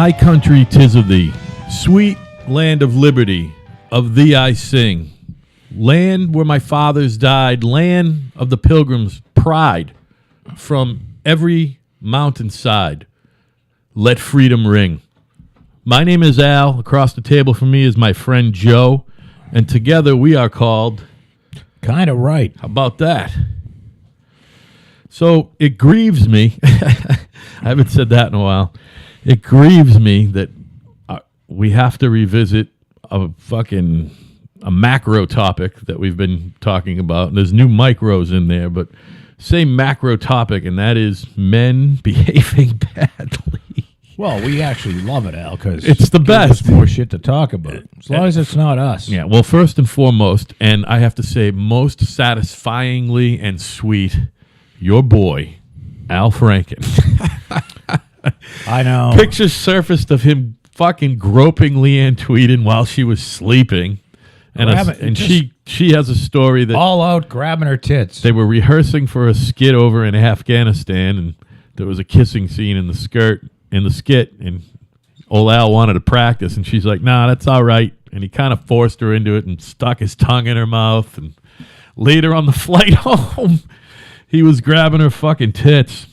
My country, 'tis of thee, sweet land of liberty, of thee I sing. Land where my fathers died, land of the pilgrims' pride. From every mountainside, let freedom ring. My name is Al. Across the table from me is my friend Joe, and together we are called... Kind of right. How about that? So it grieves me. I haven't said that in a while. It grieves me that we have to revisit a macro topic that we've been talking about. And there's new micros in there, but same macro topic, and that is men behaving badly. Well, we actually love it, Al, because it's the best. More shit to talk about, as long as it's not us. Yeah, well, first and foremost, and I have to say most satisfyingly and sweet, your boy, Al Franken. I know. Pictures surfaced of him fucking groping Leanne Tweeden while she was sleeping. And she has a story that... All out grabbing her tits. They were rehearsing for a skit over in Afghanistan, and there was a kissing scene in the skit, and old Al wanted to practice, and she's like, nah, that's all right. And he kind of forced her into it and stuck his tongue in her mouth. And later on the flight home, he was grabbing her fucking tits.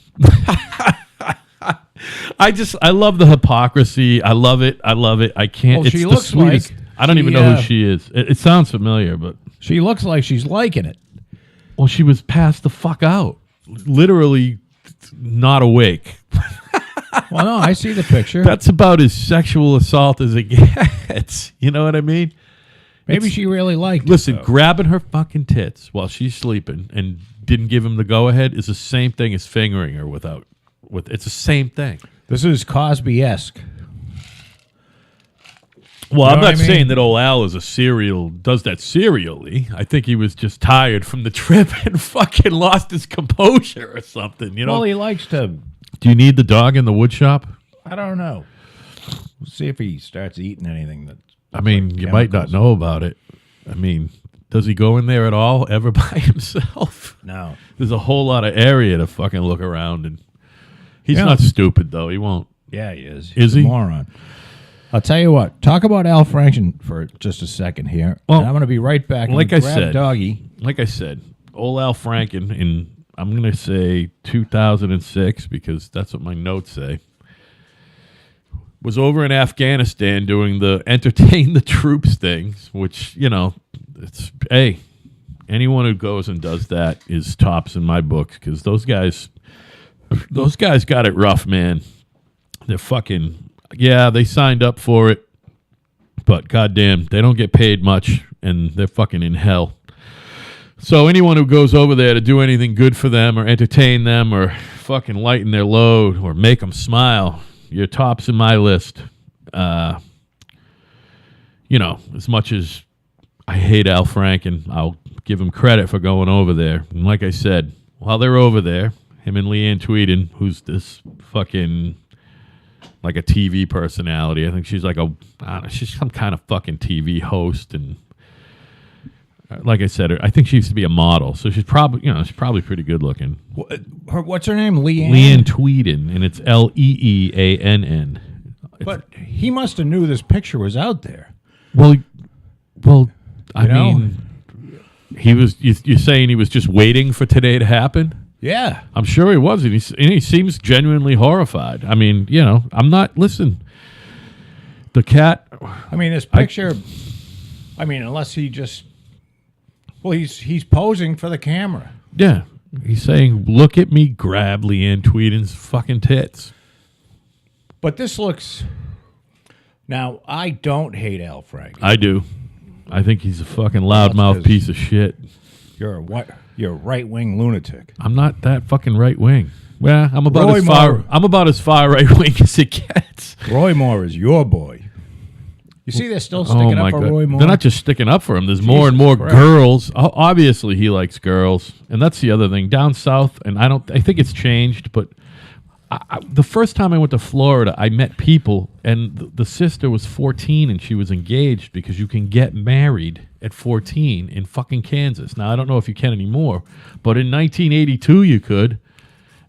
I love the hypocrisy. I love it. I can't. Well, it's she the looks sweetest. like I don't even know who she is. It sounds familiar, but she looks like she's liking it. Well, she was passed the fuck out, literally not awake. Well, no, I see the picture. That's about as sexual assault as it gets. You know what I mean? Maybe she really liked Listen, it, grabbing her fucking tits while she's sleeping and didn't give him the go-ahead is the same thing as fingering her it's the same thing. This is Cosby-esque. Well, I'm not saying that old Al does that serially. I think he was just tired from the trip and fucking lost his composure or something, you know? Well, he likes to... Do you need the dog in the wood shop? I don't know. We'll see if he starts eating anything that... I mean, you might not know about it. I mean, does he go in there at all, ever by himself? No. There's a whole lot of area to fucking look around, and he's not stupid, though. He won't. Yeah, he is. Is he? A moron. I'll tell you what. Talk about Al Franken for just a second here. Well, and I'm going to be right back. Like I said, Doggy. Like I said, old Al Franken in, I'm going to say 2006, because that's what my notes say, was over in Afghanistan doing the entertain the troops things, which, you know, it's, hey, anyone who goes and does that is tops in my books, because those guys got it rough, man. They're fucking... Yeah, they signed up for it, but goddamn, they don't get paid much, and they're fucking in hell. So anyone who goes over there to do anything good for them or entertain them or fucking lighten their load or make them smile, you're tops in my list. You know, as much as I hate Al Franken, I'll give him credit for going over there. And like I said, while they're over there, him and Leanne Tweeden, who's this fucking... like a TV personality. I think she's like she's some kind of fucking TV host, and like I said, I think she used to be a model, so she's probably pretty good looking. What's her name? Leanne Tweeden, and it's Leann. But he must have knew this picture was out there. Well, I mean, he was. You're saying he was just waiting for today to happen? Yeah. I'm sure he was, and he seems genuinely horrified. I mean, you know, I'm not... Listen, the cat... I mean, this picture... unless he just... Well, he's posing for the camera. Yeah. He's saying, look at me grab Leanne Tweeden's fucking tits. But this looks... Now, I don't hate Al Franken. I do. I think he's a fucking loudmouth piece of shit. You're a right-wing lunatic. I'm not that fucking right-wing. Well, I'm about as far right-wing as it gets. Roy Moore is your boy. You see, they're still sticking up for Roy Moore. They're not just sticking up for him. There's more and more girls. Obviously, he likes girls, and that's the other thing. Down south, and I think it's changed, but the first time I went to Florida, I met people, and the sister was 14, and she was engaged because you can get married at 14 in fucking Kansas. Now, I don't know if you can anymore, but in 1982 you could.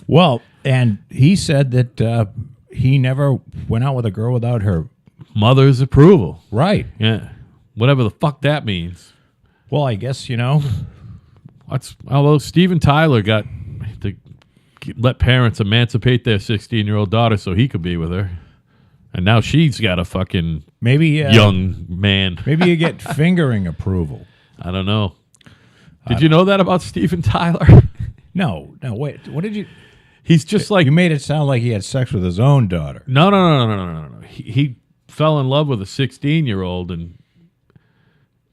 Well, and he said that he never went out with a girl without her. Mother's approval. Right. Yeah. Whatever the fuck that means. Well, I guess, Although Steven Tyler got to let parents emancipate their 16-year-old daughter so he could be with her. And now she's got a fucking maybe young man. Maybe you get fingering approval. I don't know. Did you know that about Steven Tyler? No, wait. What did you... He's just like... You made it sound like he had sex with his own daughter. No. He fell in love with a 16-year-old and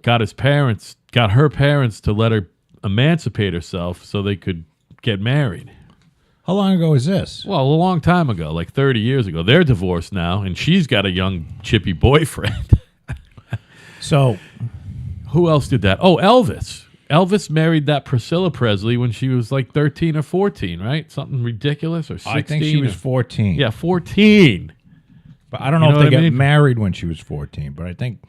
got her parents to let her emancipate herself so they could get married. How long ago was this? Well, a long time ago, like 30 years ago. They're divorced now, and she's got a young chippy boyfriend. So, who else did that? Oh, Elvis. Elvis married that Priscilla Presley when she was like 13 or 14, right? Something ridiculous, or 16? I think she was 14. Yeah, 14. But I don't know if they got married when she was 14, but I think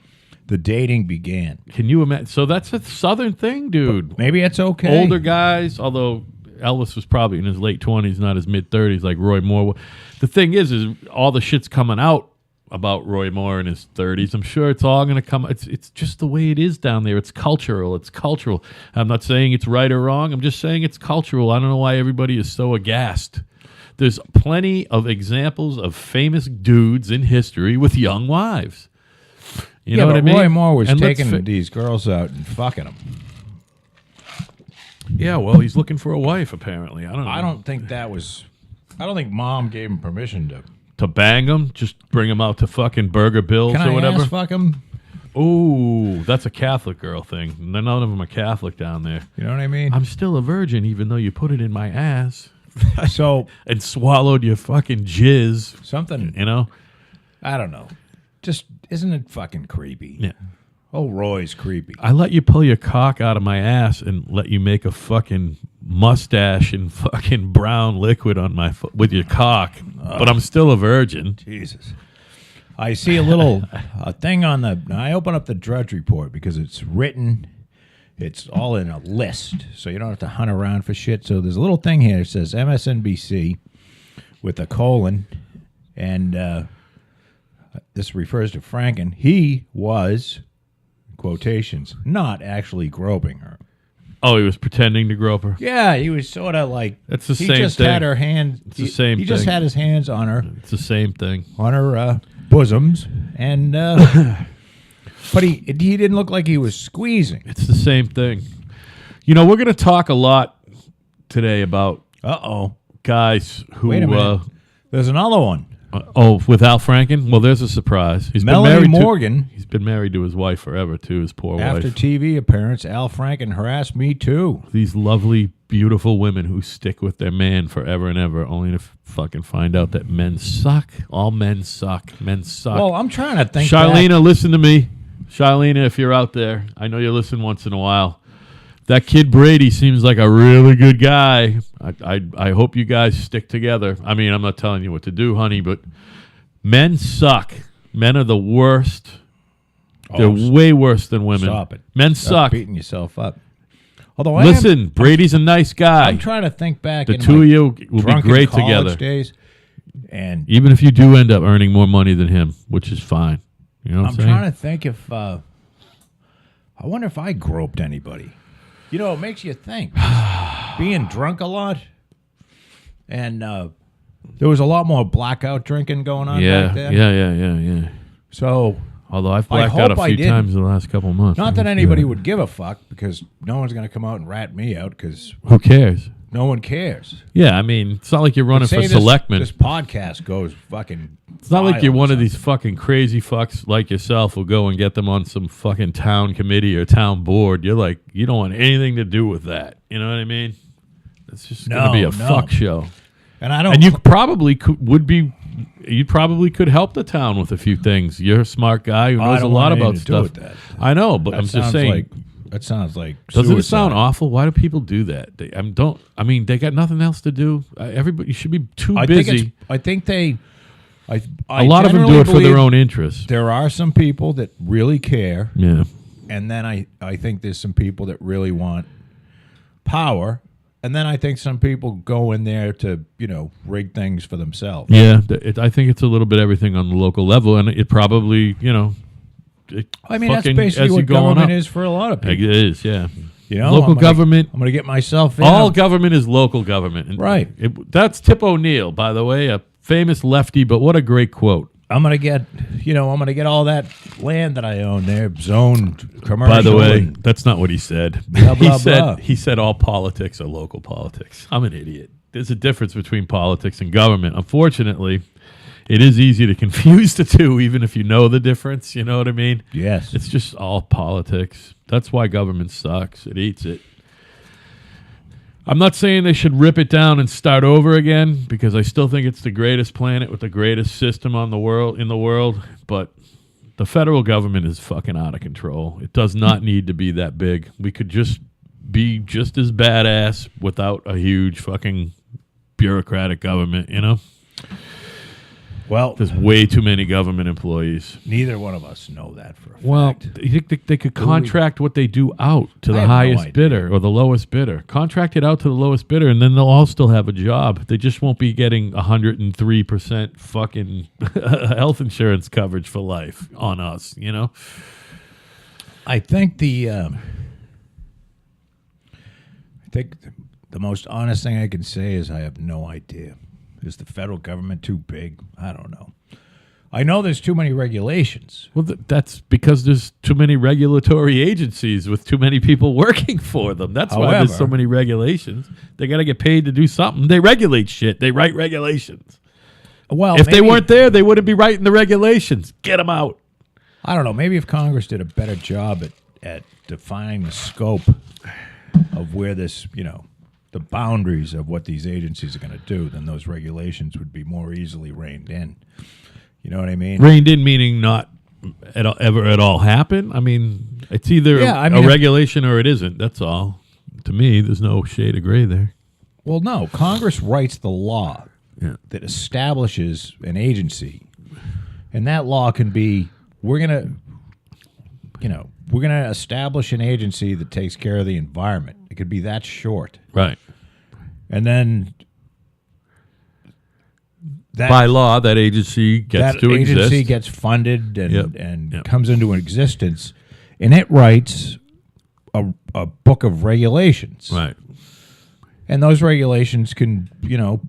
the dating began. Can you imagine? So that's a Southern thing, dude. But maybe it's okay. Older guys, although Elvis was probably in his late 20s, not his mid-30s like Roy Moore. The thing is all the shit's coming out about Roy Moore in his 30s. I'm sure it's all going to come. It's just the way it is down there. It's cultural. I'm not saying it's right or wrong. I'm just saying it's cultural. I don't know why everybody is so aghast. There's plenty of examples of famous dudes in history with young wives. You know what I mean? Roy Moore was taking these girls out and fucking them. Yeah, well, he's looking for a wife, apparently. I don't know. I don't think Mom gave him permission to bang them, just bring them out to fucking Burger Bills or whatever. Ass fuck him? Ooh, that's a Catholic girl thing. None of them are Catholic down there. You know what I mean? I'm still a virgin, even though you put it in my ass. So and swallowed your fucking jizz. Something, I don't know. Just isn't it fucking creepy? Yeah. Oh, Roy's creepy. I let you pull your cock out of my ass and let you make a fucking mustache and fucking brown liquid on my with your cock, but I'm still a virgin. Jesus. I see a thing on I open up the Drudge Report because it's written, it's all in a list, so you don't have to hunt around for shit. So there's a little thing here that says MSNBC with a colon, and this refers to Franken. He was, quotations, not actually groping her. Oh, he was pretending to grope her? Yeah, he was sort of like... It's the same thing. He just had her hand... It's the same thing. He just had his hands on her. It's the same thing. On her bosoms. And... but he didn't look like he was squeezing. It's the same thing. We're going to talk a lot today about... guys who... Wait a minute. There's another one. With Al Franken? Well, there's a surprise. Melanie Morgan. He's been married to his wife forever, too, his poor wife. After TV appearance, Al Franken harassed me, too. These lovely, beautiful women who stick with their man forever and ever, only to fucking find out that men suck. All men suck. Men suck. Well, I'm trying to think Charlena, listen to me. Charlena, if you're out there, I know you listen once in a while. That kid Brady seems like a really good guy. I hope you guys stick together. I mean, I'm not telling you what to do, honey, but men suck. Men are the worst. They're way worse than women. Stop it. Men Stop suck. beating yourself up. Although listen, Brady's a nice guy. I'm trying to think back. The two of you will be great together. Days, and even if you do end up earning more money than him, which is fine. You know what I'm saying? trying to think if I wonder if I groped anybody. It makes you think. Being drunk a lot, and there was a lot more blackout drinking going on back then. Yeah. So, although I've blacked out a few times in the last couple of months. Not that anybody would give a fuck, because no one's going to come out and rat me out, because who cares? No one cares. Yeah, I mean, it's not like you're running for selectman. This podcast goes fucking... It's not like you're one of these fucking crazy fucks like yourself who'll go and get them on some fucking town committee or town board. You're like, you don't want anything to do with that. You know what I mean? It's just going to be a fuck show. And I don't... And you probably you probably could help the town with a few things. You're a smart guy who knows a lot about stuff. I know, but I'm just saying... That sounds like Doesn't suicide. it sound awful? Why do people do that? They got nothing else to do. Everybody should be too busy. I think they... a lot of them do it for their own interest. There are some people that really care. Yeah. And then I think there's some people that really want power. And then I think some people go in there to, rig things for themselves. Yeah, I think it's a little bit everything on the local level, and it probably, I mean, that's fucking basically as you what go on government up. is for a lot of It people. is, yeah. Local government. I'm going to get myself in. All government is local government. And Right. That's Tip O'Neill, by the way, a famous lefty, but what a great quote. I'm going to get, I'm going to get all that land that I own there zoned commercial. By the way, and that's not what he said. Blah, blah, blah. He said all politics are local politics. I'm an idiot. There's a difference between politics and government. Unfortunately, it is easy to confuse the two, even if you know the difference. You know what I mean? Yes. It's just all politics. That's why government sucks. It eats it. I'm not saying they should rip it down and start over again, because I still think it's the greatest planet with the greatest system in the world. But the federal government is fucking out of control. It does not need to be that big. We could just be just as badass without a huge fucking bureaucratic government, Well, There's way too many government employees. neither one of us know that for a fact. Well, you think they could contract what they do out to I the have no highest idea. bidder or the lowest bidder? Contract it out to the lowest bidder, and then they'll all still have a job. They just won't be getting 103% fucking health insurance coverage for life on us, I think the most honest thing I can say is I have no idea. Is the federal government too big? I don't know. I know there's too many regulations. Well, that's because there's too many regulatory agencies with too many people working for them. That's why there's so However- many regulations. They got to get paid to do something. They regulate shit. They write regulations. Well, If they maybe- weren't there, they wouldn't be writing the regulations. Get them out. I don't know. Maybe if Congress did a better job at defining the scope of where this, the boundaries of what these agencies are going to do, then those regulations would be more easily reined in. You know what I mean? Reined in meaning not ever at all happen. I mean, it's either Yeah, I mean, a if- regulation or it isn't. That's all. To me, there's no shade of gray there. Well, no. Congress writes the law Yeah. that establishes an agency, and that law can be we're gonna establish an agency that takes care of the environment. It could be that short, Right. and then that By law, that agency gets that to agency exist. gets funded and Yep. Yep. comes into existence, and it writes a book of regulations. Right. And those regulations can,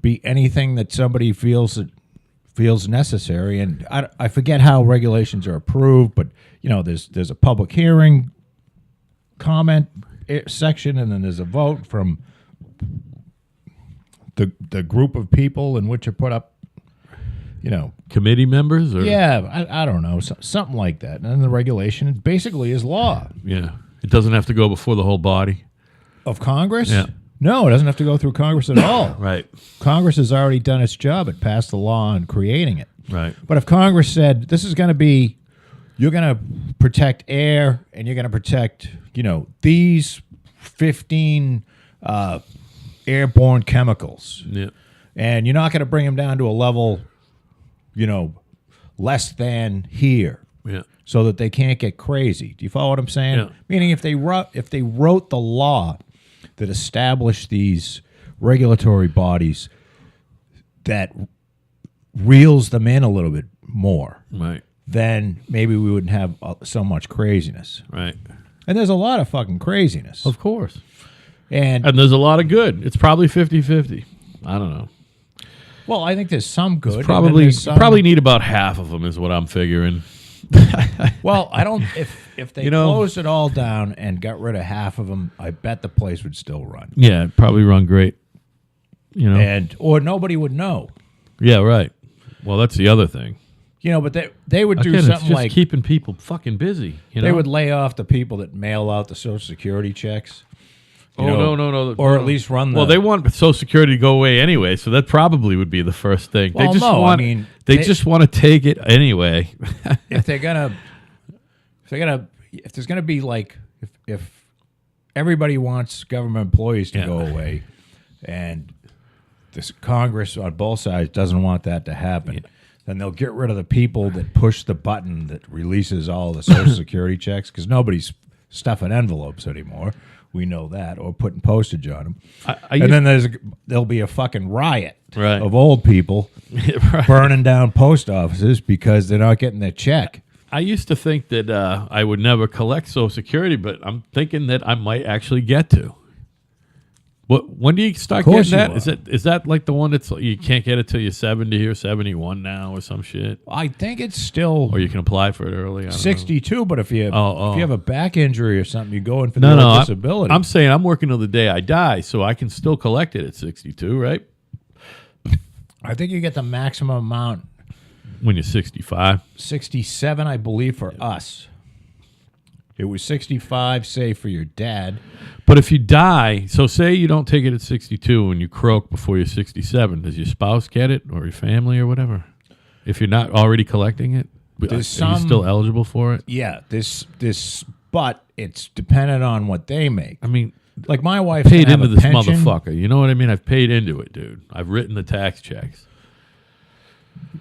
be anything that somebody feels necessary. And I forget how regulations are approved, but there's a public hearing, comment section, and then there's a vote from the group of people in which are put up. Committee members? Or? Yeah, I don't know, something like that. And then the regulation basically is law Yeah. It doesn't have to go before the whole body. of Congress. Yeah. No, it doesn't have to go through Congress at all. Right. Congress has already done its job. It passed the law on creating it. Right. But if Congress said this is going to be, you're going to protect air and you're going to protect, these 15 airborne chemicals, Yeah. and you're not going to bring them down to a level, less than here, Yeah. so that they can't get crazy. Do you follow what I'm saying? Yeah. Meaning, if they wrote the law that established these regulatory bodies that reels them in a little bit more, Right. then maybe we wouldn't have so much craziness. Right. And there's a lot of fucking craziness. Of course. And And there's a lot of good. It's probably 50-50. I don't know. well, I think there's some good. and then Probably there's some- probably need about half of them is what I'm figuring. Well, I don't. If they You know- closed it all down and got rid of half of them, I bet the place would still run. Yeah, it'd probably run great. Or nobody would know. Yeah, right. Well, that's the other thing. But they would do Again, it's something just like keeping people fucking busy. they would lay off the people that mail out the Social Security checks. You know, no. or at least run the. Well, they want Social Security to go away anday, so that probably would be the first thing. Well, they just no, I want. mean, they they- just want to take it anyway. if there's gonna be like if everybody wants government employees to Yeah. go away, and this Congress on both sides doesn't want that to happen, then they'll get rid of the people that push the button that releases all the Social Security checks, because nobody's stuffing envelopes anymore. We know that, or putting postage on them. I And then there'll be a fucking riot Right. of old people right. burning down post offices because they're not getting their check. I used to think that I would never collect Social Security, but I'm thinking that I might actually get to. When do you start Of course getting you that? Is that like the one that's you can't get it till you're 70 or 71 now or some shit? I think it's still Or you can apply for it early. I don't know. 62, but if you if you have a back injury or something, you go in for the No, disability. I'm saying I'm working till the day I die, so I can still collect it at 62, right? I think you get the maximum amount, When you're 65. 67, I believe, for us. It was 65, say, for your dad. But if you die, so say you don't take it at 62 and you croak before you're 67, does your spouse get it or your family or whatever? If you're not already collecting it, are you still eligible for it? Yeah, but it's dependent on what they make. I mean, Like my wife paid into this pension. motherfucker. You know what I mean? I've paid into it, dude. I've written the tax checks.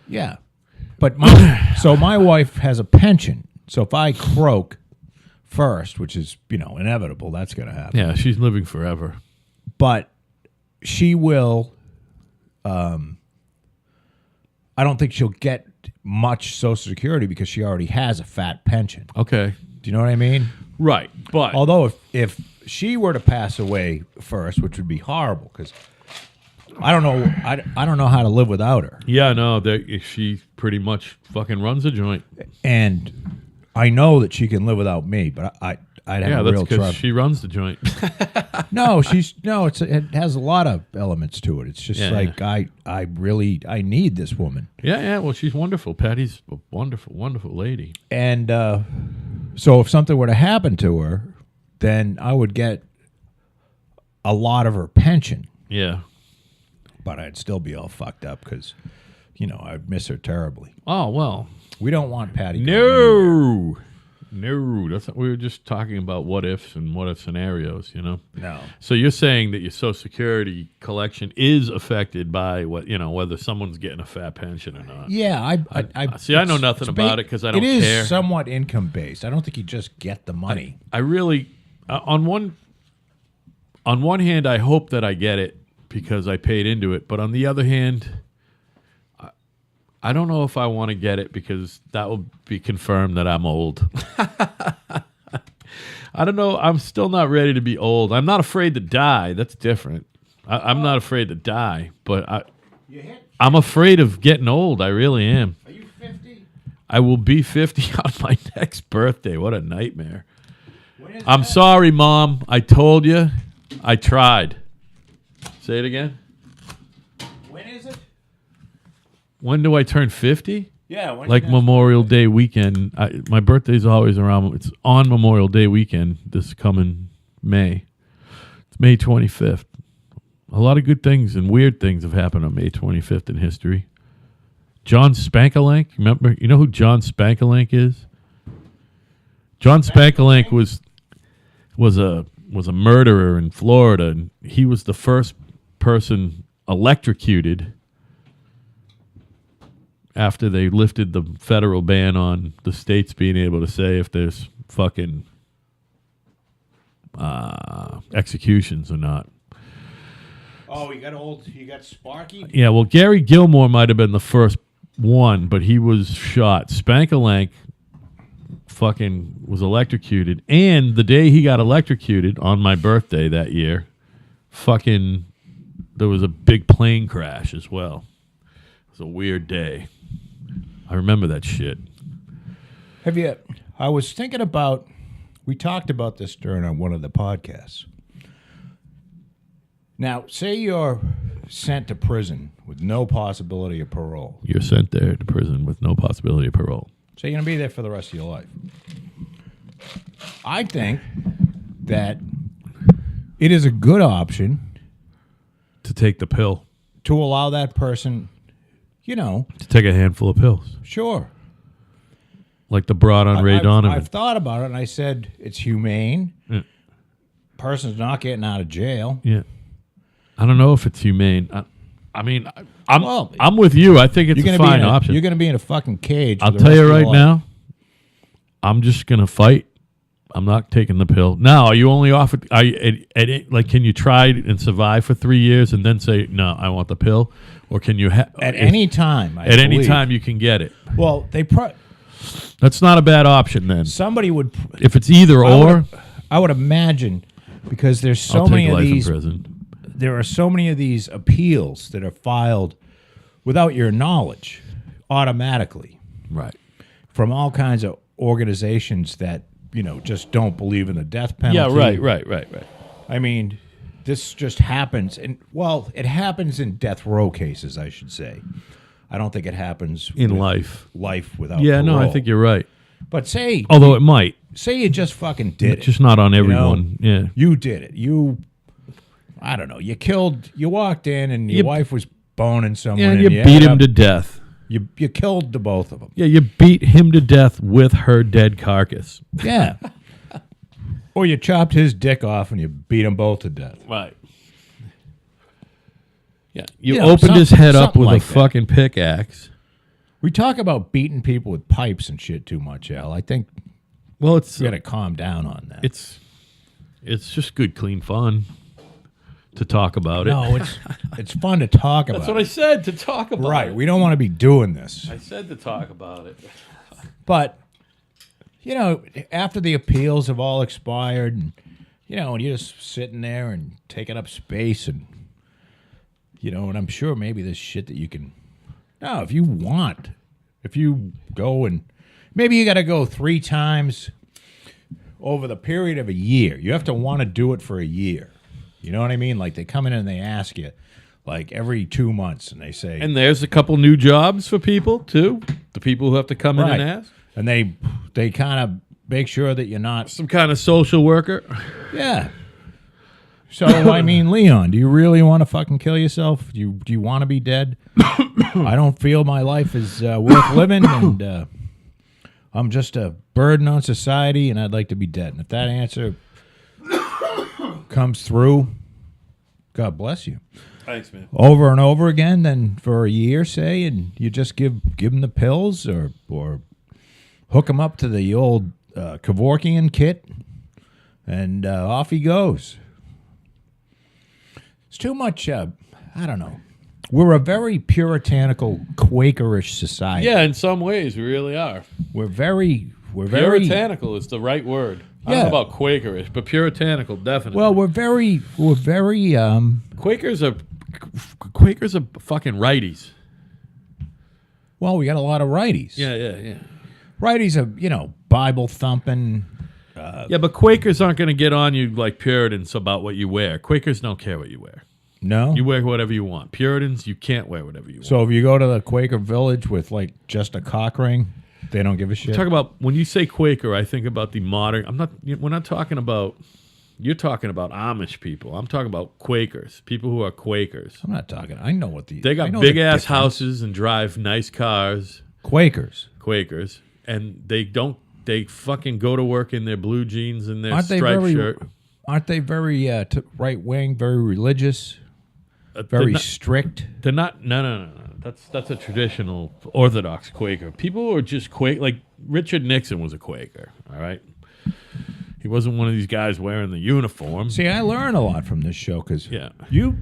Yeah, but so my wife has a pension. So if I croak first, which is inevitable, that's going to happen. Yeah, she's living forever. But she will. I don't think she'll get much Social Security because she already has a fat pension. Okay. Do you know what I mean? Right. But Although if she were to pass away first, which would be horrible, because I don't know, I don't know how to live without her. yeah, no, she pretty much fucking runs a joint. And I know that she can live without me, but I'd have Yeah, a that's real because trouble. she runs the joint. It has a lot of elements to it. It's just Yeah, like I need this woman. Yeah, well, she's wonderful. Patty's a wonderful, wonderful lady. And so if something were to happen to her, then I would get a lot of her pension, Yeah. but I'd still be all fucked up because, I'd miss her terribly. Oh, well. We don't want Patty. going anywhere. No. That's we were just talking about what ifs and what if scenarios, No. So you're saying that your Social Security collection is affected by whether someone's getting a fat pension or not. Yeah, I See, I know nothing about it 'cause I don't It is care. somewhat income based. I don't think you just get the money. I really, on one hand, I hope that I get it because I paid into it. But on the other hand, I don't know if I want to get it because that will be confirmed that I'm old. I don't know. I'm still not ready to be old. I'm not afraid to die. That's different. I'm not afraid to die, but I'm afraid of getting old. I really am. Are you 50? I will be 50 on my next birthday. What a nightmare. I'm sorry, Mom. I told you. I tried. Say it again. When is it? When do I turn 50? Yeah, Like Memorial Day weekend. My birthday's always around. It's on Memorial Day weekend this coming May. It's May 25th. A lot of good things and weird things have happened on May 25th in history. John Spankalank. Remember? You know who John Spankalank is? John Spankalank was a murderer in Florida, and he was the first person electrocuted after they lifted the federal ban on the states being able to say if there's fucking executions or not. Oh, you got Sparky? Yeah, well, Gary Gilmore might have been the first one, but he was shot. Spankalank fucking was electrocuted. And the day he got electrocuted, on my birthday that year, fucking there was a big plane crash as well. It was a weird day. I remember that shit. I was thinking about, we talked about this during one of the podcasts. Now, say you're sent to prison with no possibility of parole. You're sent there to prison with no possibility of parole. So you're going to be there for the rest of your life. I think that it is a good option To take the pill. to allow that person, To take a handful of pills. sure. Like the broad on Ray Donovan. I've thought about it, and I said it's humane. Yeah. Person's not getting out of jail. Yeah. I don't know if it's humane. I'm Well, I'm with you. I think it's a fine option. You're going to be in a fucking cage. I'll for the tell rest you of your right life. now, I'm just going to fight. I'm not taking the pill. Now, are you only offered? Like, can you try and survive for 3 years and then say no? I want the pill, or can you At any time. at any time you can get it? Well, That's not a bad option then. somebody would. If it's either or, I would imagine because there's so I'll many take of life in these. prison. There are so many of these appeals that are filed without your knowledge, automatically, Right. from all kinds of organizations that just don't believe in the death penalty. Yeah. Right. I mean, this just happens, and it happens in death row cases, I should say. I don't think it happens In with life. without. Yeah. No, I parole. think you're right. But say Although it might, you just fucking did it. just not on everyone. Yeah. You did it. I don't know. You walked in and your wife was boning someone. Yeah. and You you beat ended him up- to death. You killed the both of them. Yeah. You beat him to death with her dead carcass. Yeah. Or you chopped his dick off and you beat them both to death. Right. Yeah. You You know, opened his head up something with like a that. fucking pickaxe. We talk about beating people with pipes and shit too much, Al. I think Well, it's we got to calm down on that. it's just good, clean fun to talk about it. No, it's fun to talk about. That's what I said, to talk about Right. it. We don't want to be doing this. I said to talk about it. But, after the appeals have all expired and, and you're just sitting there and taking up space and, and I'm sure maybe there's shit that you can, no, if you go and maybe you got to go 3 times over the period of a year. You have to want to do it for a year. You know what I mean? Like they come in and they ask you like every 2 months and they say, And there's a couple new jobs for people, too. The people who have to come in and ask. and they kind of make sure that you're not. Some kind of social worker. Yeah. So I mean, Leon, do you really want to fucking kill yourself? Do you want to be dead? I don't feel my life is worth living, and I'm just a burden on society, and I'd like to be dead. And if that answer comes through, God bless you. Thanks, man. Over and over again, then for a year, say, and you just give him the pills or hook him up to the old Kevorkian kit, and off he goes. It's too much. I don't know. We're a very puritanical, Quakerish society. Yeah, in some ways, we really are. we're very Puritanical is the right word. I don't Yeah. know about Quakerish, but puritanical, definitely. well. We're very. Quakers are fucking righties. Well, we got a lot of righties. Yeah. Righties are Bible thumping. Yeah, but Quakers aren't going to get on you like Puritans about what you wear. Quakers don't care what you wear. No. You wear whatever you want. Puritans, you can't wear whatever you want. So if you go to the Quaker village with like just a cock ring, they don't give a shit. Talk about when you say Quaker, I think about the modern. We're not talking about. You're talking about Amish people. I'm talking about Quakers, people who are Quakers. I'm not talking. I know what They I got know big the ass difference. houses and drive nice cars. Quakers. Quakers, and they don't. They fucking go to work in their blue jeans and their Aren't they striped very? shirt. Aren't they very right wing? Very religious. They're Very not- strict. They're not. No. That's a traditional Orthodox Quaker. People who are just Quaker, like Richard Nixon was a Quaker. All right, he wasn't one of these guys wearing the uniform. See, I learn a lot from this show because Yeah. you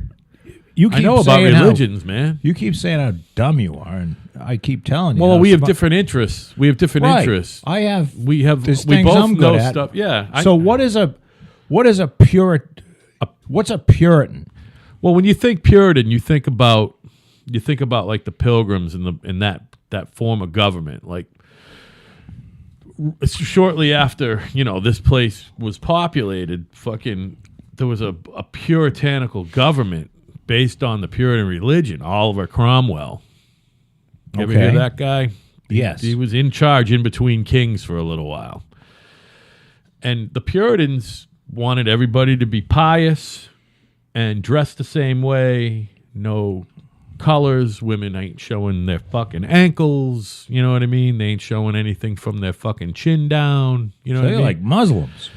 keep I know about saying how- religions, man. you keep saying how dumb you are, and I keep telling you. Well, how we have smart- different interests. We have different Right. interests. I have. We have. There's we things both I'm know good at. stuff. Yeah. So what's a What's a Puritan? Well, when you think Puritan, you think about like the Pilgrims and that form of government. Like shortly after this place was populated, fucking there was a puritanical government based on the Puritan religion. Oliver Cromwell. You ever hear Okay. that guy? Yes. He was in charge in between kings for a little while. And the Puritans wanted everybody to be pious and dress the same way, no colors. Women ain't showing their fucking ankles. You know what I mean? They ain't showing anything from their fucking chin down. You know So what I they're mean? like Muslims.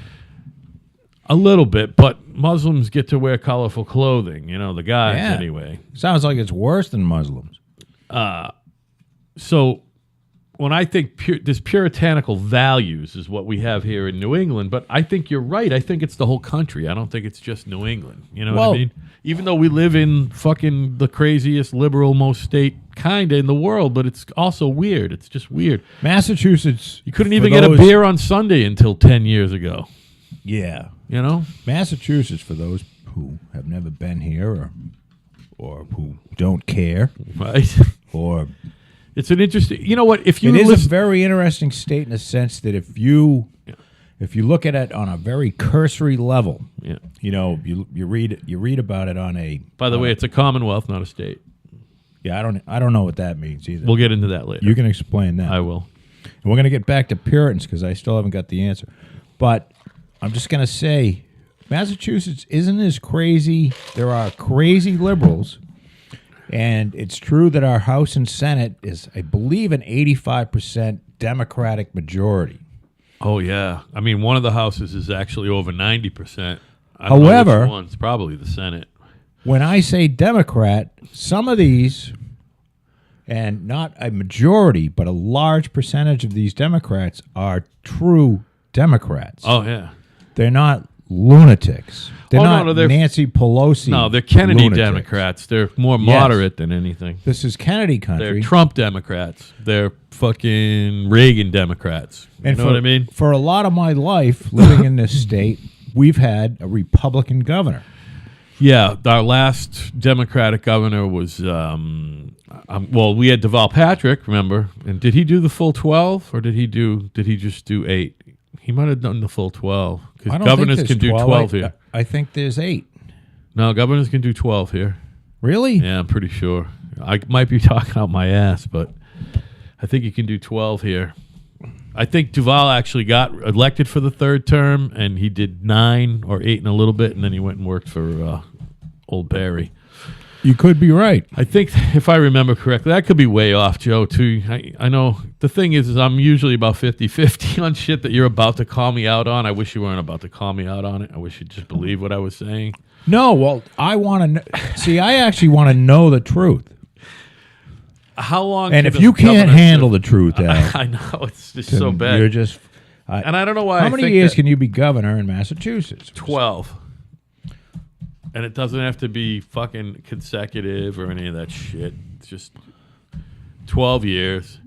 A little bit, but Muslims get to wear colorful clothing. The guys Yeah. anyway. Sounds like it's worse than Muslims. So when I think this puritanical values is what we have here in New England, but I think you're right. I think it's the whole country. I don't think it's just New England. You know what I mean? Even though we live in fucking the craziest liberal most state kind of in the world, but it's also weird. It's just weird. Massachusetts. You couldn't even get a beer on Sunday until 10 years ago. Yeah. You know? Massachusetts, for those who have never been here or who don't care, Right. or it's an interesting. You know what? If you it is listen, a very interesting state in the sense that if you look at it on a very cursory level, yeah. you know, you read about it on a. By the way, it's a commonwealth, not a state. Yeah, I don't know what that means either. We'll get into that later. You can explain that. I will. And we're going to get back to Puritans because I still haven't got the answer. But I'm just going to say, Massachusetts isn't as crazy. There are crazy liberals. And it's true that our House and Senate is, I believe, an 85% Democratic majority. Oh yeah. I mean, one of the houses is actually over 90%. However, one's probably the Senate. When I say Democrat, some of these, and not a majority, but a large percentage of these Democrats are true Democrats. Oh yeah. They're not lunatics. They're not they're Nancy Pelosi. No, they're Kennedy lunatics. Democrats. They're more moderate than anything. This is Kennedy country. They're Trump Democrats. They're fucking Reagan Democrats. You know what I mean? For a lot of my life living in this state, we've had a Republican governor. Yeah, our last Democratic governor was, we had Deval Patrick, remember? And did he do the full 12, or did he just do 8? He might have done the full 12, because governors can do 12 here. I think there's 8. No, governors can do 12 here. Really? Yeah, I'm pretty sure. I might be talking out my ass, but I think you can do 12 here. I think Duval actually got elected for the third term, and he did 9 or 8 and a little bit, and then he went and worked for Old Barry. You could be right. I think, if I remember correctly, that could be way off, Joe, too. I know. The thing is I'm usually about 50-50 on shit that you're about to call me out on. I wish you weren't about to call me out on it. I wish you'd just believe what I was saying. No, well, I want to see, I actually want to know the truth. How long? And if you can't handle the truth, Al, I know, it's just so bad. You're just. And I don't know why. How many years can you be governor in Massachusetts? 12. And it doesn't have to be fucking consecutive or any of that shit. It's just 12 years.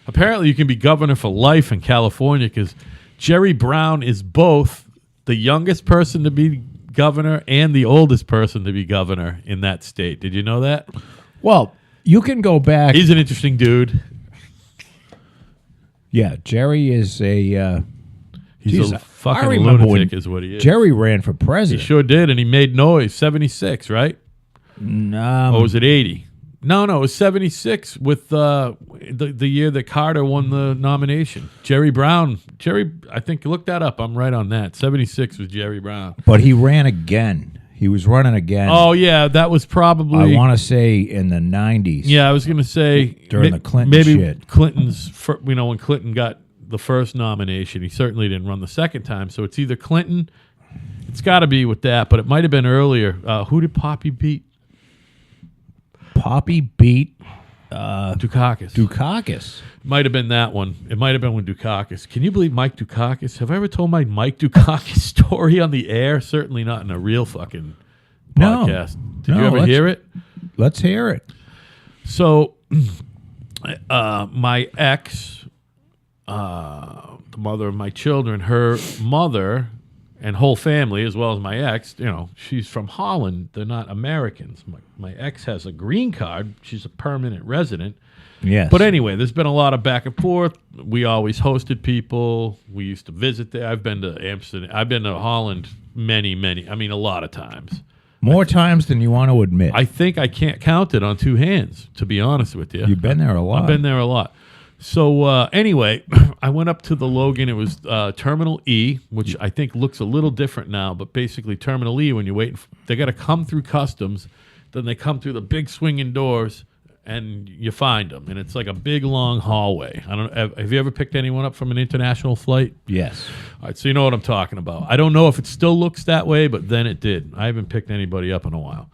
Apparently, you can be governor for life in California because Jerry Brown is both the youngest person to be governor and the oldest person to be governor in that state. Did you know that? Well, you can go back. He's an interesting dude. Yeah, Jerry is a. He's a fucking lunatic, is what he is. Jerry ran for He president. sure did, and he made noise. 76, right? Or was it 80? No, it was 76 with the year that Carter won the nomination. Jerry Brown. I think, look that up. I'm right on that. 76 was Jerry Brown. But he ran again. He was running again. Oh, yeah, that was probably... I want to say in the 90s. Yeah, I was going to say... During the Clinton maybe shit. Clinton's... when Clinton got the first nomination, he certainly didn't run the second time. So it's either Clinton... It's got to be with that, but it might have been earlier. Who did Poppy beat? Poppy beat... Dukakis. Dukakis. Might have been that one. It might have been with Dukakis. Can you believe Mike Dukakis? Have I ever told my Mike Dukakis story on the air? Certainly not in a real fucking podcast. Did you ever hear it? Let's hear it. So, my ex, the mother of my children, her mother and whole family, as well as my ex, she's from Holland. They're not Americans. My ex has a green card. She's a permanent resident. Yes. But anyway, there's been a lot of back and forth. We always hosted people. We used to visit there. I've been to Amsterdam. I've been to Holland a lot of times. More times than you want to admit. I think I can't count it on two hands, to be honest with you. You've been there a lot. I've been there a lot. So anyway, I went up to the Logan. It was Terminal E, which I think looks a little different now. But basically, Terminal E, when you're waiting, they got to come through customs. Then they come through the big swinging doors, and you find them. And it's like a big, long hallway. I don't know. Have you ever picked anyone up from an international flight? Yes. All right, so you know what I'm talking about. I don't know if it still looks that way, but then it did. I haven't picked anybody up in a while.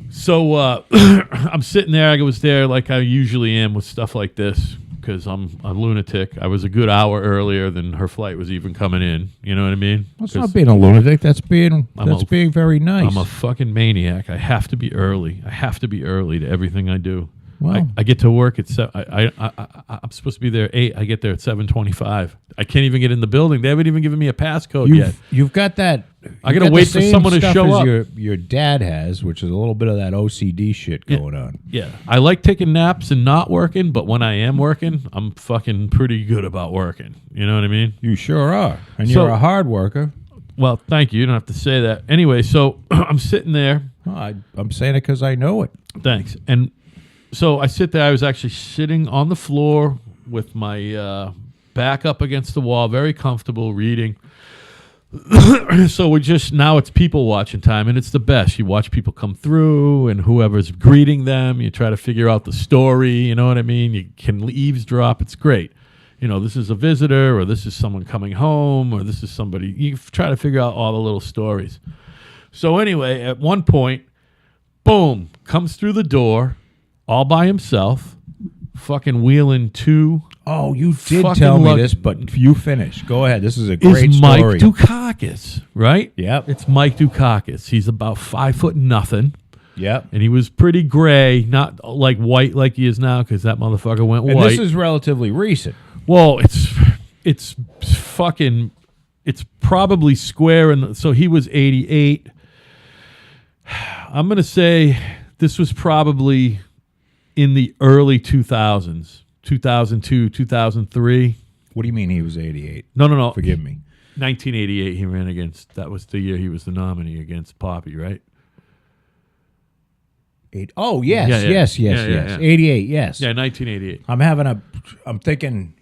So I'm sitting there. I was there like I usually am with stuff like this. because I'm a lunatic. I was a good hour earlier than her flight was even coming in. You know what I mean? That's not being a lunatic. That's being a- being very nice. I'm a fucking maniac. I have to be early. I have to be early to everything I do. Well- I get to work at I'm supposed to be there at 8. I get there at 7:25. I can't even get in the building. They haven't even given me a passcode yet. You've got that. I you've gotta got the wait for same someone to stuff show as up. Your dad has, which is a little bit of that OCD shit going on. Yeah, I like taking naps and not working, but when I am working, I'm fucking pretty good about working. You know what I mean? You sure are, and So- you're a hard worker. Well, thank you. You don't have to say that. Anyway, so I'm sitting there. Oh, I'm saying it because I know it. Thanks. And so I sit there. I was actually sitting on the floor with my back up against the wall, very comfortable, reading. So now it's people watching time, and it's the best. You watch people come through, and whoever's greeting them, you try to figure out the story. You know what I mean? You can eavesdrop. It's great. You know, this is a visitor, or this is someone coming home, or this is somebody. You try to figure out all the little stories. So anyway, at one point, boom, comes through the door, all by himself, fucking wheeling two. Oh, you did Fucking tell me luck- this, but you finish. Go ahead. This is a great Is Mike story. Dukakis, right? Yep. It's Mike Dukakis. He's about 5'0" Yep. and he was pretty gray, not like white like he is now, because that motherfucker went And white. this is relatively recent. Well, it's fucking, it's probably square, and so he was 88. I'm gonna say this was probably in the early 2000s, 2002, 2003. What do you mean he was 88? No. Forgive me. 1988. He ran against. That was the year he was the nominee against Poppy, right? Oh, yes, Yeah, yeah. yes, yes, Yeah, yes. yeah, yeah. 88, yes. Yeah, 1988. I'm thinking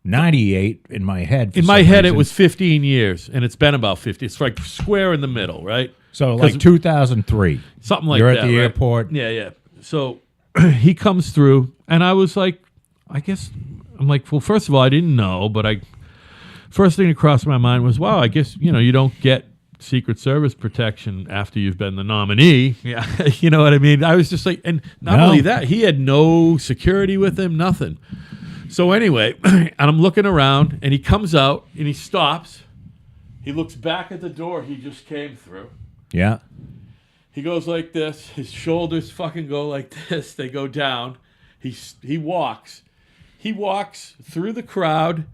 98 in my head. for In my some head, it reason. was 15 years, and it's been about 50. It's like square in the middle, right? So 'Cause- like 2003. Something like You're that. at the right? airport. Yeah. So he comes through, and I was like, I'm like, well, first of all, I didn't know, but first thing that crossed my mind was, wow, I guess, you don't get Secret Service protection after you've been the nominee. Yeah. You know what I mean? I was just like, and not No. only that, he had no security with him, nothing. So anyway, and I'm looking around, and he comes out, and he stops. He looks back at the door he just came through. Yeah. He goes like this. His shoulders fucking go like this. They go down. He walks. He walks through the crowd,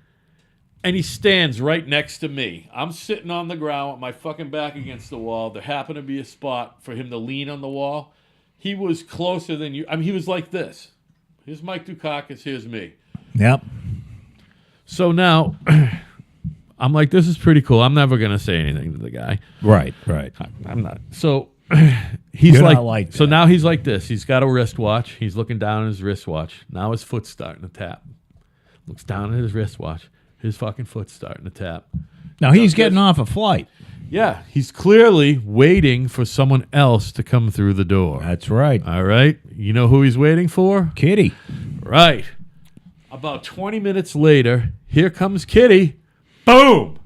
and he stands right next to me. I'm sitting on the ground with my fucking back against the wall. There happened to be a spot for him to lean on the wall. He was closer than you. I mean, he was like this. Here's Mike Dukakis. Here's me. Yep. So now, I'm like, this is pretty cool. I'm never going to say anything to the guy. Right. I'm not. So he's You're like, not like so that. now he's like this. He's got a wristwatch. He's looking down at his wristwatch. Now his foot's starting to tap. Looks down at his wristwatch. His fucking foot's starting to tap. Now he's Does getting this. off a flight. Yeah, he's clearly waiting for someone else to come through the door. That's right. All right. You know who he's waiting for? Kitty. Right. About 20 minutes later, here comes Kitty. Boom!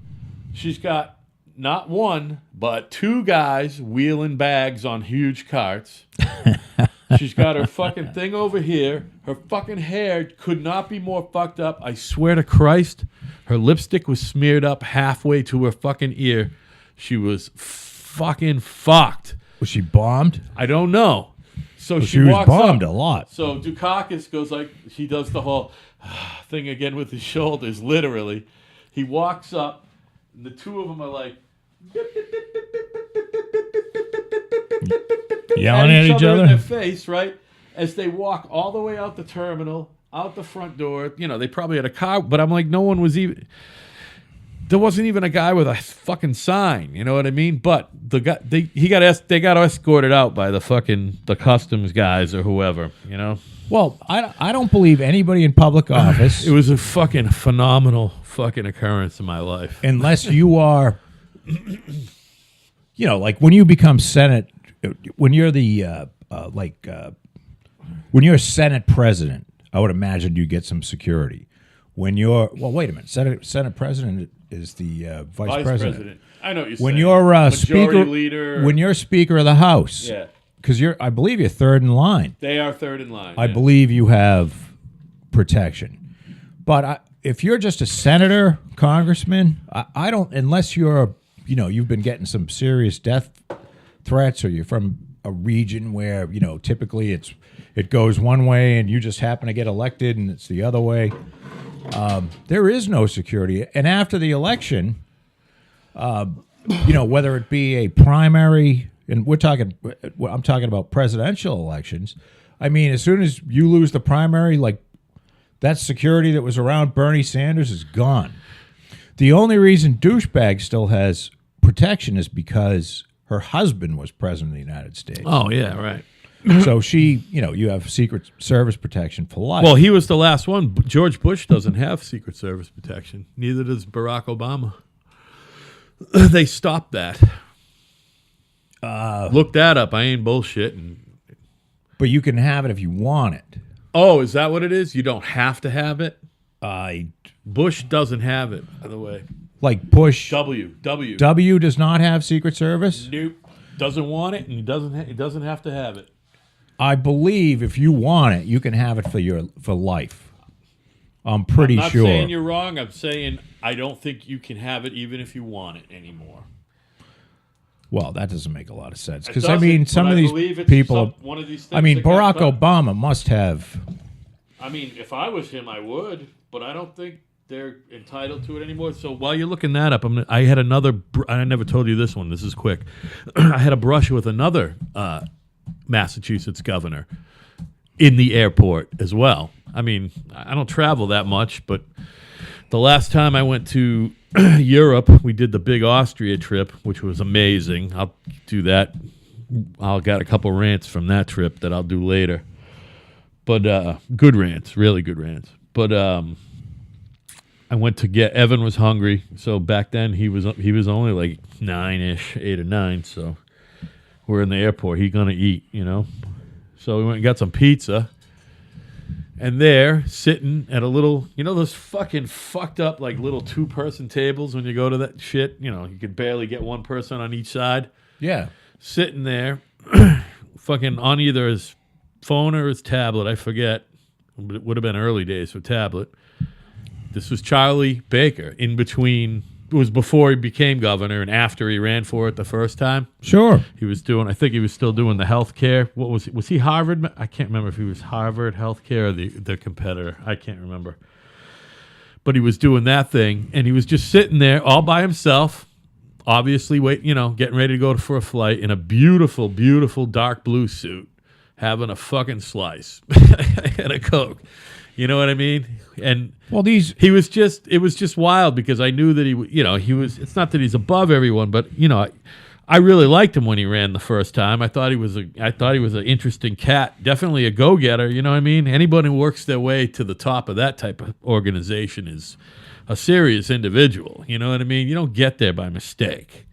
She's got not one, but two guys wheeling bags on huge carts. She's got her fucking thing over here. Her fucking hair could not be more fucked up. I swear to Christ, her lipstick was smeared up halfway to her fucking ear. She was fucking fucked. Was she bombed? I don't know. So Well, she she was walks bombed up. a lot. So Dukakis goes like, he does the whole thing again with his shoulders, literally. He walks up, and the two of them are like, Yelling at each in other. their face, right? As they walk all the way out the terminal, out the front door. They probably had a car, but I'm like, no one was even. There wasn't even a guy with a fucking sign. You know what I mean? But the guy, they got escorted out by the customs guys or whoever. Well, I don't believe anybody in public office, It was a fucking phenomenal fucking occurrence in my life. unless you are, like when you become Senate, when you're the when you're Senate president, I would imagine you get some security. When you're wait a minute, Senate president is the vice president. I know what you're When saying. you're Majority speaker, leader. when you're Speaker of the House, Yeah. because I believe you're third in line. They are third in line. I yeah. believe you have protection. But if you're just a senator, congressman, I don't, unless you're, you've been getting some serious death threats, or you're from a region where, typically it goes one way and you just happen to get elected and it's the other way. There is no security. And after the election, whether it be a primary, and I'm talking about presidential elections. I mean, as soon as you lose the primary, like, that security that was around Bernie Sanders is gone. The only reason douchebag still has protection is because her husband was president of the United States. Oh, yeah, right. So she, you have Secret Service protection for life. Well, he was the last one. George Bush doesn't have Secret Service protection. Neither does Barack Obama. They stopped that. Look that up. I ain't bullshitting. But you can have it if you want it. Oh, is that what it is? You don't have to have it? Bush doesn't have it, by the way. Like Bush. W does not have Secret Service? Nope. Doesn't want it, and he doesn't have to have it. I believe if you want it, you can have it for life. I'm pretty sure. I'm not saying you're wrong. I'm saying I don't think you can have it even if you want it anymore. Well, that doesn't make a lot of sense. Because, some of these people... one of these things Barack Obama must have... if I was him, I would, but I don't think they're entitled to it anymore. So while you're looking that up, I had another... I never told you this one. This is quick. I had a brush with another Massachusetts governor in the airport as well. I don't travel that much, but the last time I went to Europe, we did the big Austria trip, which was amazing. I'll do that. I've got a couple rants from that trip that I'll do later. But good rants, really good rants. But I went to get, Evan was hungry. So back then he was only like 9-ish, 8 or 9. So we're in the airport. He's going to eat, So we went and got some pizza. And there, sitting at a little, those fucking fucked up, like, little 2-person tables when you go to that shit? You could barely get one person on each side. Yeah. Sitting there, fucking on either his phone or his tablet, I forget. It would have been early days for tablet. This was Charlie Baker in between. It was before he became governor and after he ran for it the first time. Sure. He was doing, I think he was still doing the healthcare. What was he Harvard? I can't remember if he was Harvard Healthcare or the competitor. I can't remember. But he was doing that thing, and he was just sitting there all by himself, obviously getting ready to go for a flight in a beautiful, beautiful dark blue suit, having a fucking slice and a Coke. You know what I mean? And it was just wild because I knew that he was, it's not that he's above everyone, but I really liked him when he ran the first time. I thought he was an interesting cat, definitely a go-getter, you know what I mean? Anybody who works their way to the top of that type of organization is a serious individual, you know what I mean? You don't get there by mistake.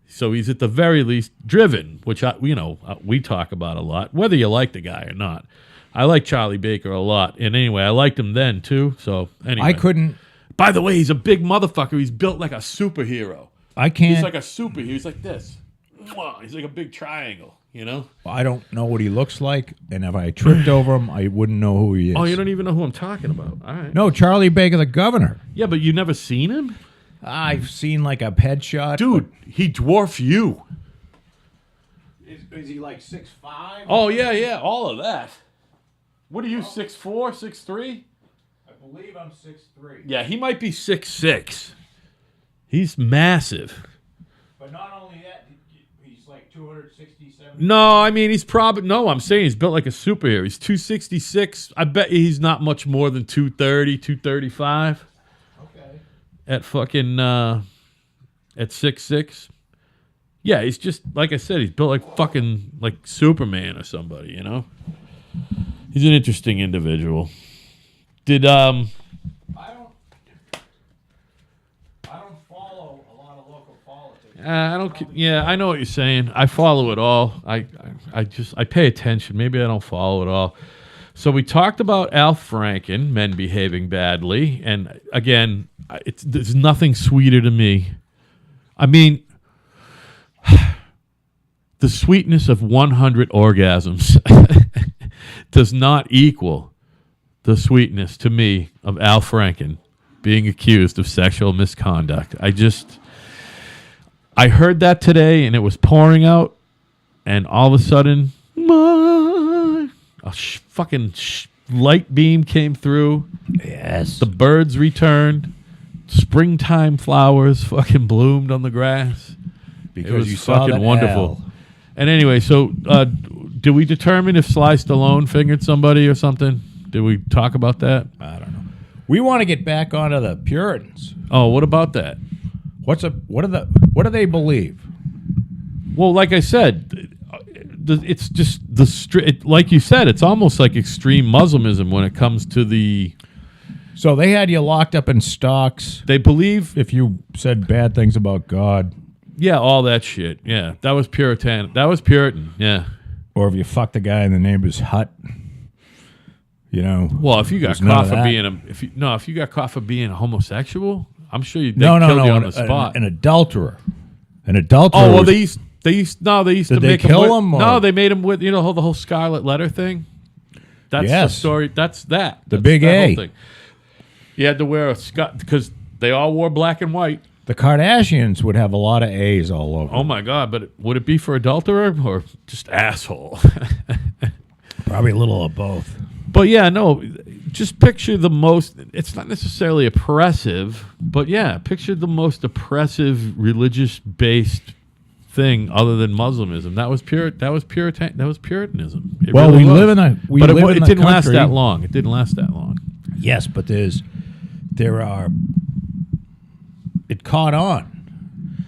So he's at the very least driven, which we talk about a lot, whether you like the guy or not. I like Charlie Baker a lot. And anyway, I liked him then, too. So, anyway. I couldn't... By the way, he's a big motherfucker. He's built like a superhero. I can't... He's like a superhero. He's like this. He's like a big triangle, I don't know what he looks like, and if I tripped over him, I wouldn't know who he is. Oh, you don't even know who I'm talking about. All right. No, Charlie Baker, the governor. Yeah, but you never seen him? I've seen like a headshot. Dude, he dwarfs you. Is he like 6'5"? Oh, yeah, all of that. What are you, 6'4", 6'3"? I believe I'm 6'3". Yeah, he might be 6'6". He's massive. But not only that, he's like 267. No, he's probably... No, I'm saying he's built like a superhero. He's 266. I bet he's not much more than 230, 235. Okay. At fucking... at 6'6". Yeah, he's just... Like I said, he's built like fucking... Like Superman or somebody, He's an interesting individual. Did I don't follow a lot of local politics. I don't. Yeah, I know what you're saying. I follow it all. I pay attention. Maybe I don't follow it all. So we talked about Al Franken, men behaving badly, and again, there's nothing sweeter to me. The sweetness of 100 orgasms does not equal the sweetness to me of Al Franken being accused of sexual misconduct. I heard that today, and it was pouring out, and all of a sudden, fucking light beam came through. Yes. The birds returned. Springtime flowers fucking bloomed on the grass. Because it was you saw fucking that wonderful. Al. And anyway, so did we determine if Sly Stallone fingered somebody or something? Did we talk about that? I don't know. We want to get back onto the Puritans. Oh, what about that? What do they believe? Well, like I said, it's just like you said, it's almost like extreme Muslimism when it comes to the. So they had you locked up in stocks They believe, if you said bad things about God, yeah, all that shit. Yeah, that was Puritan. That was Puritan. Yeah. or if you fucked a guy in the neighbor's hut. You know. Well, if you got there's none caught of for that. being if you got caught for being a homosexual, I'm sure they No, killed you on an, the spot. An adulterer. An adulterer. Oh well, was- they used to Did they make kill him. him, or- No, they made him with the whole Scarlet Letter thing. That's Yes. the story. That's that. The That's big that whole A. thing. You had to wear a scut because they all wore black and white. The Kardashians would have a lot of A's all over. Oh my God! But would it be for adulterer or just asshole? Probably a little of both. But yeah, no. Just picture the most. It's not necessarily oppressive, but yeah, picture the most oppressive religious-based thing other than Muslimism. That was Puritanism. It Well, really we was. live in a we but live it in a didn't last country- that long. It didn't last that long. Yes, but it caught on.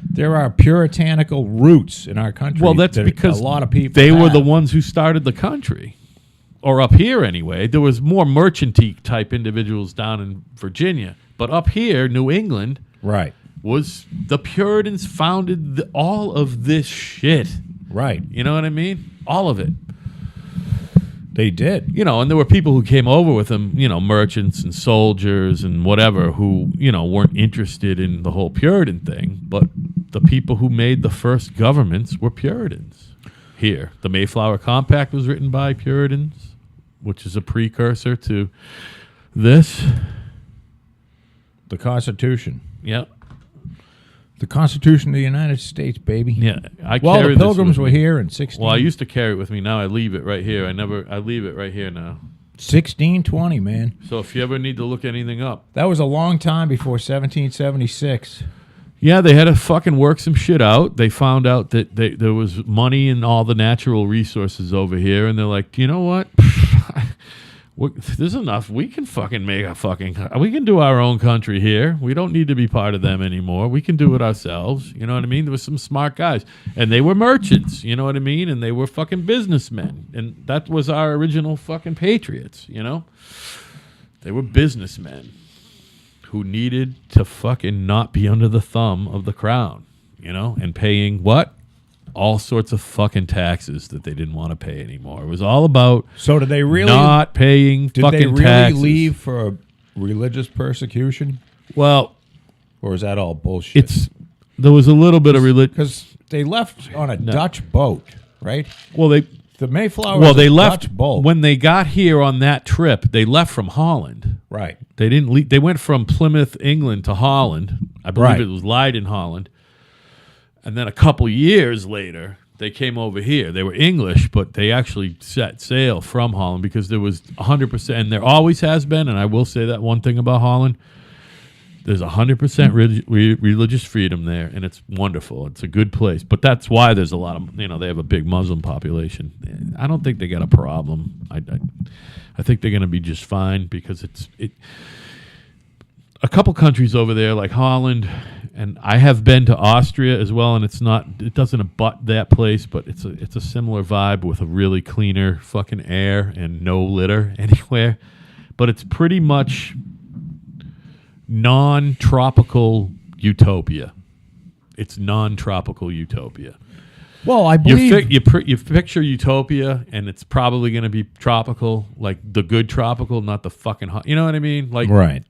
There are puritanical roots in our country. Well, that's that because a lot of people they were the have. ones who started the country, or up here anyway. There was more merchanty type individuals down in Virginia, but up here, New England, Right, was the Puritans founded all of this shit. right. You know what I mean? All of it. They did. You know, and there were people who came over with them, merchants and soldiers and whatever, who, weren't interested in the whole Puritan thing. But the people who made the first governments were Puritans here. The Mayflower Compact was written by Puritans, which is a precursor to this. The Constitution. Yeah. The Constitution of the United States, baby. Yeah. I Well, carry the this Pilgrims with were me. here in 16. Well, I used to carry it with me. Now I leave it right here. I leave it right here now. 1620, man. So if you ever need to look anything up. That was a long time before 1776. Yeah, they had to fucking work some shit out. They found out that there was money in all the natural resources over here, and they're like, you know what? There's enough. We can fucking we can do our own country here. We don't need to be part of them anymore. We can do it ourselves. You know what I mean? There were some smart guys, and they were merchants. You know what I mean? And they were fucking businessmen, and that was our original fucking patriots. They were businessmen who needed to fucking not be under the thumb of the crown, and paying what? All sorts of fucking taxes that they didn't want to pay anymore. It was all about So did they really not paying did fucking they really taxes. leave for religious persecution, Well, or is that all bullshit? there was a little bit of religion. Because they left on a Dutch boat, right? Well, The Mayflower. was they a left Dutch boat, when they got here on that trip. They left from Holland. right? They didn't leave. They went from Plymouth, England, to Holland. I believe Right. it was Leiden, Holland. And then a couple years later, they came over here. They were English, but they actually set sail from Holland because there was 100%, and there always has been, and I will say that one thing about Holland, there's 100% religious freedom there, and it's wonderful. It's a good place. But that's why there's a lot of, they have a big Muslim population. I don't think they got a problem. I think they're going to be just fine because a couple countries over there like Holland, and I have been to Austria as well, and it doesn't abut that place, but it's a similar vibe with a really cleaner fucking air and no litter anywhere. But it's pretty much non-tropical utopia. It's non-tropical utopia. Well, I believe You picture utopia, and it's probably going to be tropical, like the good tropical, not the fucking hot. You know what I mean? Like right.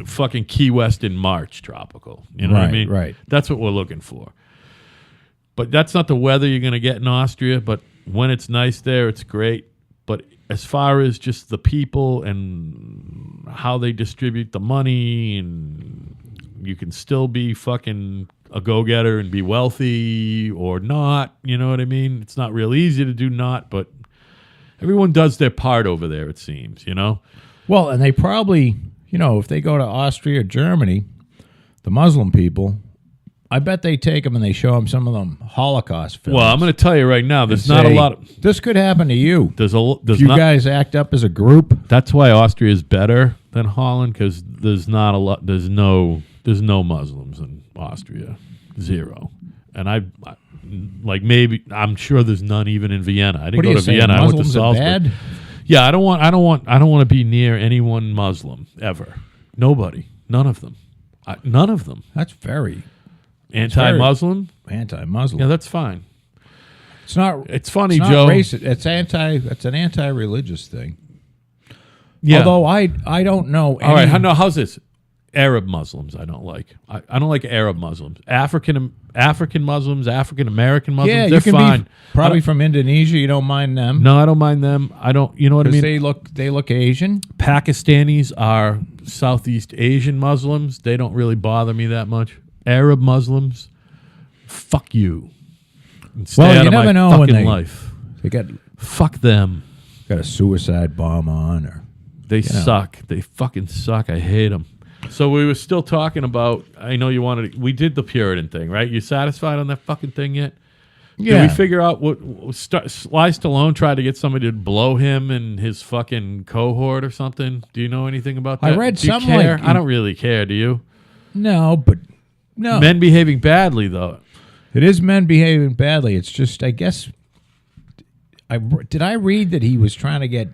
fucking Key West in March tropical. You know what I Right, mean? right. That's what we're looking for. But that's not the weather you're going to get in Austria. But when it's nice there, it's great. But as far as just the people and how they distribute the money, and you can still be fucking a go-getter and be wealthy or not, you know what I mean? It's not real easy to do not, but everyone does their part over there, it seems, you know? Well, and they probably, if they go to Austria or Germany, the Muslim people, I bet they take them and they show them some of them Holocaust films. Well, I'm going to tell you right now, there's and not a say, lot of... This could happen to you. There's If you not, guys act up as a group. That's why Austria is better than Holland, because there's not a lot... There's no Muslims in Austria. Zero. And I'm sure there's none even in Vienna. I didn't go to Vienna. I went to Salzburg. Bad? Yeah, I don't want to be near anyone Muslim ever. Nobody. None of them. None of them. That's very Anti-Muslim? anti-Muslim. Yeah, that's fine. It's not. It's funny, It's not Joe. racist. It's an anti-religious thing. Yeah. Although I don't know. All right. How's this? Arab Muslims I don't like. I don't like Arab Muslims. African Muslims, African American Muslims, Yeah, they're you can fine. be probably from Indonesia. You don't mind them. No, I don't mind them. I don't. You know what I mean? They look Asian. Pakistanis are Southeast Asian Muslims. They don't really bother me that much. Arab Muslims, fuck you. And stay Well, out you of my never know when fucking life. They got Fuck them. a suicide bomb on, or They suck. They fucking suck. I hate them. So we were still talking about. I know you wanted. We did the Puritan thing, right? You satisfied on that fucking thing yet? yeah. Did we figure out what Sly Stallone tried to get somebody to blow him and his fucking cohort or something? Do you know anything about that? I read Do you something care? like- I don't really care. Do you? No, but no. Men behaving badly, though. It is men behaving badly. It's just, I guess. Did I read that he was trying to get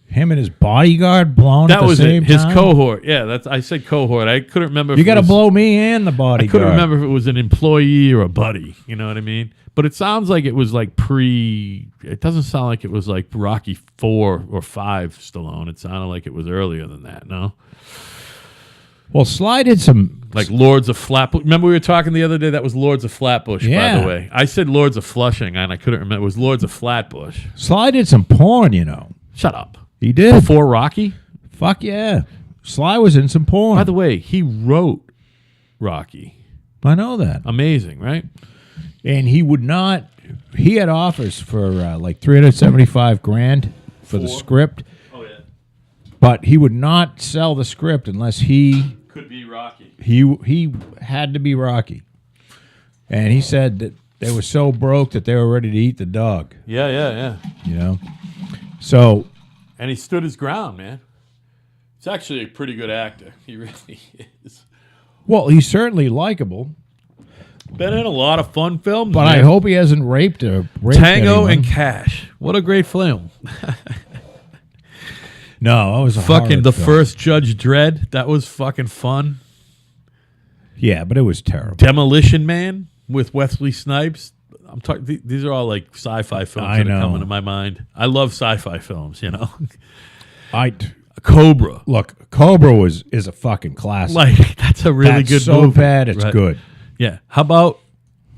him and his bodyguard blown That at the was same it. His time? cohort. Yeah, I said cohort. I couldn't remember. You if it got to was- blow me and the bodyguard. I couldn't remember if it was an employee or a buddy. You know what I mean? But it sounds like it was like It doesn't sound like it was like Rocky 4 or 5 Stallone. It sounded like it was earlier than that. No, Well, Sly did some. like Lords of Flatbush. Remember we were talking the other day? That was Lords of Flatbush. By Yeah. the way, I said Lords of Flushing, and I couldn't remember. It was Lords of Flatbush. Sly did some porn, Shut up. He did. Before Rocky. Fuck yeah. Sly was in some porn. By the way, he wrote Rocky. I know that. Amazing, right? And he would not. He had offers for like $375,000 for the script, Oh yeah, but he would not sell the script unless he could be Rocky. he had to be Rocky. And he said that they were so broke that they were ready to eat the dog. Yeah. So And he stood his ground, man. He's actually a pretty good actor. He really is. well, he's certainly likable, Been in a lot of fun films. but man. I hope he hasn't raped Tango anyone. and Cash. What a great film. No, that was a Fucking horror the film. first Judge Dredd. That was fucking fun. Yeah, but it was terrible. Demolition Man with Wesley Snipes. I'm talking. These are all like sci-fi films I that know. are coming to my mind. I love sci-fi films. You know, Cobra. Look, Cobra is a fucking classic. Like that's a really That's good so movie. bad it's Right. good. Yeah. How about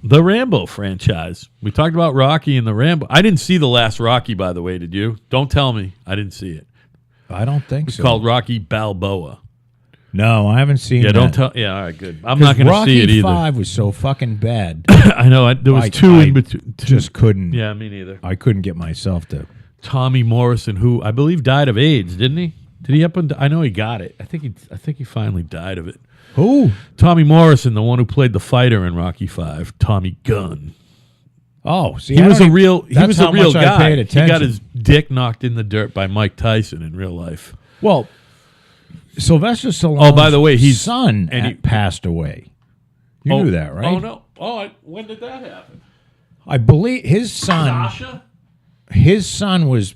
the Rambo franchise? We talked about Rocky and the Rambo. I didn't see the last Rocky, by the way. Did you? Don't tell me. I didn't see it. I don't think It's so. called Rocky Balboa. No, I haven't seen Yeah, that. don't tell. Yeah, all right, good. I'm not going to Rocky see it either. 5 was so fucking bad. I know. There was two I in between. Just couldn't. Yeah, me neither. I couldn't get myself to. Tommy Morrison, who I believe died of AIDS, didn't he? Did he up and? I know he got it. I think he finally died of it. Who? Tommy Morrison, the one who played the fighter in Rocky 5, Tommy Gunn. Oh, see, He I was don't a even- real. He that's was how a real much I guy. paid He attention. got his dick knocked in the dirt by Mike Tyson in real life. Well, Sylvester Stallone. Oh, by the way, he's- son and he- passed away. You knew that, right? Oh no! Oh, when did that happen? I believe his son. Sasha. His son was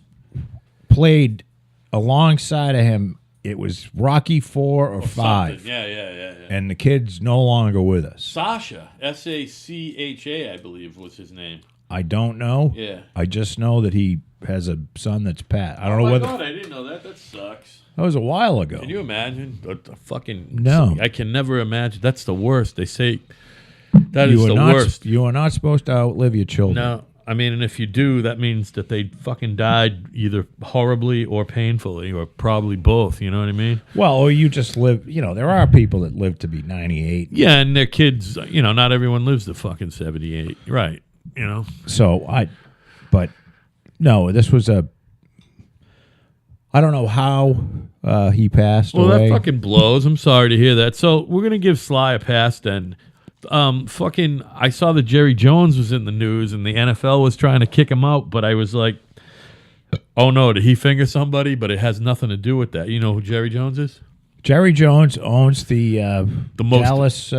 played alongside of him. It was Rocky 4 or 5, Something. Yeah. and the kid's no longer with us. Sasha, Sacha, I believe was his name. I don't know. Yeah. I just know that he has a son that's Pat. I don't know Oh my whether God, I didn't know that. That sucks. that was a while ago. Can you imagine? A fucking No. I can never imagine. That's the worst. They say that is You are the not. worst. You are not supposed to outlive your children. No, I mean, and if you do, that means that they fucking died either horribly or painfully, or probably both. You know what I mean? Well, or you just live. There are people that live to be 98. Yeah, and their kids. Not everyone lives to fucking 78. Right? So but no, this was I don't know how he passed Well, away. that fucking blows. I'm sorry to hear that. So we're gonna give Sly a pass then. I saw that Jerry Jones was in the news and the NFL was trying to kick him out, but I was like, oh no, did he finger somebody? But it has nothing to do with that. You know who Jerry Jones is? Jerry Jones owns the most- Dallas.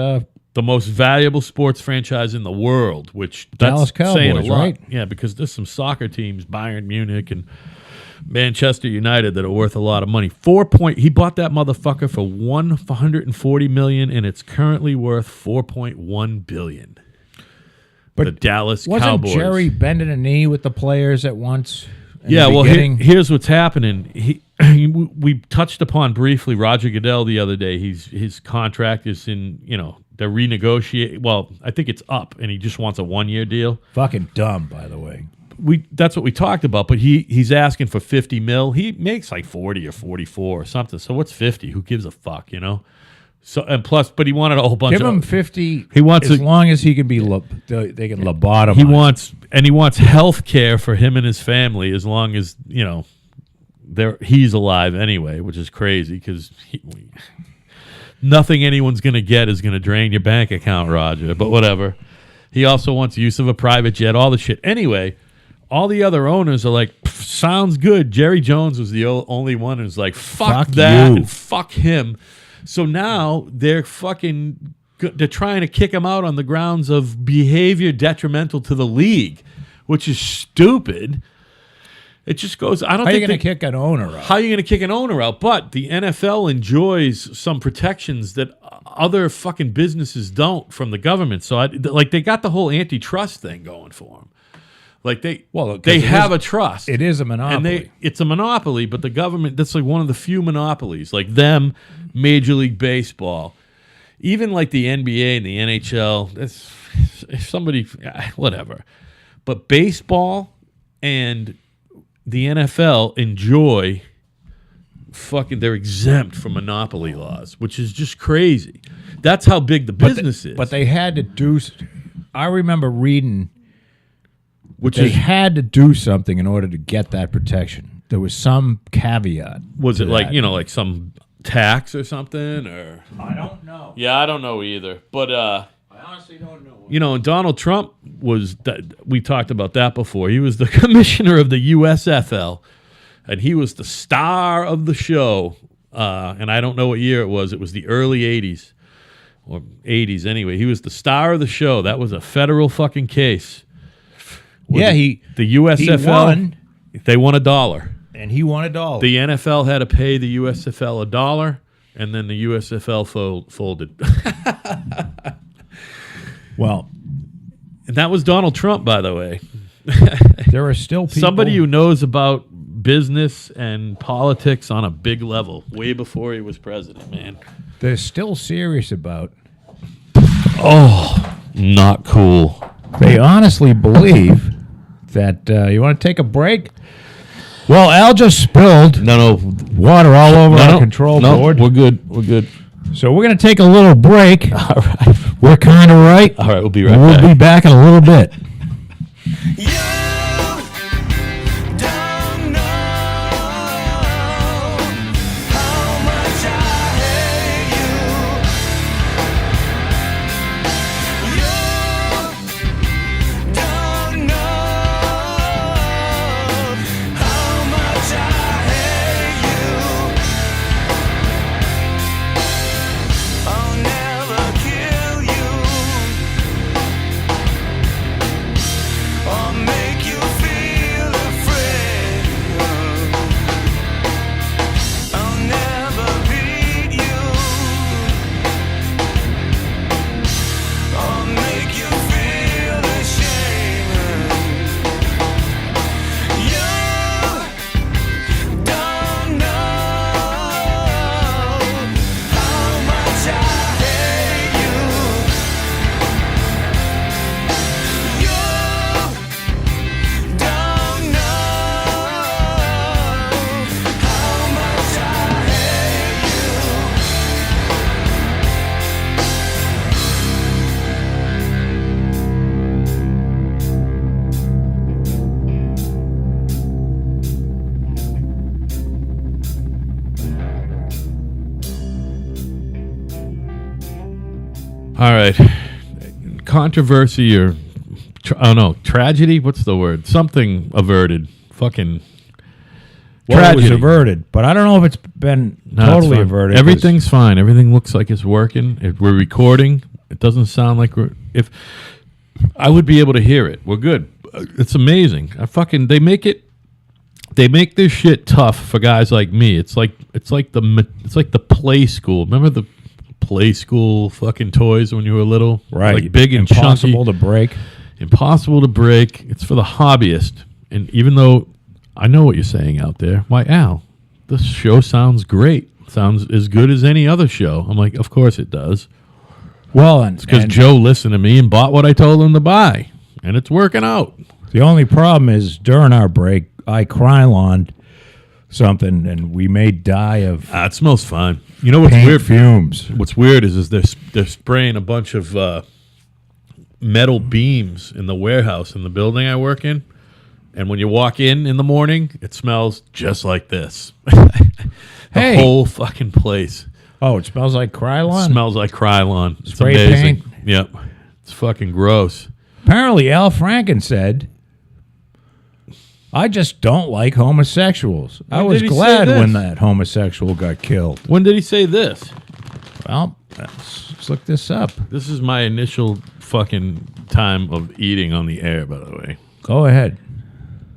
The most valuable sports franchise in the world, which Dallas that's saying a Cowboys, lot. right? Yeah, because there's some soccer teams, Bayern Munich and Manchester United, that are worth a lot of money. He bought that motherfucker for $140 million, and it's currently worth $4.1 billion. But the Dallas wasn't Cowboys. Jerry bending a knee with the players at once? in Yeah, the well, beginning? here's what's happening. We touched upon briefly Roger Goodell the other day. His contract is in, they're renegotiating. Well, I think it's up, and he just wants a 1-year deal. Fucking dumb, by the way. That's what we talked about, but he's asking for $50 million. He makes like 40 or 44 or something. So what's 50? Who gives a fuck, So and plus, but he wanted a whole bunch Give of him 50. He wants as a- long as he can be. They can lobotomize. he wants health care for him and his family as long as he's alive anyway, which is crazy because nothing anyone's gonna get is gonna drain your bank account, Roger. But whatever. He also wants use of a private jet, all the shit. Anyway, all the other owners are like, sounds good. Jerry Jones was the only one who's like, fuck that you. and fuck him. So now they're trying to kick him out on the grounds of behavior detrimental to the league, which is stupid. It just goes. I don't. How are you think going to kick an owner out? How are you going to kick an owner out? But the NFL enjoys some protections that other fucking businesses don't from the government. So they got the whole antitrust thing going for them. Like they have a trust. It is a monopoly. And it's a monopoly, but the government, that's like one of the few monopolies. Like them, Major League Baseball, even like the NBA and the NHL, if somebody, whatever. But baseball and the NFL enjoy they're exempt from monopoly laws, which is just crazy. That's how big the business is. But they had to do. I remember reading. They had to do something in order to get that protection. There was some caveat. Was it to like, that. like some tax or something? Or I don't know. yeah, I don't know either. But I honestly don't know. And Donald Trump we talked about that before. He was the commissioner of the USFL, and he was the star of the show. And I don't know what year it was. It was the early 80s or 80s anyway. He was the star of the show. That was a federal fucking case. Yeah, the USFL he won, they won $1. and he won $1. The NFL had to pay the USFL $1, and then the USFL folded. Well, And that was Donald Trump, by the way. there are still people. Somebody who knows about business and politics on a big level, way before he was president, man. They're still serious about. Oh, not cool. They honestly believe that you want to take a break. Well, Al just spilled No, water all over our control board. We're good. We're good. So we're going to take a little break. All right. We're kind of right. All right, we'll be right We'll back. be back in a little bit. You don't know how much I hate you. You don't know how much I hate you. I'll never kill you or make All right. Controversy or tragedy? What's the word? Something averted. Fucking Well, it was tragedy. averted, but I don't know if it's been No, it's totally fine. averted. 'cause- Everything's fine. Everything looks like it's working. If we're recording, it doesn't sound like we're. If I would be able to hear it, we're good. It's amazing. They make this shit tough for guys like me. It's like the play school. Remember the play school fucking toys when you were little? right, like big and impossible chunky, to break. impossible to break. It's for the hobbyist. And even though I know what you're saying out there, why, Al, this show sounds great. Sounds as good as any other show. I'm like, of course it does. Well, and Because Joe listened to me and bought what I told him to buy. And it's working out. the only problem is during our break, I Kryloned something, and we made dye of It smells fine. You know what's paint weird? fumes. What's weird is they're spraying a bunch of metal beams in the warehouse in the building I work in. And when you walk in the morning, it smells just like this. The Hey. whole fucking place Oh, it smells like Krylon? smells like Krylon. It's Spray amazing. paint? Yep. It's fucking gross. Apparently, Al Franken said, I just don't like homosexuals. I When was did he say glad this? when that homosexual got killed. When did he say this? Well, let's look this up. This is my initial fucking time of eating on the air, by the way. Go ahead.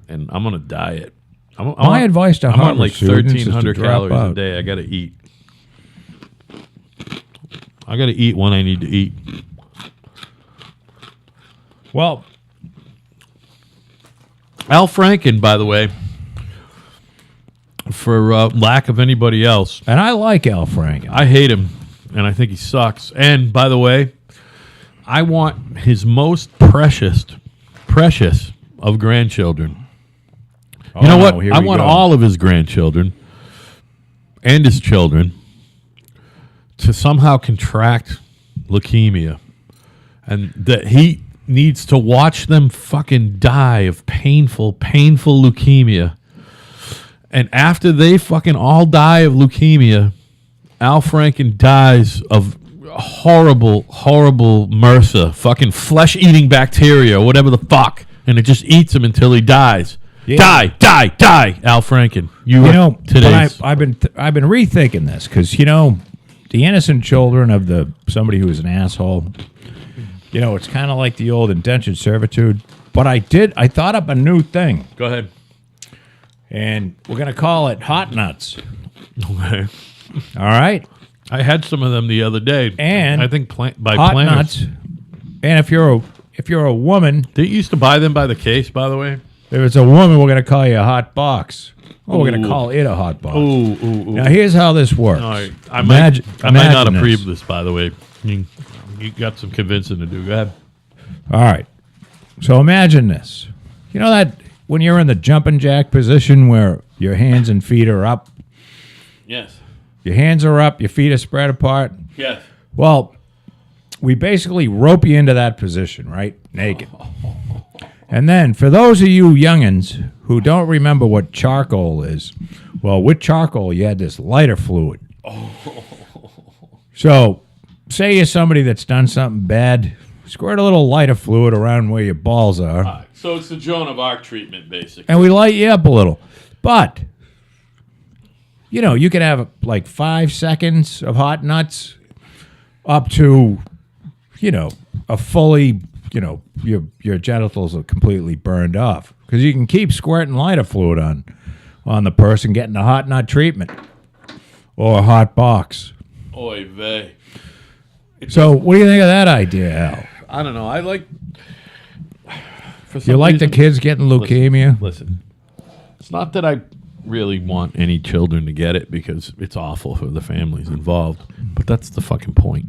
And I'm on a diet. My advice to I'm on Harvard like students is to 1,300 drop calories a out. day. I got to eat. I got to eat when I need to eat. Well, Al Franken, by the way, for lack of anybody else, and I like Al Franken. I hate him, and I think he sucks. And by the way, I want his most precious of grandchildren. You know what? I want all of his grandchildren and his children to somehow contract leukemia, and that he needs to watch them fucking die of painful leukemia. And after they fucking all die of leukemia, Al Franken dies of horrible MRSA, fucking flesh-eating bacteria, or whatever the fuck, and it just eats him until he dies. Yeah. Die, Al Franken. You know, today's. I've been rethinking this because the innocent children of somebody who is an asshole. It's kind of like the old indentured servitude. But I thought up a new thing, Go ahead. and we're gonna call it hot nuts. Okay. All right, I had some of them the other day, And I think by hot Planters. nuts. And if you're a woman, They used to buy them by the case, by the way. if it's a woman, we're gonna call you a hot box. Or we're gonna Ooh. call it a hot box. Ooh. Now here's how this works. All right. I Imagine- might not imagine approve this. this, by the way. You got some convincing to do. Go ahead. All right. So imagine this. You know that when you're in the jumping jack position where your hands and feet are up, Yes. your hands are up, your feet are spread apart. Yes. Well, we basically rope you into that position, right? Naked. And then for those of you youngins who don't remember what charcoal is, well, with charcoal, you had this lighter fluid. So say you're somebody that's done something bad, squirt a little lighter fluid around where your balls are. So it's the Joan of Arc treatment, basically. And we light you up a little. But, you can have like 5 seconds of hot nuts up to, a fully, your genitals are completely burned off. Because you can keep squirting lighter fluid on the person getting the hot nut treatment or a hot box. Oy vey. So what do you think of that idea, Al? I don't know. I like. For You some like the reason- kids getting leukemia? Listen, it's not that I really want any children to get it because it's awful for the families involved, but that's the fucking point.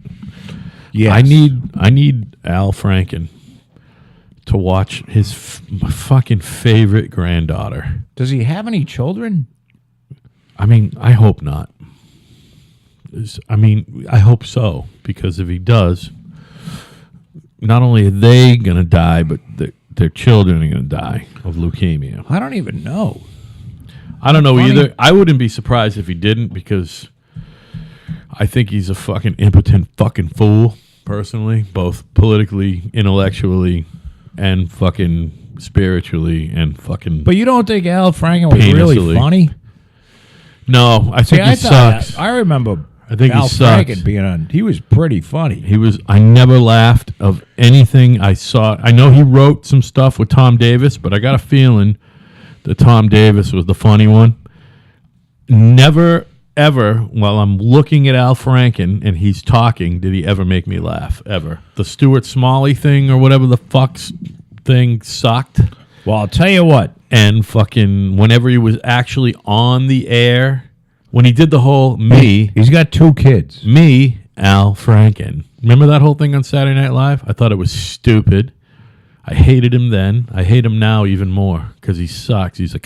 Yes. I need Al Franken to watch his fucking favorite granddaughter. Does he have any children? I mean, I hope not. I hope so, because if he does, not only are they going to die, but their children are going to die of leukemia. I don't even know. I don't know Funny. either. I wouldn't be surprised if he didn't, because I think he's a fucking impotent fucking fool. personally, both politically, intellectually, and fucking spiritually, and fucking. But you don't think Al Franken was really Painlessly. funny? No, I think he sucks. I remember I think he Al sucks. Franken being on. He was pretty funny. He was. I never laughed of anything I saw. I know he wrote some stuff with Tom Davis, but I got a feeling that Tom Davis was the funny one. Never, ever, while I'm looking at Al Franken and he's talking, did he ever make me laugh, ever. The Stuart Smalley thing or whatever the fuck's thing sucked. Well, I'll tell you what. And fucking whenever he was actually on the air, when he did the whole He's got 2 kids. me, Al Franken. Remember that whole thing on Saturday Night Live? I thought it was stupid. I hated him then. I hate him now even more because he sucks. He's a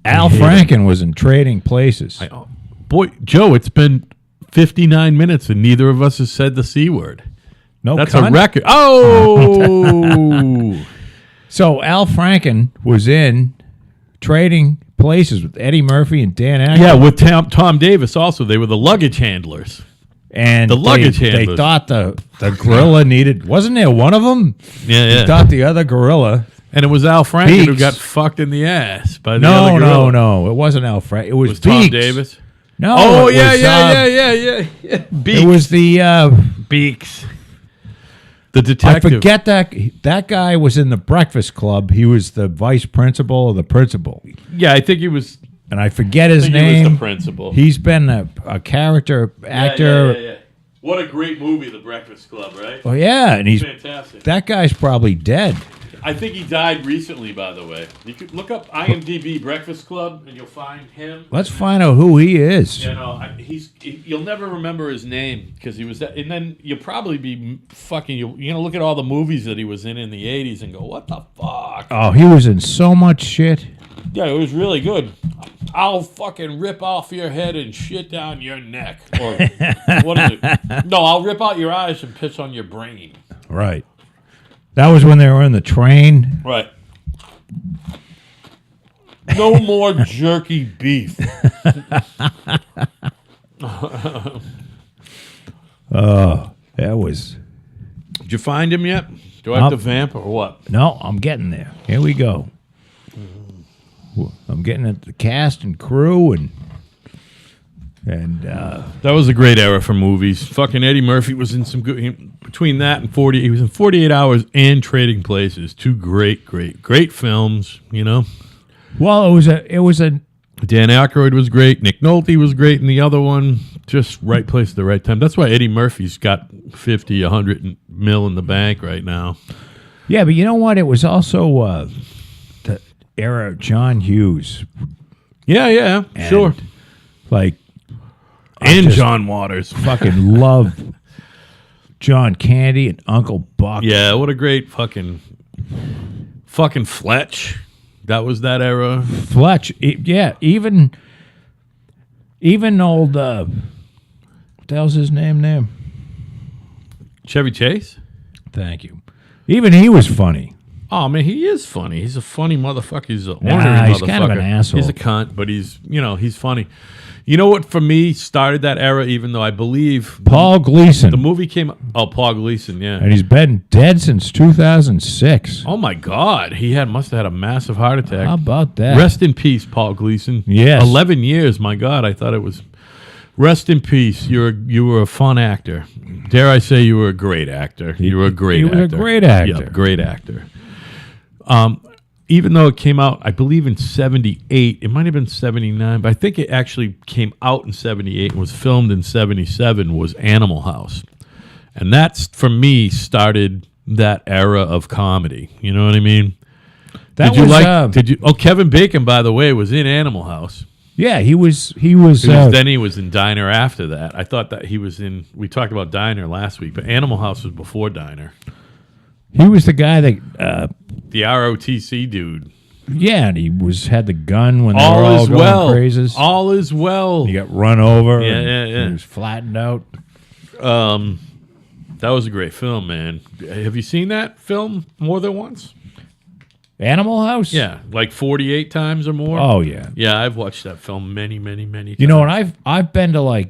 Al hate Franken was in Trading Places. boy, Joe. It's been 59 minutes and neither of us has said the C word. No, That's cunt. a record. Oh, So Al Franken was in Trading Places with Eddie Murphy and Dan Aykroyd. yeah, with Tom Davis also. They were the luggage handlers. And The luggage they handlers. thought the gorilla needed. Wasn't there one of them? Yeah, They thought the other gorilla. And it was Al Franken who Beaks. got fucked in the ass by the other No, gorilla. no. It wasn't Al Franken. It was, It was Tom Beaks. Davis. No. Oh, it yeah, was, yeah. Beaks. It was the. Beaks. The I detective. forget that guy was in the Breakfast Club. He was the vice principal or the principal, Yeah, I think he was. and I forget his He was name. the principal. He's been a character actor. Yeah. What a great movie, The Breakfast Club, right? Oh yeah, and he's Fantastic. that guy's probably dead. I think he died recently, by the way. You could look up IMDb Breakfast Club, and you'll find him. Let's find out who he is. You know, you'll never remember his name because he was that, and then you'll probably be fucking. You're gonna look at all the movies that he was in the '80s and go, "What the fuck?" Oh, he was in so much shit. Yeah, it was really good. I'll fucking rip off your head and shit down your neck, or what is it? No, I'll rip out your eyes and piss on your brain. Right. That was when they were in the train. Right. No more jerky beef. That was Did you find him yet? Do I have to Nope. vamp or what? no. I'm getting there. Here we go. I'm getting at the cast and crew and That was a great era for movies. Fucking Eddie Murphy was in some good. Between that and 40, he was in 48 Hours and Trading Places. Two great films. You know, well, it was a Dan Aykroyd was great. Nick Nolte was great in the other one. Just right place at the right time. That's why Eddie Murphy's got 50, 100 mil in the bank right now. yeah, but you know what? It was also the era of John Hughes. Yeah, sure. Like And just John Waters. fucking love John Candy and Uncle Buck. Yeah, what a great fucking Fletch. That was that era. Fletch. Yeah, even old. What the hell's his name there? Chevy Chase. Thank you. Even he was funny. Oh man, he is funny. He's a funny motherfucker. He's a ornery Nah, he's motherfucker. kind of an asshole. He's a cunt, but he's funny. You know what? For me, started that era. Even though I believe Paul Gleason. the movie came. Oh, Paul Gleason. Yeah. And he's been dead since 2006. Oh my God, he must have had a massive heart attack. How about that? Rest in peace, Paul Gleason. Yes. 11 years. My God, I thought it was. Rest in peace. You were a fun actor. Dare I say you were a great actor? You were a great he actor. was a great actor. Yeah, great actor. Even though it came out, I believe in 78, it might have been 79, but I think it actually came out in 78 and was filmed in 77, was Animal House. And that's, for me, started that era of comedy. You know what I mean? That did you was, like? Kevin Bacon, by the way, was in Animal House. Yeah, he was. Then he was in Diner after that. I thought that he was in. We talked about Diner last week, but Animal House was before Diner. He was the guy that. The ROTC dude. Yeah, and he had the gun when they were all is going well. crazes. All is well. He got run over. Yeah, and yeah. He was flattened out. That was a great film, man. Have you seen that film more than once? Animal House. Yeah, like 48 times or more. Oh yeah. Yeah, I've watched that film many times. You know, and I've been to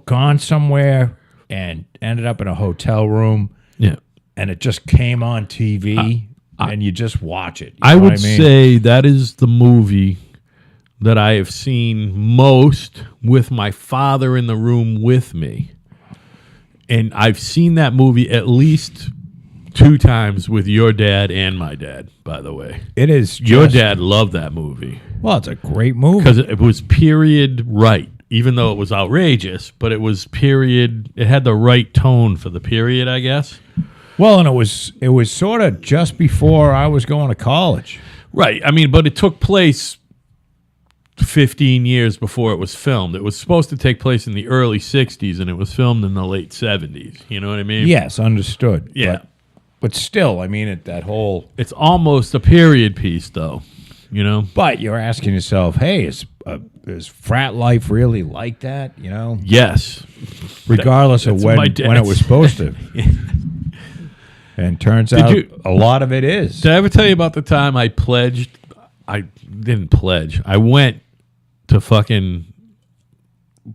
gone somewhere and ended up in a hotel room, Yeah. and it just came on TV, and you just watch it. You I know would what mean? say that is the movie that I have seen most with my father in the room with me. And I've seen that movie at least 2 times with your dad and my dad, by the way. It is Your just- dad loved that movie Well, it's a great movie. because it was period right, even though it was outrageous, but it was period. It had the right tone for the period, I guess. Well, and it was sort of just before I was going to college. Right. I mean, but it took place 15 years before it was filmed. It was supposed to take place in the early 60s, and it was filmed in the late 70s. You know what I mean? Yes, understood. Yeah. But still, I mean, that whole. It's almost a period piece, though. You know? But you're asking yourself, hey, is frat life really like that? You know, Yes. regardless of that's when my it dad's- was supposed to. And turns out you- a lot of it is. Did I ever tell you about the time I pledged? I didn't pledge. I went to fucking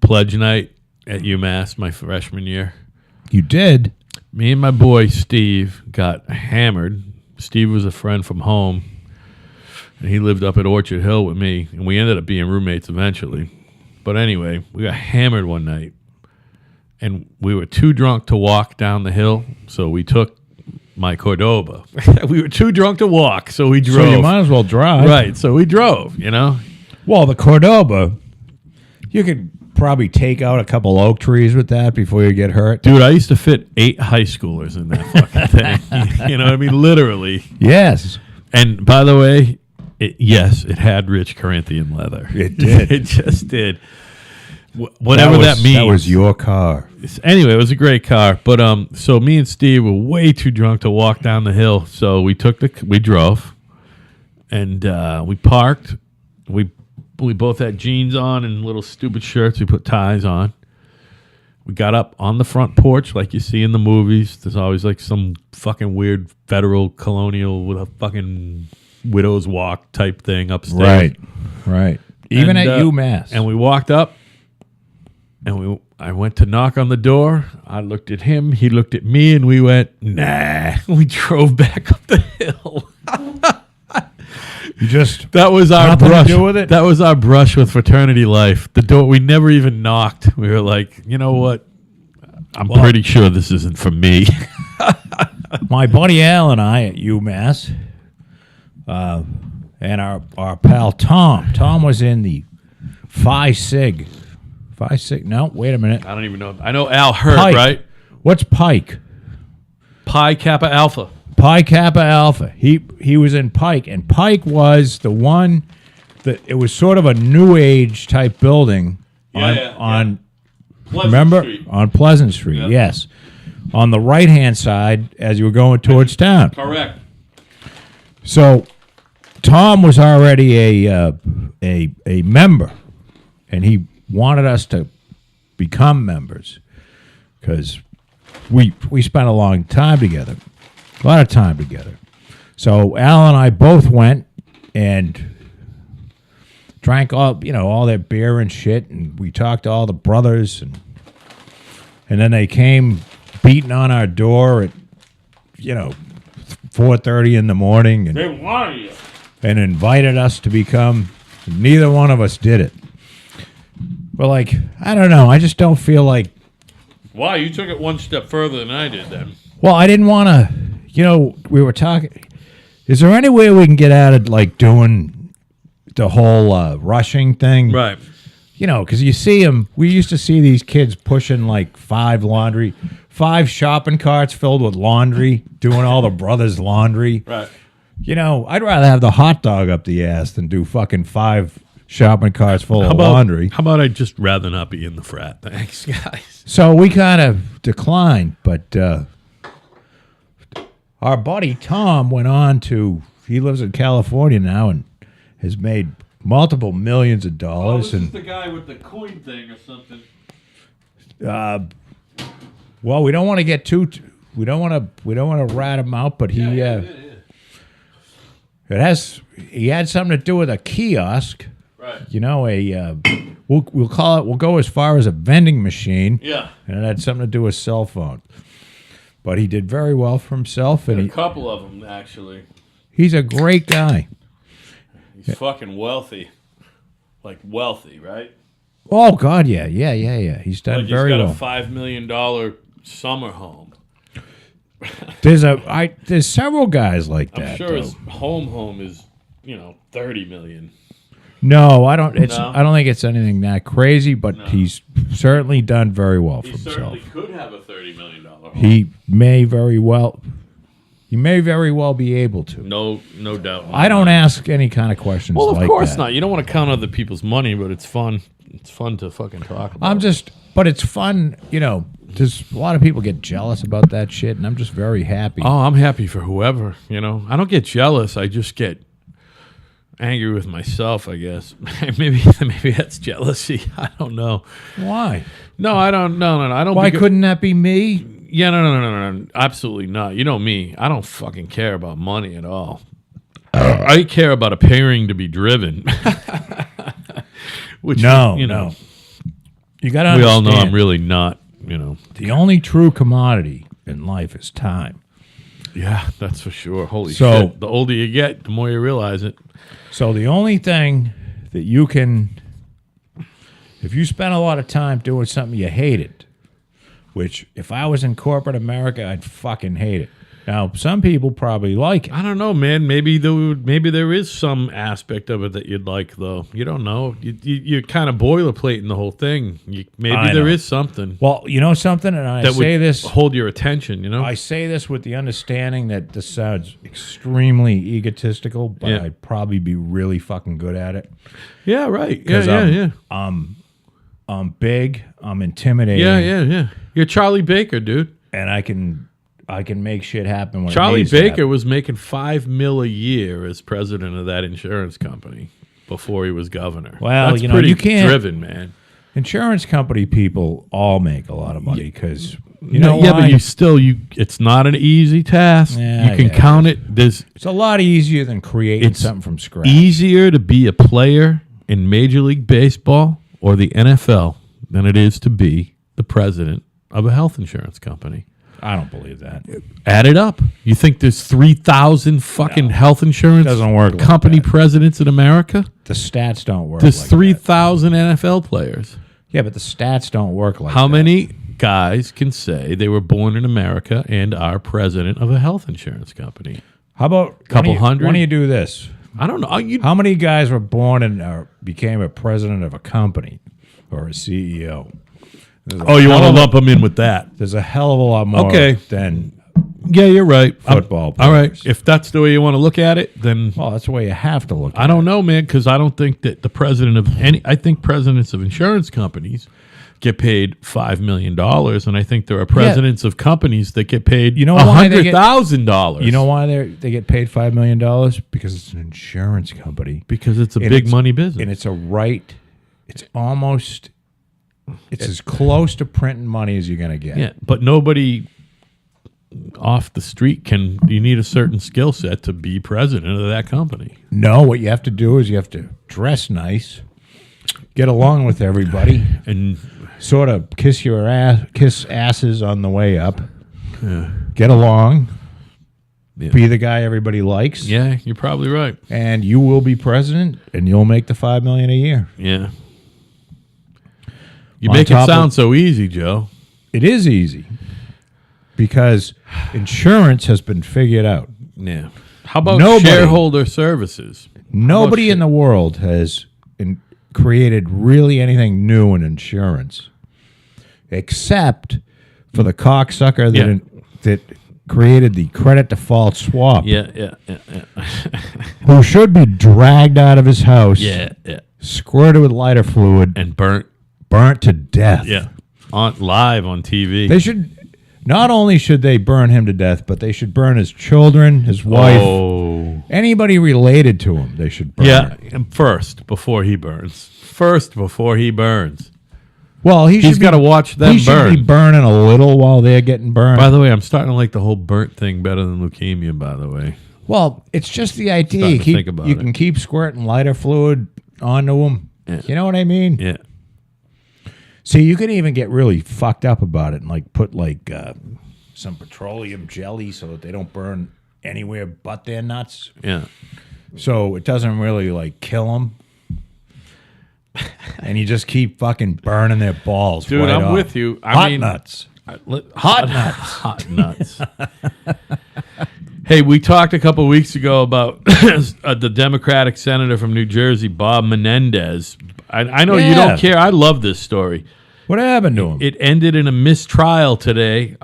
pledge night at UMass my freshman year. You did. Me and my boy Steve got hammered. Steve was a friend from home, and he lived up at Orchard Hill with me, and we ended up being roommates eventually. But anyway, we got hammered one night, and we were too drunk to walk down the hill, so we took my Cordoba. We were too drunk to walk, so we drove. So you might as well drive. Right, so we drove, you know? Well, the Cordoba, you could probably take out a couple oak trees with that before you get hurt. Dude, I used to fit 8 high schoolers in that fucking thing. You know what I mean? Literally. Yes. And by the way, yes, it had rich Corinthian leather. It did. It just did. Whatever that means. That was your car. Anyway, it was a great car. But so me and Steve were way too drunk to walk down the hill. So we drove, and we parked. We both had jeans on and little stupid shirts. We put ties on. We got up on the front porch like you see in the movies. There's always like some fucking weird federal colonial with a fucking widow's walk type thing upstairs. Right. Even And, at UMass. And we walked up, and I went to knock on the door. I looked at him. He looked at me, and we went, nah. We drove back up the hill. you just That was our Nothing to brush. do with it? That was our brush with fraternity life. The door. We never even knocked. We were like, you know what? I'm pretty sure this isn't for me. my buddy Al and I at UMass, and our pal Tom. Tom was in the Phi Sig. Phi Sig. No, wait a minute. I don't even know. I know Al Hurt, Pike. right? What's Pike? Pi Kappa Alpha. Pi Kappa Alpha. He was in Pike, and Pike was the one that it was sort of a new age type building on remember on Pleasant Street. Yeah. Yes, on the right hand side as you were going towards town. Correct. So Tom was already a member, and he wanted us to become members because we spent a long time together, a lot of time together. So Al and I both went and drank all their beer and shit, and we talked to all the brothers, and then they came beating on our door at 4:30 in the morning, and They wanted you. and invited us to become. Neither one of us did it. But I don't know. I just don't feel like. Why? You took it one step further than I did then. Well, I didn't want to. We were talking. Is there any way we can get out of doing the whole rushing thing? Right. Because you see them. We used to see these kids pushing 5 shopping carts filled with laundry, doing all the brothers' laundry. Right. I'd rather have the hot dog up the ass than do fucking 5 shopping carts full of laundry. How about I just rather not be in the frat? Thanks, guys. So we kind of declined, but our buddy Tom went on to. He lives in California now and has made multiple millions of dollars. the guy with the coin thing or something. Well, we don't want to get too. We don't want to rat him out, but he He had something to do with a kiosk. Right. We'll call it. We'll go as far as a vending machine. Yeah. And it had something to do with cell phone. But he did very well for himself, and A couple of them, actually. he's a great guy. He's fucking wealthy. Like, wealthy, right? Oh God, yeah. He's done Like, very he's got well. a $5 million summer home. There's several guys like I'm that. sure though. his home is, $30 million. No, I don't. No? I don't think it's anything that crazy, but he's certainly done very well for He himself. certainly could have a $30 million home. He may very well be able to. No doubt. I don't ask any kind of questions. Well, of like course that. not. You don't want to count other people's money, but it's fun. It's fun to fucking talk about. But it's fun. There's a lot of people get jealous about that shit, and I'm just very happy. Oh, I'm happy for whoever. I don't get jealous. I just get angry with myself, I guess. maybe that's jealousy. I don't know. Why? No, I don't. No. I don't. Why couldn't that be me? Yeah, no. Absolutely not. You know me. I don't fucking care about money at all. I care about appearing to be driven. Which No. you got to. we all know I'm really not. The only true commodity in life is time. Yeah, that's for sure. Holy So- shit! The older you get, the more you realize it. So the only thing that you can, if you spend a lot of time doing something you hated, which if I was in corporate America, I'd fucking hate it. Now, some people probably like it. I don't know, man. Maybe there is some aspect of it that you'd like, though. You don't know. You're kind of boilerplating the whole thing. Maybe I there know. is something Well, you know something, and I that say would this. hold your attention. I say this with the understanding that this sounds extremely egotistical, but Yeah. I'd probably be really fucking good at it. Yeah, right. 'Cause, Yeah. I'm big, I'm intimidating, Yeah. You're Charlie Baker, dude. and I can make shit happen when it Charlie needs to Baker happen. was making $5 million a year as president of that insurance company before he was governor. Well, that's you know, pretty you can't- driven, man. Insurance company people all make a lot of money because but it's not an easy task. Yeah, you can yeah. count it. There's it's a lot easier than creating It's something from scratch. easier to be a player in Major League Baseball or the NFL than it is to be the president of a health insurance company. I don't believe that. Add it up. You think there's 3,000 fucking health insurance Doesn't work like company that. presidents in America? The stats don't work. There's like 3,000 NFL players. that. Yeah, but the stats don't work like How that. many guys can say they were born in America and are president of a health insurance company? How about Couple hundred? Why don't you do this? I don't know. How many guys were born and became a president of a company or a CEO? There's a Oh, you hell want of to a- lump them in with that? There's a hell of a lot more Okay. than. Yeah, you're right. Football All right. players. If that's the way you want to look at it, then Well, that's the way you have to look at I don't know, man, because I don't think that the president of I think presidents of insurance companies get paid $5 million, and I think there are presidents of companies that get paid You know why they get- $100,000. You know why they get paid $5 million? Because it's an insurance company. because it's a And big it's- money business. And it's a right. It's almost. It's as close to printing money as you're going to get. Yeah, but nobody off the street can. You need a certain skill set to be president of that company. No, what you have to do is you have to dress nice, get along with everybody, And sort of kiss asses on the way up, get along, Yeah. be the guy everybody likes, yeah, you're probably right. and you will be president, and you'll make the $5 million a year. Yeah, you On make it top sound of- so easy, Joe. It is easy because insurance has been figured out. Yeah. How about Nobody- shareholder services? Nobody shit? in the world has created really anything new in insurance, except for the cocksucker Yeah. that created the credit default swap, Yeah. who should be dragged out of his house, Yeah. squirted with lighter fluid, And burnt. burnt to death. Yeah. On live on TV. They should. Not only should they burn him to death, but they should burn his children, his wife, Oh. anybody related to him. They should burn. Yeah. And first, before he burns. Well, He's got to watch them He should be burn. burning a little while they're getting burned. By the way, I'm starting to like the whole burnt thing better than leukemia, by the way. Well, it's just the idea. Starting to think about You it. can keep squirting lighter fluid onto them. Yeah. You know what I mean? Yeah. See, you can even get really fucked up about it and like put like some petroleum jelly so that they don't burn anywhere but their nuts. Yeah. So it doesn't really like kill them. And you just keep fucking burning their balls. Dude, right I'm off. with you. I Hot mean, nuts. Hot nuts. Hot nuts. Hey, we talked a couple weeks ago about the Democratic senator from New Jersey, Bob Menendez. I know you Yeah. don't care. I love this story. What happened to him? It ended in a mistrial today.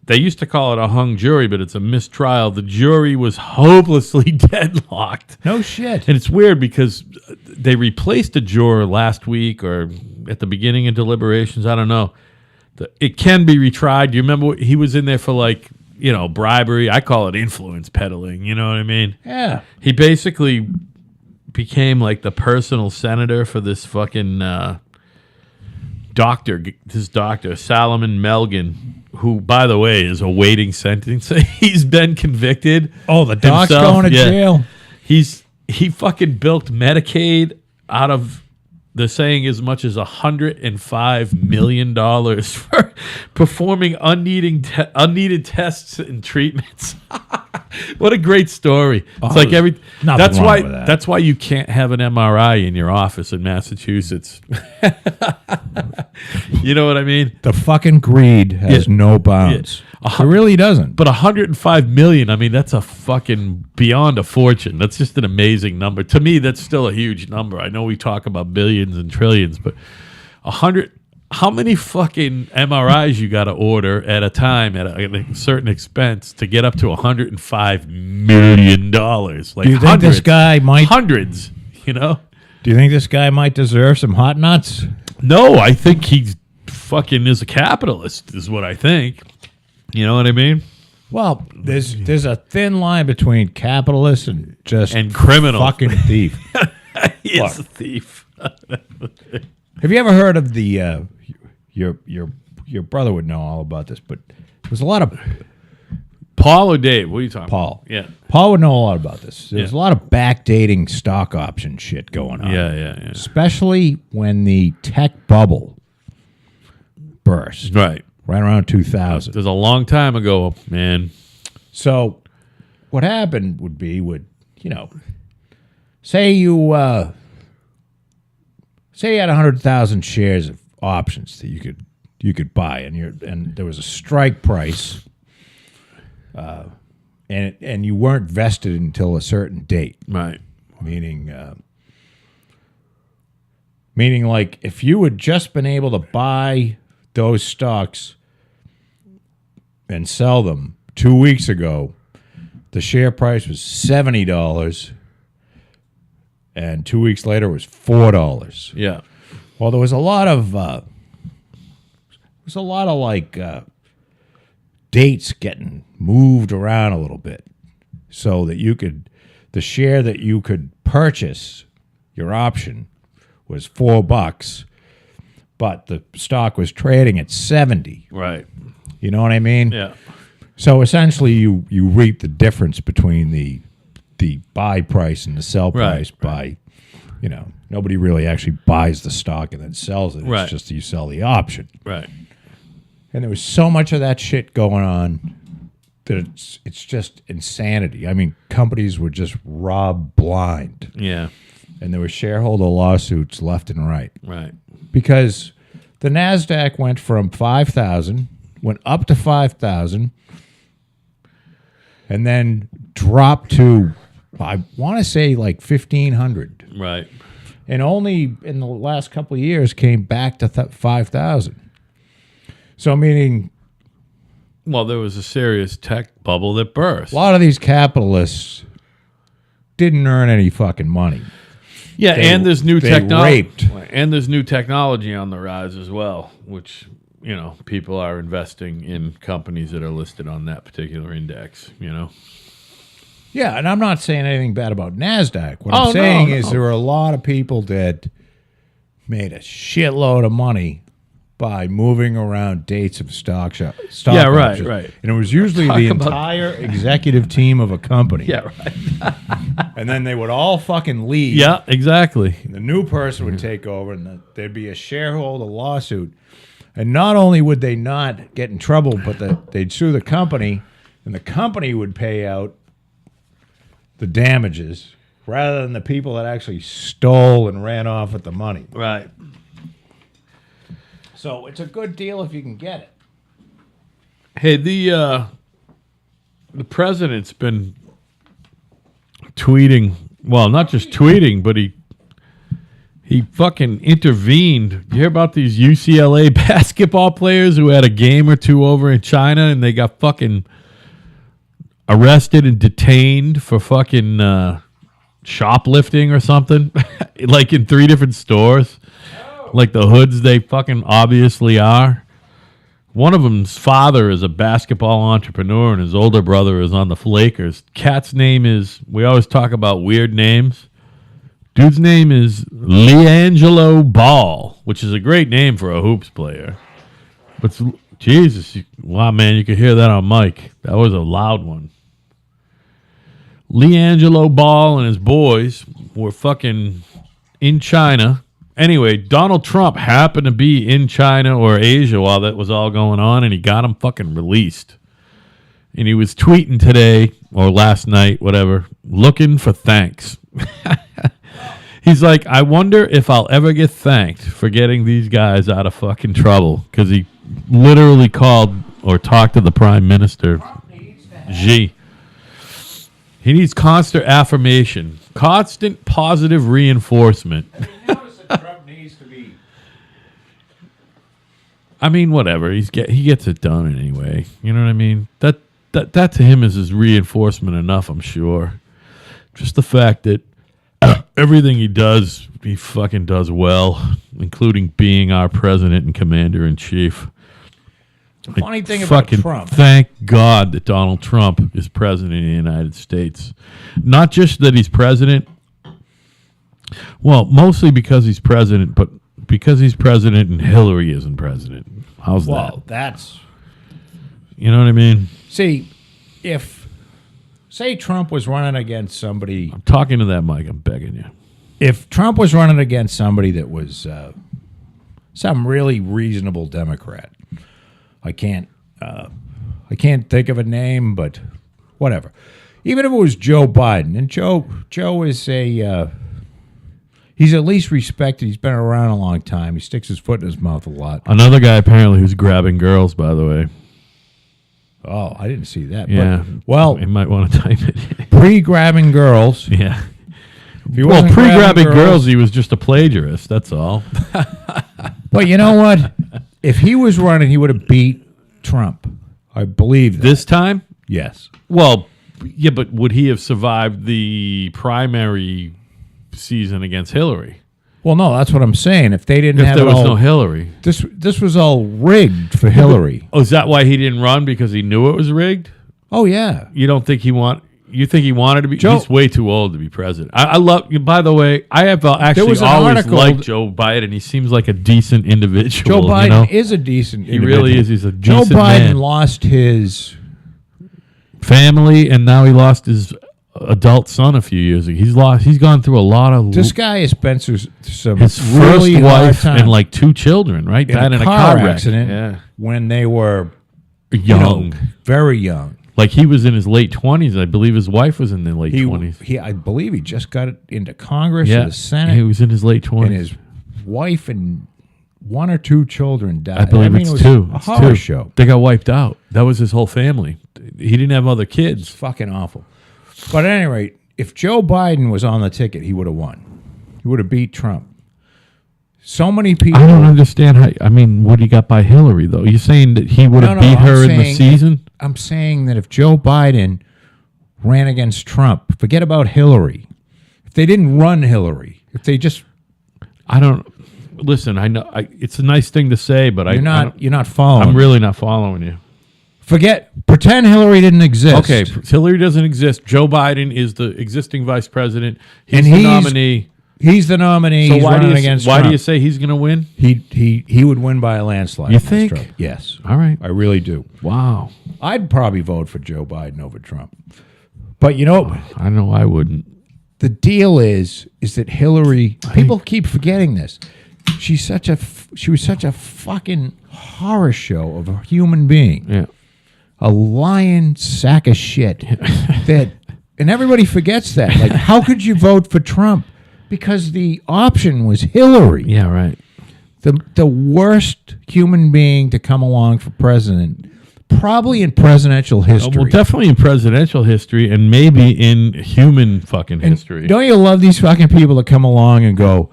They used to call it a hung jury, but it's a mistrial. The jury was hopelessly deadlocked. No shit. And it's weird because they replaced a juror last week or at the beginning of deliberations. I don't know. It can be retried. You remember he was in there for like, bribery. I call it influence peddling. You know what I mean? Yeah. He basically became like the personal senator for this fucking doctor, Solomon Melgen, who, by the way, is awaiting sentencing. He's been convicted. Oh, the doc's himself. going to Yeah. jail. He fucking bilked Medicaid out of, they're saying, as much as $105 million for performing unneeded tests and treatments. What a great story! It's like nothing that's wrong why with that. that's why you can't have an MRI in your office in Massachusetts. You know what I mean? The fucking greed has no bounds. Yeah. It really doesn't. But 105 million, I mean, that's a fucking beyond a fortune. That's just an amazing number. To me, that's still a huge number. I know we talk about billions and trillions, but 100. How many fucking MRIs you got to order at a time at a certain expense to get up to $105 million? Like, Do you think this guy might? hundreds? Do you think this guy might deserve some hot nuts? No, I think he's fucking is a capitalist. Is what I think. You know what I mean? Well, there's a thin line between capitalist and just And criminal. fucking thief. He Look. is a thief. Have you ever heard of the your brother would know all about this, but there's a lot of Paul or Dave? What are you talking Paul. about? Yeah. Paul would know a lot about this. There's Yeah. a lot of backdating stock option shit going on. Yeah. Especially when the tech bubble burst Right. right around 2000. There's a long time ago, man. So what happened would say you had 100,000 shares of options that you could buy, and there was a strike price, and you weren't vested until a certain date. Right. Meaning like if you had just been able to buy those stocks and sell them 2 weeks ago, the share price was $70, and 2 weeks later was $4. Yeah. Well, there was a lot of dates getting moved around a little bit, so that the share that you could purchase your option was $4, but the stock was trading at 70. Right. You know what I mean? Yeah. So essentially, you reap the difference between the buy price and the sell price by, nobody really actually buys the stock and then sells it. It's Right. just you sell the option. Right. And there was so much of that shit going on that it's just insanity. I mean, companies were just robbed blind, Yeah. and there were shareholder lawsuits left and right Right. because the NASDAQ went from 5,000, went up to 5,000, and then dropped to, I want to say, like 1,500. Right. And only in the last couple of years came back to 5,000. So meaning Well, there was a serious tech bubble that burst. a lot of these capitalists didn't earn any fucking money. Yeah, They- and there's new they technology. raped. And there's new technology on the rise as well, which, people are investing in companies that are listed on that particular index, Yeah, and I'm not saying anything bad about NASDAQ. What Oh, I'm saying no, is no. there were a lot of people that made a shitload of money by moving around dates of stock Yeah, right, options. right. And it was usually the Talk about- entire executive team of a company. Yeah, right. And then they would all fucking leave. Yeah, exactly. And the new person would take over, and there'd be a shareholder lawsuit. And not only would they not get in trouble, but they'd sue the company, and the company would pay out the damages rather than the people that actually stole and ran off with the money. Right. So it's a good deal if you can get it. Hey, the president's been tweeting. Well, not just tweeting, but he fucking intervened. You hear about these UCLA basketball players who had a game or two over in China and they got fucking arrested and detained for fucking shoplifting or something? Like in 3 different stores. Like the hoods they fucking obviously are. One of them's father is a basketball entrepreneur and his older brother is on the Lakers. Cat's name is, we always talk about weird names. Dude's name is LiAngelo Ball, which is a great name for a hoops player. But Jesus, wow, man, you could hear that on mic. That was a loud one. LiAngelo Ball and his boys were fucking in China. Anyway, Donald Trump happened to be in China or Asia while that was all going on, and he got him fucking released. And he was tweeting today, or last night, whatever, looking for thanks. He's like, I wonder if I'll ever get thanked for getting these guys out of fucking trouble. Because he literally called or talked to the Prime Minister, Xi. He needs constant affirmation, constant positive reinforcement. Trump needs to be. I mean, whatever. He gets it done anyway. You know what I mean? That to him is his reinforcement enough, I'm sure. Just the fact that everything he does, he fucking does well, including being our president and commander in chief. The funny thing about Fucking Trump. thank God that Donald Trump is president of the United States. Not just that he's president. Well, mostly because he's president, but because he's president and Hillary isn't president. How's Well, that? that's. You know what I mean? See, if, say, Trump was running against somebody. I'm talking to that mic. I'm begging you. If Trump was running against somebody that was some really reasonable Democrat, I can't think of a name, but whatever. Even if it was Joe Biden, and Joe is a he's at least respected. He's been around a long time. He sticks his foot in his mouth a lot. Another guy apparently who's grabbing girls, by the way. Oh, I didn't see that. Yeah. But, well, You might want to type it. pre-grabbing girls. Yeah. If he Well, wasn't pre-grabbing girls, he was just a plagiarist. That's all. But you know what? If he was running, he would have beat Trump. I believe that. This time? Yes. Well, yeah, but would he have survived the primary season against Hillary? Well, no, that's what I'm saying. If they didn't If have there it was all, no Hillary. this was all rigged for Hillary. Oh, is that why he didn't run? Because he knew it was rigged? Oh yeah. You don't think you think he wanted to be? Joe- He's way too old to be president. I love. By the way, I have actually was an always article- liked Joe Biden. He seems like a decent individual. Joe Biden you know? is a decent. He really is. He's a Joe decent Biden man. lost his. Family, and now he lost his adult son a few years ago. He's gone through a lot of. This guy has been through some his really first hard wife time and like 2 children, right? in Died a in car wreck. accident Yeah. when they were Young. very young. Like he was in his late 20s. I believe his wife was in the late 20s. I believe he just got it into Congress or Yeah. the Senate, He was in his late 20s. and his wife and 1 or 2 children died. I believe mean, it's it was 2. A It's horror 2. show. They got wiped out. That was his whole family. He didn't have other It's kids. fucking awful. But at any rate, if Joe Biden was on the ticket, he would have won. He would have beat Trump. So many people. I don't understand how. I mean, what he got by Hillary, though. You're saying that he would have No, beat I'm her in the saying- season? I'm saying that if Joe Biden ran against Trump, forget about Hillary. If they didn't run Hillary, if they just I don't. Listen, I know it's a nice thing to say, but you're not following. I'm really not following you. Pretend Hillary didn't exist. Okay, Hillary doesn't exist. Joe Biden is the existing vice president. He's And the he's- nominee. He's the nominee. So He's why do running you against why do Trump. you say he's going to win? He would win by a landslide. You against think? Trump. Yes. All right. I really do. Wow. I'd probably vote for Joe Biden over Trump. But you know, I know I wouldn't. the deal is that Hillary. People keep forgetting this. She was such a fucking horror show of a human being, Yeah. a lying sack of shit. And everybody forgets that. Like, how could you vote for Trump? Because the option was Hillary. Yeah, right. The worst human being to come along for president, probably in presidential history. Well, definitely in presidential history and maybe in human fucking history. Don't you love these fucking people that come along and go,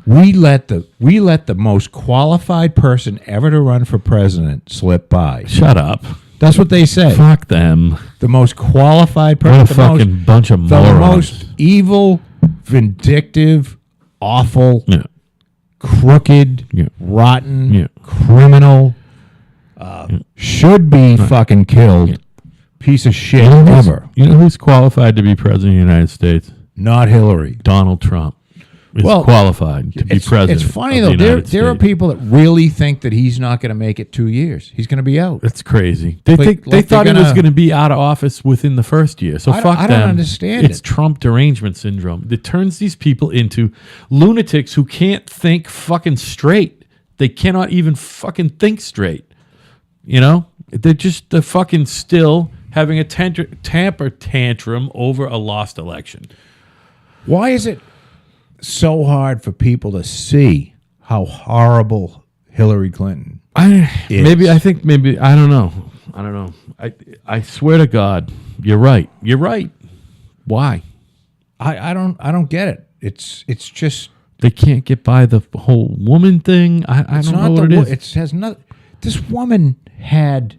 we let the most qualified person ever to run for president slip by. Shut up. That's what they say. Fuck them. The most qualified person. What a fucking bunch of the morons. most evil, vindictive, awful, Yeah. crooked, Yeah. rotten, Yeah. criminal, should be fucking killed, piece of shit ever. You know who's qualified to be president of the United States? Not Hillary. Donald Trump is Well, qualified to be president. It's funny of though. the There United are States. people that really think that he's not going to make it 2 years. He's going to be out. That's crazy. They Like they thought they're he was gonna- going to be out of office within the first year. So I don't- fuck I them. don't understand It's it. Trump derangement syndrome. It turns these people into lunatics who can't think fucking straight. They cannot even fucking think straight. You know, they're fucking still having a temper tantrum over a lost election. Why is it so hard for people to see how horrible Hillary Clinton? I Is. think I don't know. I swear to God, you're right. You're right. Why? I don't get it. It's just They can't get by the whole woman thing. I it's don't not know what the it is. it has not. This woman had.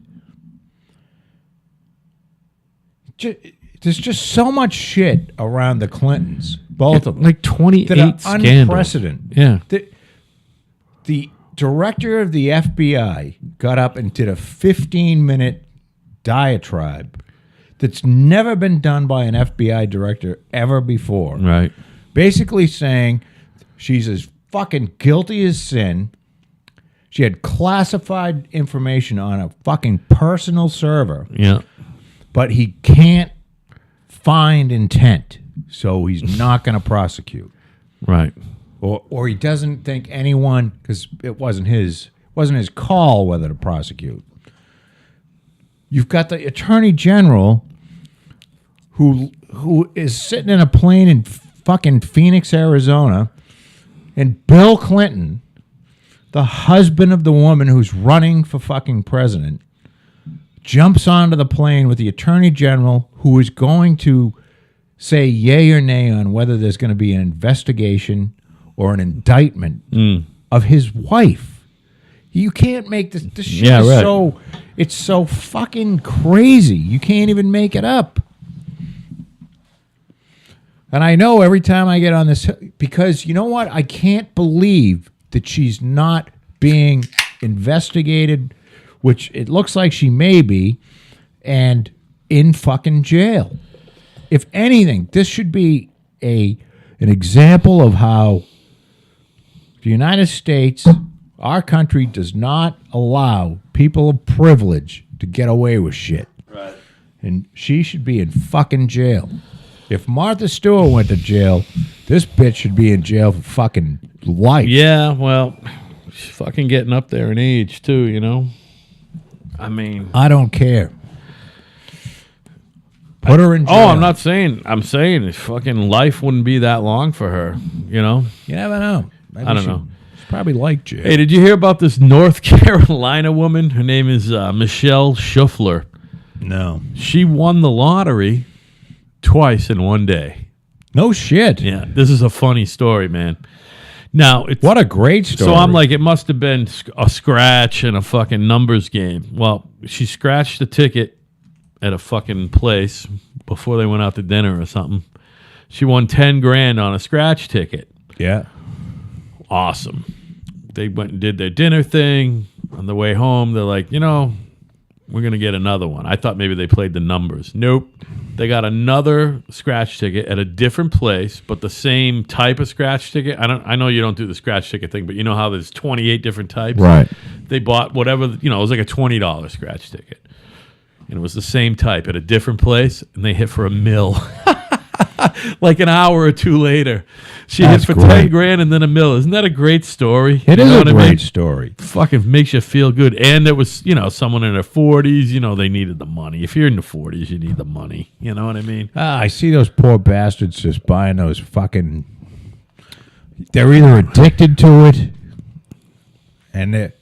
There's just so much shit around the Clintons, both of them, Like 28 that are scandals. unprecedented. Yeah. The director of the FBI got up and did a 15-minute diatribe that's never been done by an FBI director ever before. Right. Basically saying she's as fucking guilty as sin. She had classified information on a fucking personal server, Yeah. but he can't find intent, so he's not going to prosecute. Right. Or he doesn't think anyone, because it wasn't his call whether to prosecute. You've got the attorney general who is sitting in a plane in fucking Phoenix, Arizona, and Bill Clinton, the husband of the woman who's running for fucking president, jumps onto the plane with the attorney general who is going to say yay or nay on whether there's going to be an investigation or an indictment of his wife. You can't make this. This shit Yeah, is right. it's so fucking crazy. You can't even make it up. And I know every time I get on this, because you know what? I can't believe that she's not being investigated, which it looks like she may be, and in fucking jail. If anything, this should be an example of how the United States, our country, does not allow people of privilege to get away with shit. Right. And she should be in fucking jail. If Martha Stewart went to jail, this bitch should be in jail for fucking life. Yeah, well, she's fucking getting up there in age, too, you know? I mean... I don't care. Put her in jail. Oh, I'm saying if fucking life wouldn't be that long for her, you know? You never know. Maybe I don't know. She's probably like jail. Hey, did you hear about this North Carolina woman? Her name is Michelle Schuffler. No. She won the lottery twice in one day. No shit. Yeah, this is a funny story, man. Now, it's What a great story. so I'm like, it must have been a scratch and a fucking numbers game. Well, she scratched the ticket at a fucking place before they went out to dinner or something. She won 10 grand on a scratch ticket. yeah. Awesome. They went and did their dinner thing. On the way home, they're like, you know, we're going to get another one. I thought maybe they played the numbers. Nope. They got another scratch ticket at a different place, but the same type of scratch ticket. I know you don't do the scratch ticket thing, but you know how there's 28 different types. Right. They bought whatever, it was like a $20 scratch ticket. And it was the same type at a different place, and they hit for $1 million. Like an hour or two later. She That's hit for great. 10 grand and then $1 million. Isn't that a great story? It You is know a what I great mean? story. Fucking makes you feel good. And there was, someone in their 40s, they needed the money. If you're in the 40s, you need the money. You know what I mean? I see those poor bastards just buying those fucking. They're either addicted to it, and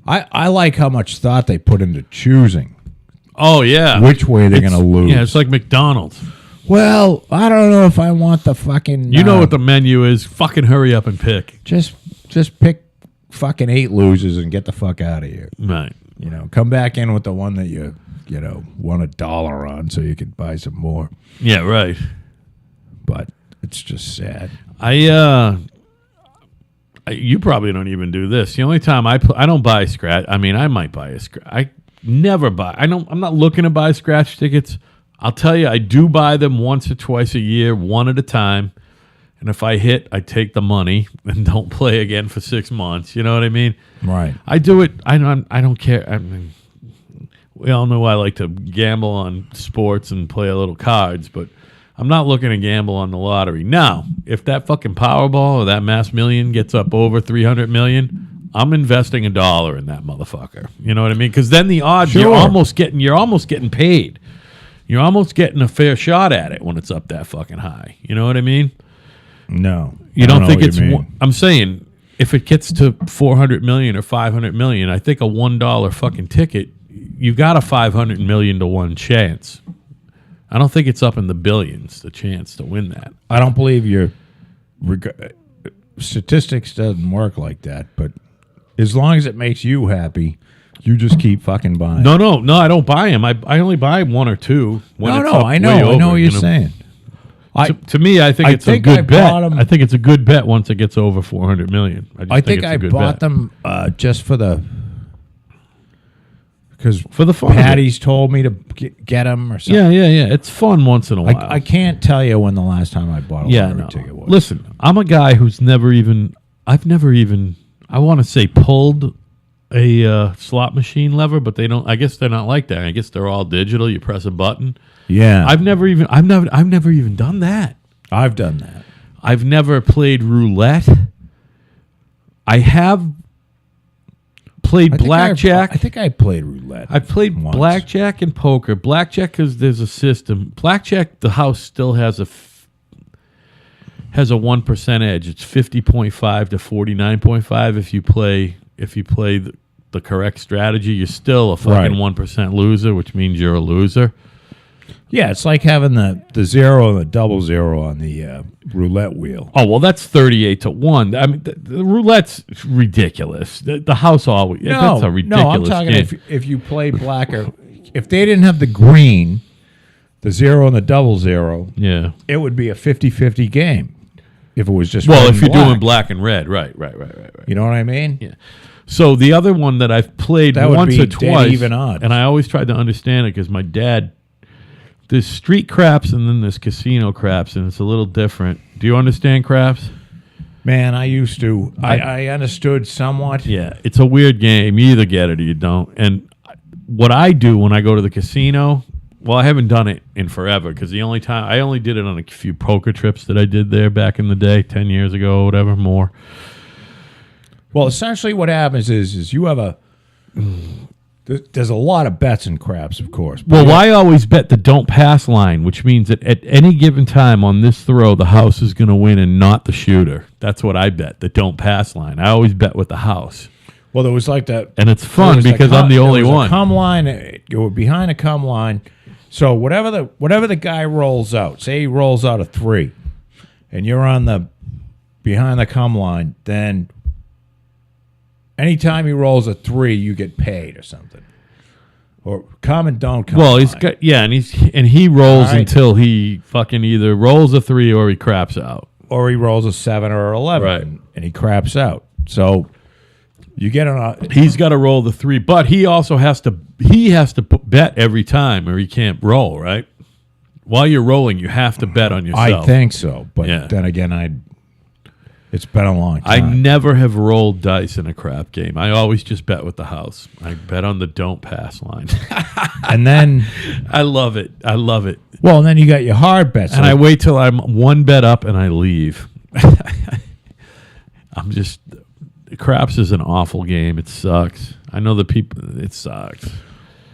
I like how much thought they put into choosing Oh, yeah. which way they're going to lose. Yeah, it's like McDonald's. Well, I don't know if I want the fucking. You know what the menu is. Fucking hurry up and pick. Just pick fucking 8 losers and get the fuck out of here. Right. Come back in with the one that you won $1 on, so you could buy some more. Yeah, right. But it's just sad. You probably don't even do this. The only time I don't buy scratch. I mean, I might buy a scratch. I never buy. I'm not looking to buy scratch tickets. I'll tell you, I do buy them once or twice a year, one at a time. And if I hit, I take the money and don't play again for 6 months. You know what I mean? Right. I do it. I don't care. I mean, we all know I like to gamble on sports and play a little cards, but I'm not looking to gamble on the lottery. Now, if that fucking Powerball or that Mass Million gets up over 300 million, I'm investing $1 in that motherfucker. You know what I mean? Because then the odds Sure. you're almost getting paid. You're almost getting a fair shot at it when it's up that fucking high. You know what I mean? No. You I don't know think what it's? you mean. I'm saying if it gets to 400 million or 500 million, I think a $1 fucking ticket, you got a 500 million to 1 chance. I don't think it's up in the billions, the chance to win that. I don't believe your statistics doesn't work like that, but as long as it makes you happy, you just keep fucking buying. No, I don't buy them. I only buy 1 or 2. When it's up I way know. I know over, what you're saying. To me, I think I it's think a I good bet. bought 'em- I think it's a good bet once it gets over 400 million. I think it's a I good bought bet. them just for the because for the fun. of it. Patty's told me to get them or something. Yeah. It's fun once in a while. I can't tell you when the last time I bought a lottery ticket was. Listen, I'm a guy who's never even, I want to say pulled a slot machine lever, but they don't, I guess they're not like that. I guess they're all digital. You press a button. Yeah, I've never even done that. I've done that. I've never played roulette. I have played blackjack. I think I played roulette. I've played once. blackjack and poker. Blackjack because there's a system. Blackjack, the house still has a 1% edge. It's 50.5 to 49.5. If you play the correct strategy, you're still a fucking Right. 1% loser, which means you're a loser. Yeah, it's like having the 0 and the 00 on the roulette wheel. Oh well, that's 38 to 1. I mean, the roulette's ridiculous. The house always that's a ridiculous I'm talking game. if you play black or if they didn't have the green, the 0 and the 00, Yeah. it would be a 50-50 game. If it was just Well, red if and you're doing black and red, right. you know what I mean? Yeah. So the other one that I've played That would once be or dead twice, even odds. and I always tried to understand it because my dad, there's street craps and then there's casino craps, and it's a little different. Do you understand craps? Man, I used to. I understood somewhat. Yeah, it's a weird game. You either get it or you don't. And what I do when I go to the casino, well, I haven't done it in forever because the only time I only did it on a few poker trips that I did there back in the day, 10 years ago, whatever, more. Well, essentially what happens is you have there's a lot of bets in craps, of course. But Well, I always bet the don't pass line, which means that at any given time on this throw, the house is going to win and not the shooter. That's what I bet, the don't pass line. I always bet with the house. Well, there was like that. And it's there fun was a because I'm the there only was a one. come line. You were behind a come line. So whatever the guy rolls out, say he rolls out a 3, and you're on the behind the come line, then anytime he rolls a 3, you get paid or something. Or come and don't come. Well, he's line. got and he rolls All right. until he fucking either rolls a 3 or he craps out. Or he rolls a 7 or 11, Right. and he craps out. So you get on a. He's got to roll the 3, but he also has to bet every time or he can't roll, right? While you're rolling, you have to bet on yourself. I think so, but Yeah. then again, it's been a long I time. never have rolled dice in a crap game. I always just bet with the house. I bet on the don't pass line. And then, I love it. I love it. well, and then you got your hard bets. And I wait till I'm one bet up and I leave. I'm just craps is an awful game. It sucks. I know the people. It sucks.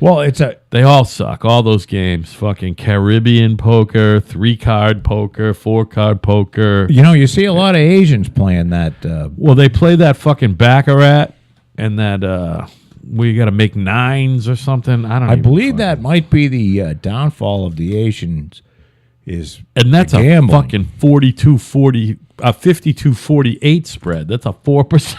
well, it's a They all suck. All those games. Fucking Caribbean poker, 3-card poker, 4-card poker. you see a lot of Asians playing that. Well, they play that fucking Baccarat and that where you got to make nines or something. I don't. I even believe fucking- that might be the downfall of the Asians. Is And that's the a gambling. fucking 42-40, 52-48 spread. That's a 4%.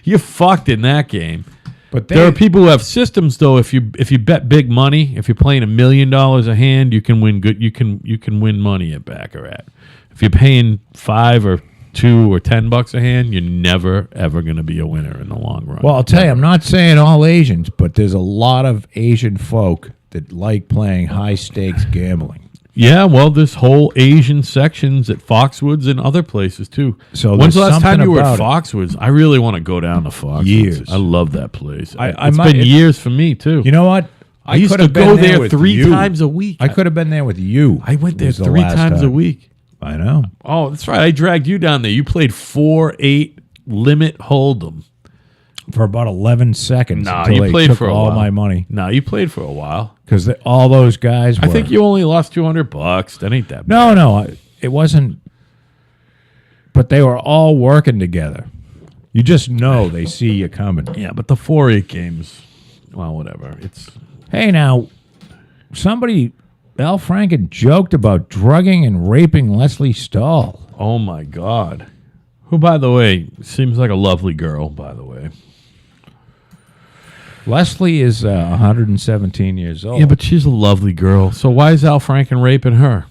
You're fucked in that game. But There are people who have systems though. If you bet big money, if you're playing $1 million a hand, you can win good. You can win money at Baccarat. If you're paying $5 or $2 or $10 a hand, you're never ever going to be a winner in the long run. Well, I'll tell you, I'm not saying all Asians, but there's a lot of Asian folk that like playing high stakes gambling. yeah. Well, this whole Asian sections at Foxwoods and other places too. So when's the there's last time something you were at about Foxwoods? I really want to go down to Foxwoods. Years. I love that place. I It's might- been years for me too. You know what? I used could to have been go there with 3 you. times a week. I could have been there with you. I went there was the 3 last times a time. week. I know. Oh, that's right. I dragged you down there. You played 4-8 limit hold'em. For about 11 seconds. Nah, until you they played took for a all while. my money. No, you played for a while. Because all those guys were. I think you only lost $200. That ain't that bad. No, it wasn't. But they were all working together. You just know they see you coming. Yeah, but the 4-8 games, well, whatever. It's Hey, now, Al Franken joked about drugging and raping Leslie Stahl. oh my god. Who, by the way, seems like a lovely girl. By the way. Leslie is 117 years old. Yeah, but she's a lovely girl. So why is Al Franken raping her?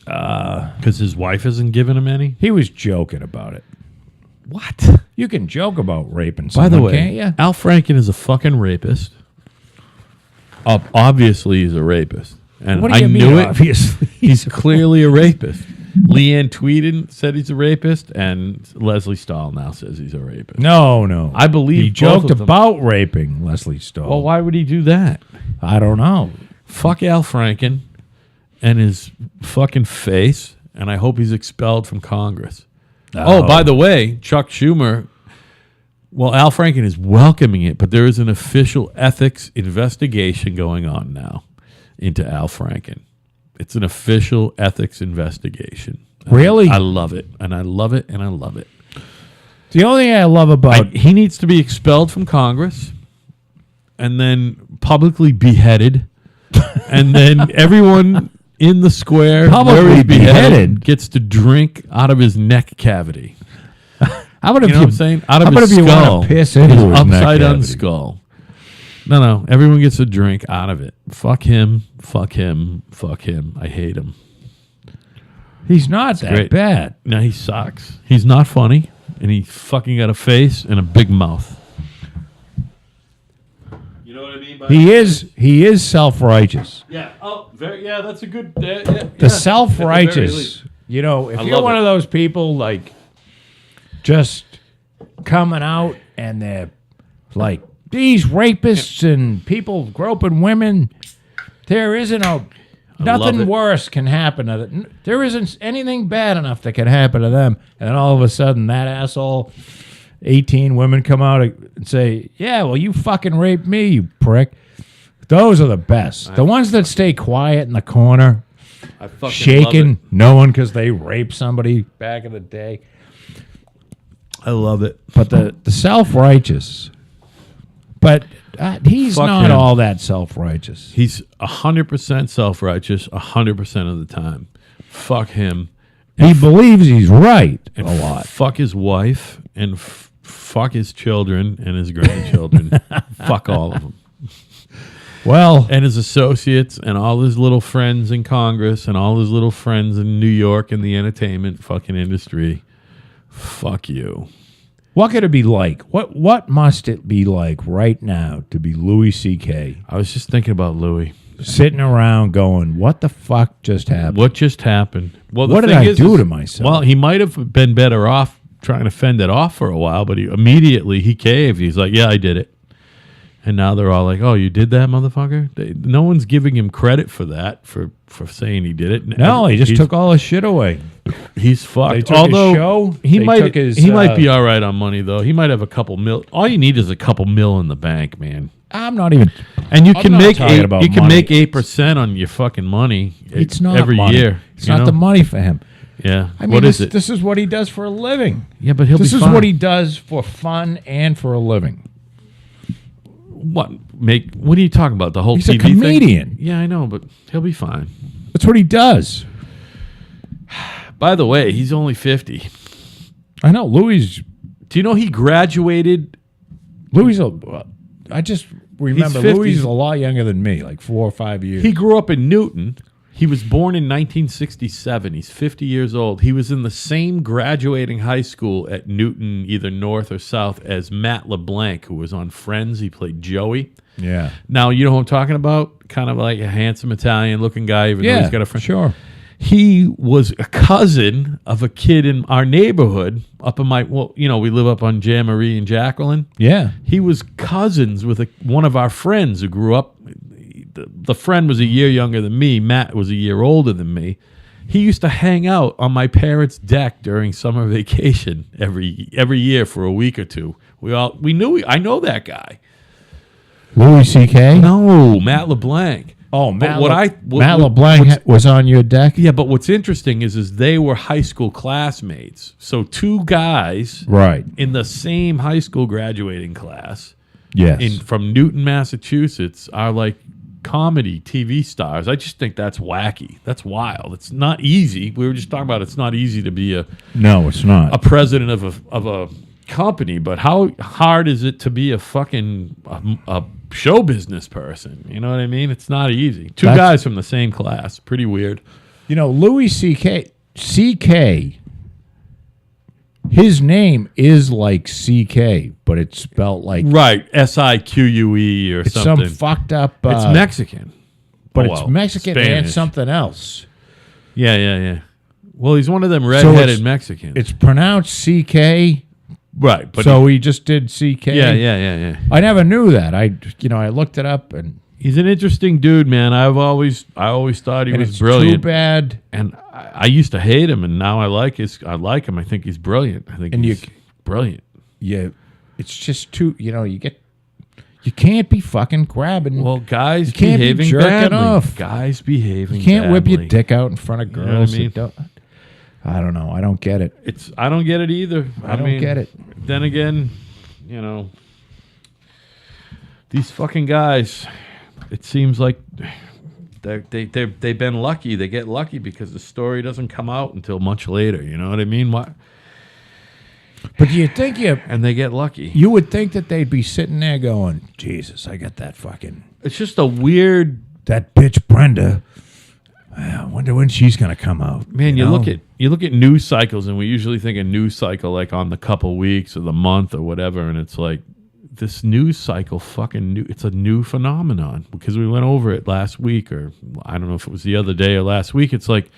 Because his wife isn't giving him any. he was joking about it. What? You can joke about raping By someone, the way, can't you? Al Franken is a fucking rapist. Obviously, he's a rapist, and What do I you knew mean, it. obviously? He's clearly a rapist. Leanne Tweeden said he's a rapist, and Leslie Stahl now says he's a rapist. No. I believe he both joked of them. about raping Leslie Stahl. Well, why would he do that? I don't know. Fuck Al Franken and his fucking face, and I hope he's expelled from Congress. Oh, by the way, Chuck Schumer. Well, Al Franken is welcoming it, but there is an official ethics investigation going on now into Al Franken. It's an official ethics investigation. Really? I love it, and I love it, and I love it. The only thing I love about He needs to be expelled from Congress and then publicly beheaded, and then everyone in the square Publicly where he's beheaded? gets to drink out of his neck cavity. how about You if know what I'm saying? Out of how about his if you skull. want to piss into his his neck upside down cavity? skull. No. Everyone gets a drink out of it. Fuck him. Fuck him. Fuck him. I hate him. He's not that great. bad. No, he sucks. He's not funny, and he fucking got a face and a big mouth. You know what I mean? By He is self-righteous. Yeah. Oh, very. Yeah, that's a good. Yeah. The self-righteous. You know, if I you're love one it. of those people like just coming out and they're like these rapists and people groping women, there isn't love nothing it. worse can happen to them. There isn't anything bad enough that can happen to them. And then all of a sudden that asshole 18 women come out and say, "Yeah, well you fucking raped me, you prick." Those are the best. The ones that stay quiet in the corner, I fucking shaking, knowing because they raped somebody back in the day. I love it. But the self-righteous, but he's Fuck not him. all that self-righteous. He's 100% self-righteous 100% of the time. Fuck him. He believes he's right And a lot. Fuck his wife and fuck his children and his grandchildren. Fuck all of them. Well, And his associates and all his little friends in Congress and all his little friends in New York in the entertainment fucking industry. Fuck you. what could it be like? What must it be like right now to be Louis C.K.? I was just thinking about Louis. sitting around going, "What the fuck just happened? What just happened? Well, the What did thing I is, do to myself?" Well, he might have been better off trying to fend it off for a while, but he caved. He's like, "Yeah, I did it." And now they're all like, "Oh, you did that, motherfucker?" No one's giving him credit for that, for saying he did it. No, he just took all his shit away. He's fucked. They took Although his show. he They might took his, he might be all right on money though. He might have a couple mil. All you need is a couple mil in the bank, man. I'm not even. And you I'm can not make talking about money. make 8% on your fucking money. It's not every money. year. It's not the money for him. Yeah. I mean, What is this, it? this is what he does for a living. Yeah, but he'll This be is fine. what he does for fun and for a living. What are you talking about? The whole He's a TV thing? comedian. Yeah, I know, but he'll be fine. That's what he does. By the way, he's only 50. I know Louis. Do you know he graduated? Louis. I just remember 50. Louis is a lot younger than me, like 4 or 5 years. He grew up in Newton. He was born in 1967. He's 50 years old. He was in the same graduating high school at Newton, either North or South, as Matt LeBlanc, who was on Friends. He played Joey. Yeah. Now, you know who I'm talking about? Kind of like a handsome Italian-looking guy, even though he's got a friend. Sure. He was a cousin of a kid in our neighborhood up in we live up on Jan Marie and Jacqueline. Yeah. He was cousins with one of our friends who grew up. The friend was a year younger than me. Matt was a year older than me. He used to hang out on my parents' deck during summer vacation every year for a week or two. I know that guy. Louis C.K. No, Matt LeBlanc. Oh, But Matt Matt LeBlanc was on your deck. Yeah, but what's interesting is they were high school classmates. So two guys Right. in the same high school graduating class Yes. from Newton, Massachusetts are like comedy TV stars. I just think that's wacky. That's wild. It's not easy. We were just talking about it's not easy to be a No, it's not. president of a company, but how hard is it to be a fucking a show business person? You know what I mean? It's not easy. Two That's- guys from the same class. Pretty weird. You know, Louis C.K., his name is like C.K., but it's spelled like Right, SIQUE or it's something. some fucked up. It's Mexican, but Oh, it's well, Mexican and Spanish. something else. Yeah. Well, he's one of them redheaded Mexicans. It's pronounced C.K., right, but so he just did C.K. yeah. I never knew that. I looked it up, and He's an interesting dude, man. I always thought he and was it's brilliant, too bad. and I used to hate him, and now I like him. I think he's brilliant. I think And he's brilliant. Yeah, it's just too. You can't be fucking grabbing. Well, guys can't be behaving jerking badly. off. Guys behaving. you can't whip your badly. dick out in front of girls. know what I mean? that don't- I don't know. I don't get it. I don't get it either. I don't get it. Then again, these fucking guys. It seems like they've been lucky. They get lucky because the story doesn't come out until much later. You know what I mean? What? But do you think And they get lucky. you would think that they'd be sitting there going, Jesus, I got that fucking It's just a weird that bitch Brenda. I wonder when she's gonna come out. man. You know? look at news cycles, and we usually think a news cycle like on the couple weeks or the month or whatever, and it's like this news cycle fucking new. It's a new phenomenon because we went over it last week, or I don't know if it was the other day or last week. It's like,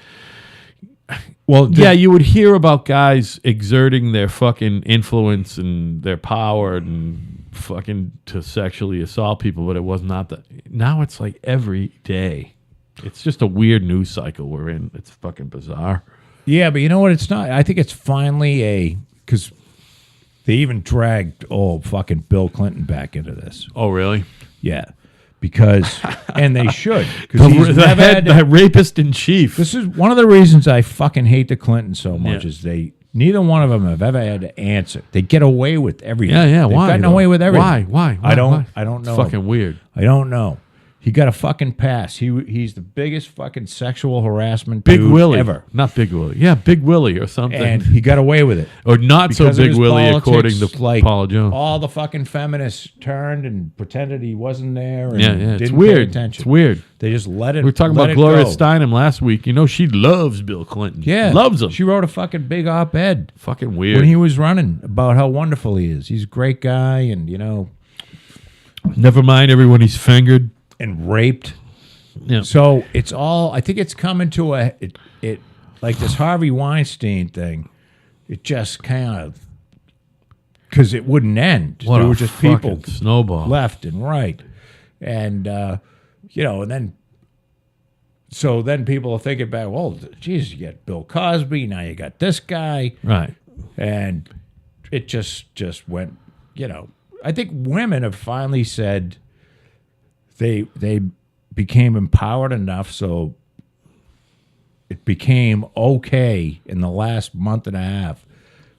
Well, yeah, you would hear about guys exerting their fucking influence and their power and fucking to sexually assault people, but it was not that. Now it's like every day. It's just a weird news cycle we're in. It's fucking bizarre. yeah, but you know what? It's not. I think it's finally because they even dragged fucking Bill Clinton back into this. Oh, really? Yeah, because and they should because he's never had the rapist in chief. This is one of the reasons I fucking hate the Clintons so much. Yeah. Is neither one of them have ever had to answer. They get away with everything. Yeah. They've Why? gotten though? away with everything. Why? I don't Why? know. It's fucking weird. I don't know. He got a fucking pass. He's the biggest fucking sexual harassment Big dude Willie. ever, Not Big Willie. Yeah, Big Willie or something. and he got away with it. or not so Because of Big his Willie, politics, according to like, Paula Jones. All the fucking feminists turned and pretended he wasn't there. And Yeah. didn't It's pay weird. attention. It's weird. They just let it. We were talking let about it Gloria go. Steinem last week. You know, she loves Bill Clinton. Yeah, Loves him. She wrote a fucking big op-ed fucking weird. when he was running about how wonderful he is. He's a great guy, and Never mind everyone he's fingered. and raped. Yeah. So it's all. I think it's coming to it like this Harvey Weinstein thing. It just kind of because it wouldn't end. What There a were just fucking people snowball. left and right, and and then. So then people are thinking back, well, geez, you got Bill Cosby, now you got this guy, Right. and it just went, I think women have finally said they became empowered enough so it became okay in the last month and a half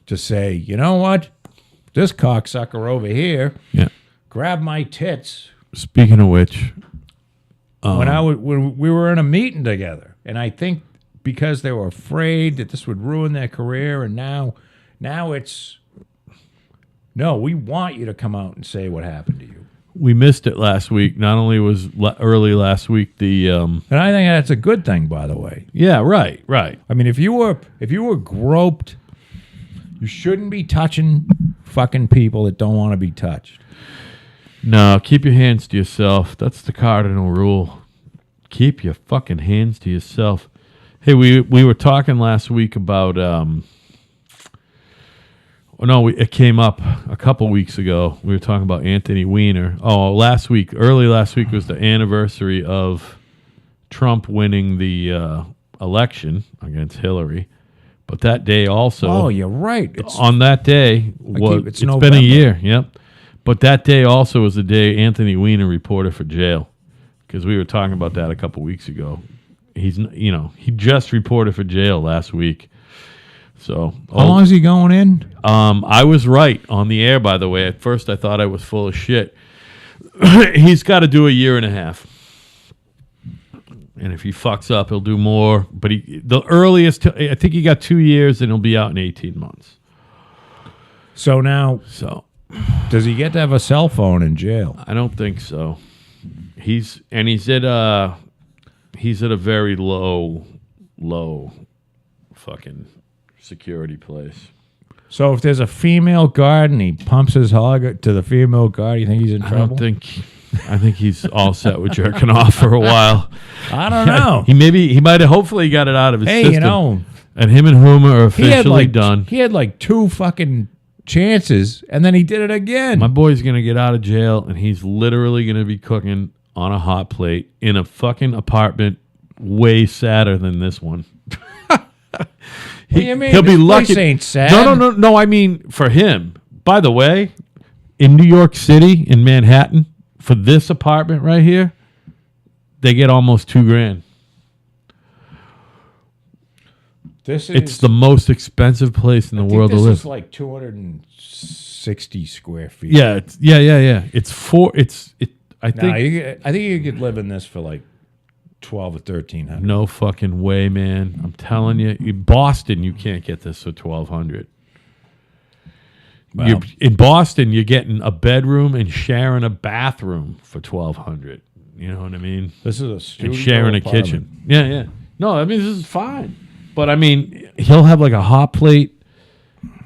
to say, you know what? This cocksucker over here Yeah. grabbed my tits Speaking of which, when we were in a meeting together, and I think because they were afraid that this would ruin their career, and now it's no, we want you to come out and say what happened to you. we missed it last week. Not only was early last week the And I think that's a good thing, by the way. yeah, right. I mean, if you were groped, you shouldn't be touching fucking people that don't want to be touched. No, keep your hands to yourself. That's the cardinal rule. Keep your fucking hands to yourself. Hey, we were talking last week about it came up a couple weeks ago. We were talking about Anthony Weiner. Oh, early last week was the anniversary of Trump winning the election against Hillary. But that day also. Oh, you're right. It's On that day, it's it's been November. a year. Yep. But that day also was the day Anthony Weiner reported for jail, because we were talking about that a couple weeks ago. He just reported for jail last week. So how long is he going in? I was right on the air, by the way. At first, I thought I was full of shit. He's got to do a year and a half. And if he fucks up, he'll do more. But the earliest, I think he got 2 years, and he'll be out in 18 months. So now, So does he get to have a cell phone in jail? I don't think so. He's at a very low fucking security place. So if there's a female guard and he pumps his hog to the female guard, you think he's in trouble? I think he's all set with jerking off for a while. I don't know. He might have hopefully got it out of his Hey, system. And him and Huma are he had officially done. He had like 2 fucking chances, and then he did it again. My boy's gonna get out of jail, and he's literally gonna be cooking on a hot plate in a fucking apartment way sadder than this one. What do you mean? He'll be This lucky. place ain't sad. No. I mean, for him. By the way, in New York City, in Manhattan, for this apartment right here, they get almost $2,000. This is It's the most expensive place in the world to this live. is like 260 square feet. Yeah, It's four. I think I think you could live in this for like 12 or 1300. no fucking way, man. I'm telling you, in Boston, you can't get this for $1,200. Wow. In Boston, you're getting a bedroom and sharing a bathroom for $1,200. You know what I mean? This is a studio And sharing a apartment. kitchen. Yeah. No, I mean, this is fine. But I mean, he'll have like a hot plate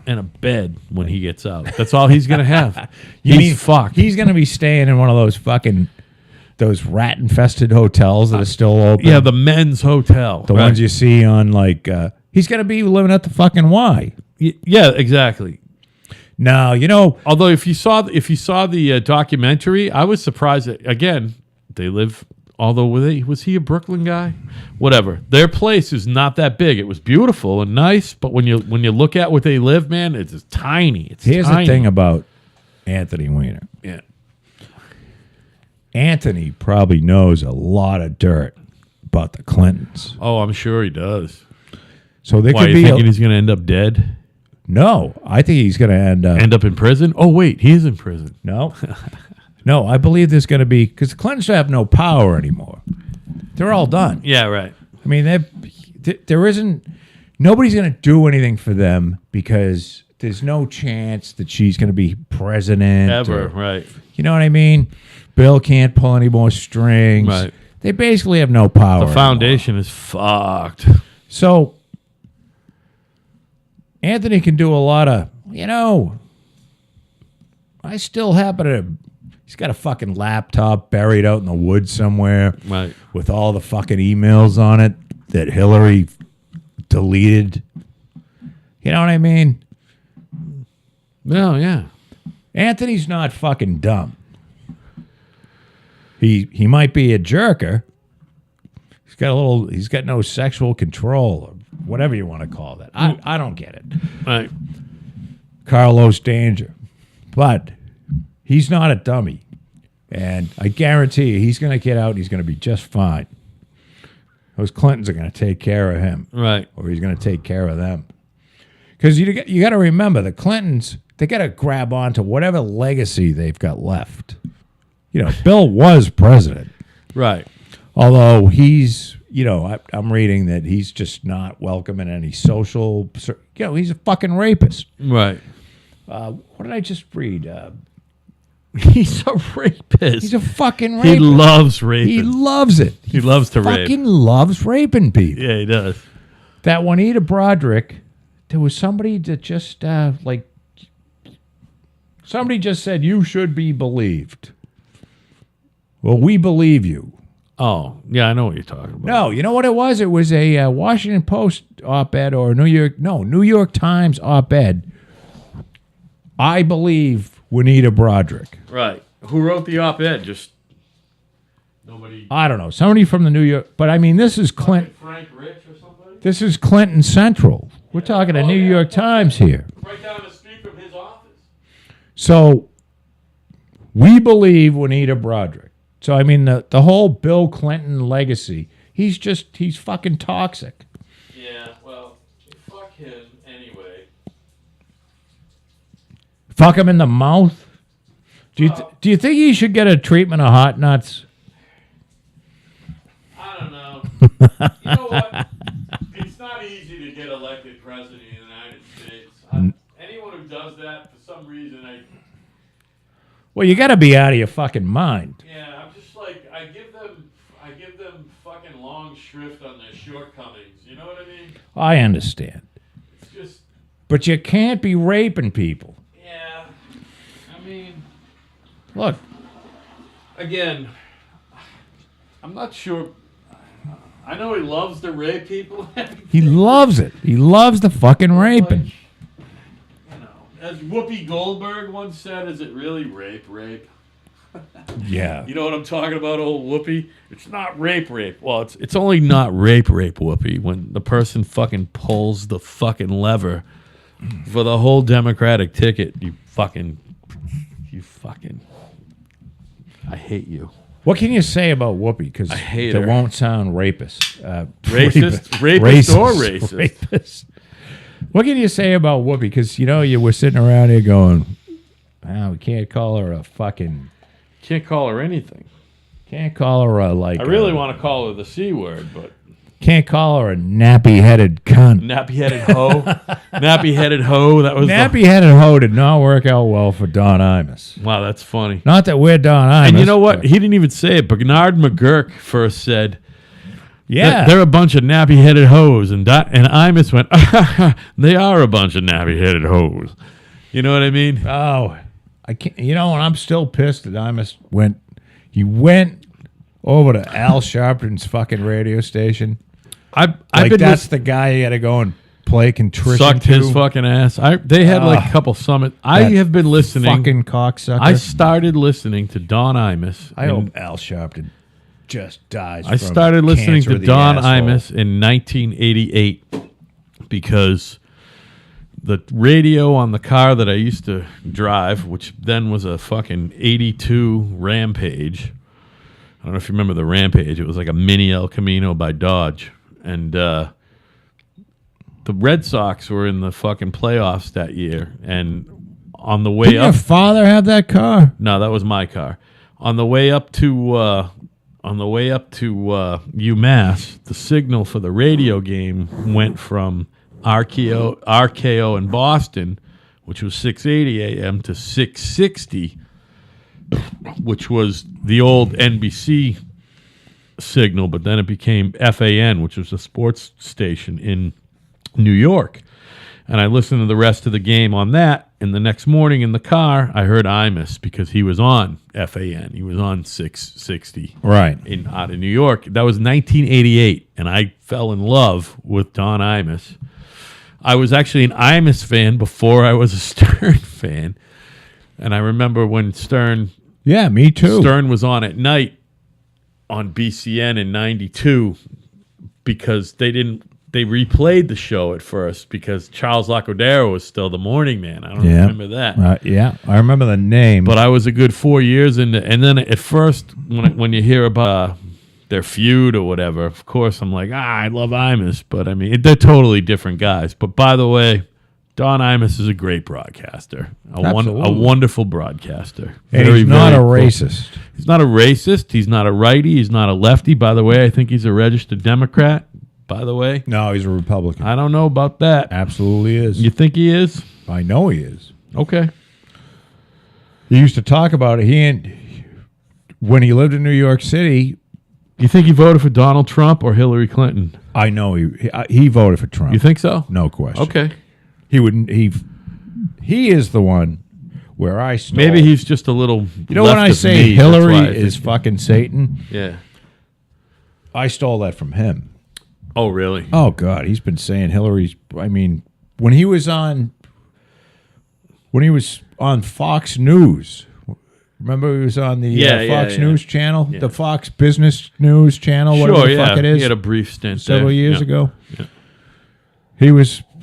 and a bed when he gets out. That's all he's gonna have. He's fucked. He's going to be staying in one of those rat infested hotels that are still open. Yeah, the men's hotel. the ones you see on like he's going to be living at the fucking Y. Yeah, exactly. No, Although if you saw the documentary, I was surprised that again they live. Although was he a Brooklyn guy? Whatever. Their place is not that big. It was beautiful and nice, but when you look at what they live, man, it's just tiny. here's tiny. the thing about Anthony Weiner. Yeah. Anthony probably knows a lot of dirt about the Clintons. Oh, I'm sure he does. So there Why, could you be thinking he's going to end up dead? no. I think he's going to End up in prison? Oh, wait, he is in prison. no. No, I believe there's going to be because the Clintons have no power anymore. They're all done. Yeah, right. I mean, there isn't nobody's going to do anything for them because there's no chance that she's going to be president Ever, or- right. You know what I mean? Bill can't pull any more strings. Right. They basically have no power. The foundation is fucked. So Anthony can do a lot of, I still happen to He's got a fucking laptop buried out in the woods somewhere Right. with all the fucking emails on it that Hillary deleted. You know what I mean? No, yeah. Anthony's not fucking dumb. He might be a jerker. He's got no sexual control or whatever you want to call that. I don't get it. Right. Carlos Danger. But he's not a dummy. And I guarantee you he's going to get out and he's going to be just fine. Those Clintons are going to take care of him. Right. Or he's going to take care of them. Because you got to remember, the Clintons, they got to grab onto whatever legacy they've got left. You know, Bill was president. Right. Although he's, I'm reading that he's just not welcome in any social, he's a fucking rapist. Right. What did I just read? He's a rapist. He's a fucking rapist. He loves raping. He loves it. He loves to rape. Fucking loves raping people. Yeah, he does. That Juanita Broderick, there was somebody that just, somebody just said, you should be believed. Well, we believe you. Oh, yeah, I know what you're talking about. No, you know what it was? It was a Washington Post op-ed or New York Times op-ed. I believe Juanita Broderick. Right. Who wrote the op-ed? Just nobody. I don't know. Somebody from the New York, but I mean, this is Clinton. Frank Rich or somebody? This is Clinton Central. We're talking a New York Times here. Right down the street from his office. So we believe Juanita Broderick. So I mean, the whole Bill Clinton legacy. He's fucking toxic. Yeah, well, fuck him anyway. Fuck him in the mouth. Do you think he should get a treatment of hot nuts? I don't know. You know what? It's not easy to get elected president of the United States. Anyone who does that, for some reason, Well, you got to be out of your fucking mind. yeah, I'm just like, I give them fucking long shrift on their shortcomings. You know what I mean? I understand. It's just, But you can't be raping people. yeah. I mean, Look, again, I'm not sure. I know he loves to rape people. he loves it. He loves the fucking raping. Like, you know, as Whoopi Goldberg once said, is it really rape? Yeah. You know what I'm talking about, old Whoopi? It's not rape. Well, it's only not rape, Whoopi, when the person fucking pulls the fucking lever for the whole Democratic ticket. You fucking, I hate you. What can you say about Whoopi? Because hate it her. won't sound rapist. Rapist or racist? Rapist. What can you say about Whoopi? Because, you were sitting around here going, we can't call her a fucking... Can't call her anything. Can't call her a, I really want to call her the C word, but Can't call her a nappy-headed cunt. nappy-headed hoe. Nappy-headed hoe. That was Nappy-headed hoe did not work out well for Don Imus. wow, that's funny. Not that we're Don Imus. And you know what? but- He didn't even say it. Bernard McGurk first said, Yeah. they're a bunch of nappy-headed hoes. And Imus went, they are a bunch of nappy-headed hoes. You know what I mean? Oh, I can't. And I'm still pissed that Imus went. He went over to Al Sharpton's fucking radio station. I've Like been that's the guy you got to go and play contrition sucked to. his fucking ass. They had like a couple summit. I that have been listening. Fucking cocksucker. I started listening to Don Imus. I hope Al Sharpton just dies. I from started listening cancer to of the Don asshole. Imus in 1988 because the radio on the car that I used to drive, which then was a fucking 82 Rampage. I don't know if you remember the Rampage. It was like a mini El Camino by Dodge. And the Red Sox were in the fucking playoffs that year. And on the way Didn't your up... father have that car? No, that was my car. On the way up to UMass, the signal for the radio game went from RKO in Boston, which was 680 AM, to 660, which was the old NBC signal, but then it became FAN, which was a sports station in New York. And I listened to the rest of the game on that. And the next morning in the car, I heard Imus because he was on FAN. He was on 660 Right. out of New York. That was 1988, and I fell in love with Don Imus. I was actually an Imus fan before I was a Stern fan. And I remember when Stern Yeah, me too. Stern was on at night on BCN in 92 because they replayed the show at first because Charles Lacodero was still the morning man. I don't Yeah. remember that. Yeah, I remember the name. But I was a good 4 years into, and then at first when you hear about their feud or whatever, of course I'm like, I love Imus, but I mean they're totally different guys. But by the way, Don Imus is a great broadcaster, a Absolutely. wonderful broadcaster. and Very, he's not a very cool. racist. He's not a racist. He's not a righty. He's not a lefty. By the way, I think he's a registered Democrat. By the way, No, he's a Republican. I don't know about that. Absolutely is. You think he is? I know he is. Okay. He used to talk about it. When he lived in New York City, You think he voted for Donald Trump or Hillary Clinton? I know he voted for Trump. You think so? No question. Okay. He wouldn't. He is the one where I stole. Maybe he's just a little. You know when I left of say me, that's Hillary why I is think- fucking Satan, Yeah. I stole that from him. Oh, really? Oh God, he's been saying Hillary's. I mean, when he was on Fox News. Remember, he was on the Yeah, Fox yeah. News channel, Yeah. the Fox Business News channel, whatever Sure, the yeah. fuck it He is. had a brief stint Several there. years Yeah. ago. Yeah.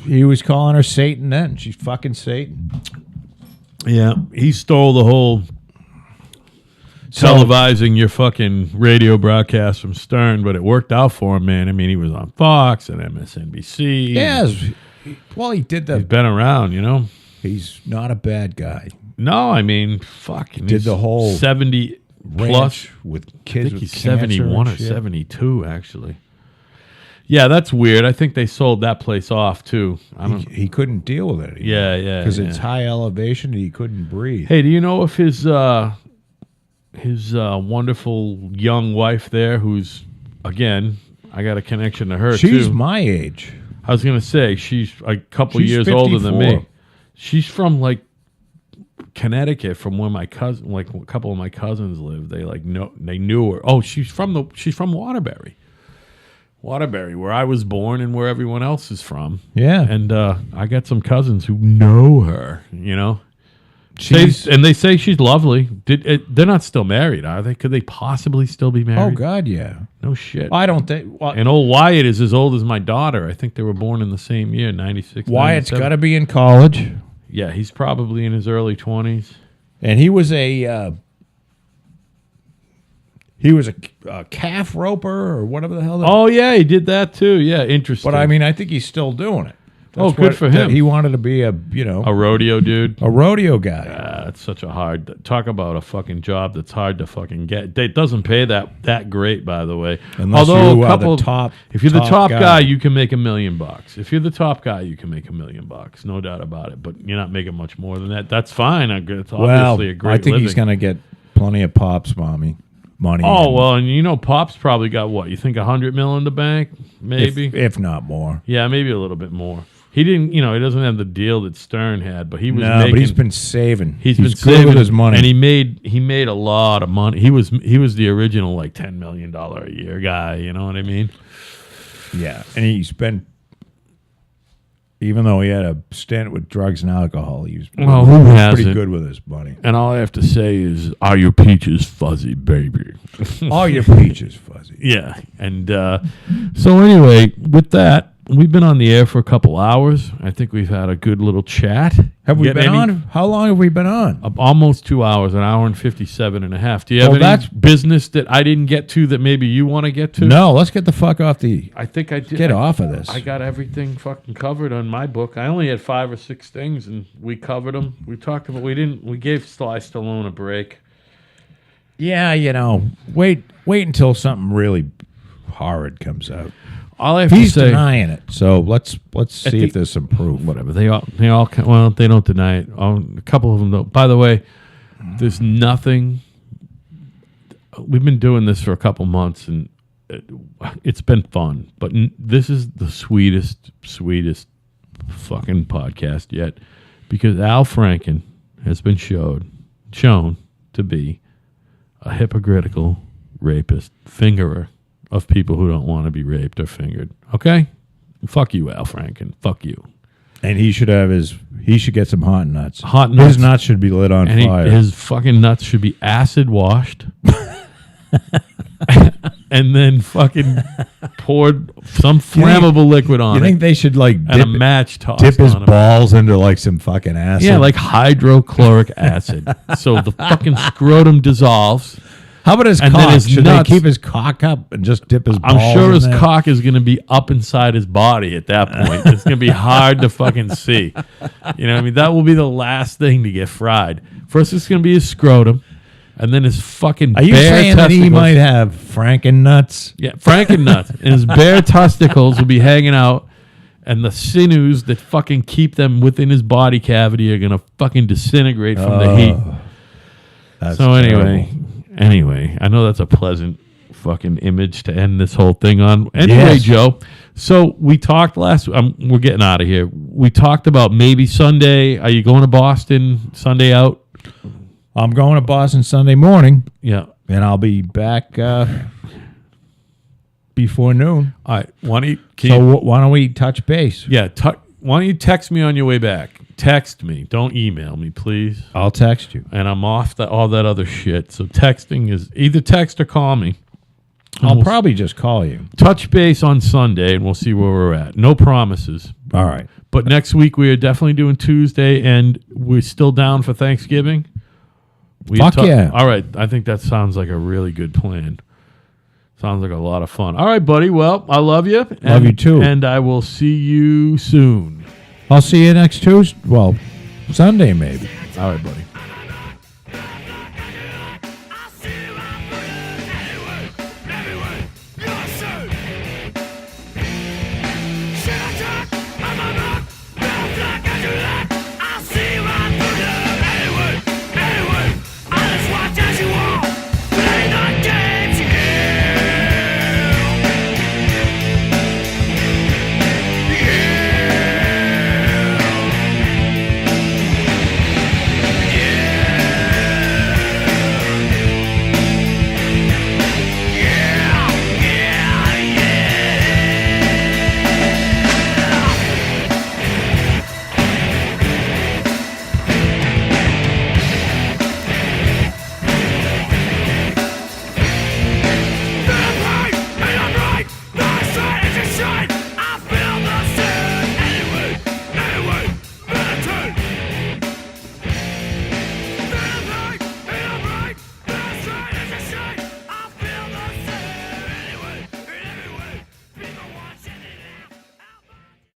He was calling her Satan then. She's fucking Satan. Yeah. He stole the whole televising your fucking radio broadcast from Stern, but it worked out for him, man. I mean, he was on Fox and MSNBC. Yes. Well, he did He's the. been around, you know? He's not a bad guy. No, I mean, fuck. Did the whole 70 plus. Ranch with I kids think with he's cancer 71 and or shit. 72, actually. Yeah, that's weird. I think they sold that place off, too. I don't. He couldn't deal with it. Yeah, yeah. Because yeah. it's high elevation and he couldn't breathe. Hey, do you know if his wonderful young wife there, who's, again, I got a connection to her, She's too. my age. I was going to say, she's a couple She's years older than 54. me. She's from, like, Connecticut, from where my cousin, like a couple of my cousins live. They they knew her. Oh, she's from Waterbury, where I was born and where everyone else is from. Yeah. And I got some cousins who know her. You know, She's- they say she's lovely. They're not still married, are they? Could they possibly still be Oh, married? God, yeah. No shit. I don't think. Well, And old Wyatt is as old as my daughter. I think they were born in the same year, 96. Wyatt's 97. got to be in college. Yeah, he's probably in his early 20s. And he was a. He was a calf roper or whatever the hell. Oh, yeah, he did that too. Yeah, interesting. But I mean, I think he's still doing it. Oh, good for him. He wanted to be a rodeo dude. a rodeo guy. That's such a hard. Talk about a fucking job that's hard to fucking get. It doesn't pay that great, by the way. Unless Although you a are couple, the top. if you're the top guy. guy, you can make $1 million. If you're the top guy, you can make $1 million. No doubt about it. But you're not making much more than that. That's fine. It's obviously a great. I think he's living. going to get plenty of pops, money. Oh well, and you know, Pop's probably got what? You think $100 million in the bank? Maybe. if not more. Yeah, maybe a little bit more. He didn't, he doesn't have the deal that Stern had, but he was No, making. but he's been saving. He's been good saving with his money. and he made a lot of money. He was the original like $10 million a year guy. You know what I mean? Yeah, and he's been. Even though he had a stint with drugs and alcohol, he was Well, who pretty hasn't? good with his money. And all I have to say is, are your peaches fuzzy, baby? All your peaches fuzzy. Yeah. And so anyway, with that, we've been on the air for a couple hours. I think we've had a good little chat. Have we Getting been any- on? How long have we been on? Almost 2 hours, an hour and 57 and a half. Do you have Well, any that's- business that I didn't get to that maybe you want to get to? No, let's get the fuck off the. I think I did. Get off of this. I got everything fucking covered on my book. I only had 5 or 6 things, and we covered them. We talked about. We gave Sly Stallone a break. Yeah, wait until something really horrid comes out. All I have He's to say, denying it, so let's see the- if there's some proof. whatever they all well, they don't deny it. A couple of them don't. By the way, there's nothing. We've been doing this for a couple months, and it's been fun. But this is the sweetest fucking podcast yet, because Al Franken has been shown to be a hypocritical rapist, fingerer of people who don't want to be raped or fingered. Okay? Fuck you, Al Franken. Fuck you. And he should have he should get some hot nuts. Hot nuts. His nuts should be lit on And fire. his fucking nuts should be acid washed. And then fucking poured some flammable liquid on you it. think they should like And a match tossed dip his on him. balls into like some fucking acid? Yeah, like hydrochloric acid. So the fucking scrotum dissolves. how about his and cock? then his should nuts- they keep his cock up and just dip his balls? I'm sure in his there? cock is going to be up inside his body at that point. It's going to be hard to fucking see. You know what I mean? That will be the last thing to get fried. First, it's going to be his scrotum, and then his fucking Are you bare saying that he testicles. might have Franken nuts? Yeah, Frankennuts. And his bare testicles will be hanging out, and the sinews that fucking keep them within his body cavity are going to fucking disintegrate from the heat. That's So terrible. anyway, I know that's a pleasant fucking image to end this whole thing on. Anyway, Yes. Joe, so we talked last. We're getting out of here. We talked about maybe Sunday. Are you going to Boston Sunday out? I'm going to Boston Sunday morning, Yeah. and I'll be back before noon. All right. Why don't you? Why don't we touch base? Yeah. Why don't you text me on your way back? Text me. Don't email me, please. I'll text you. And I'm off all that other shit. So texting is either text or call me. And I'll we'll probably just call you. touch base on Sunday, and we'll see where we're at. No promises. All right. But next week we are definitely doing Tuesday, and we're still down for Thanksgiving. Fuck yeah. All right. I think that sounds like a really good plan. Sounds like a lot of fun. All right, buddy. Well, I love you. Love you too. And I will see you soon. I'll see you next Tuesday. Well, Sunday maybe. All right, buddy.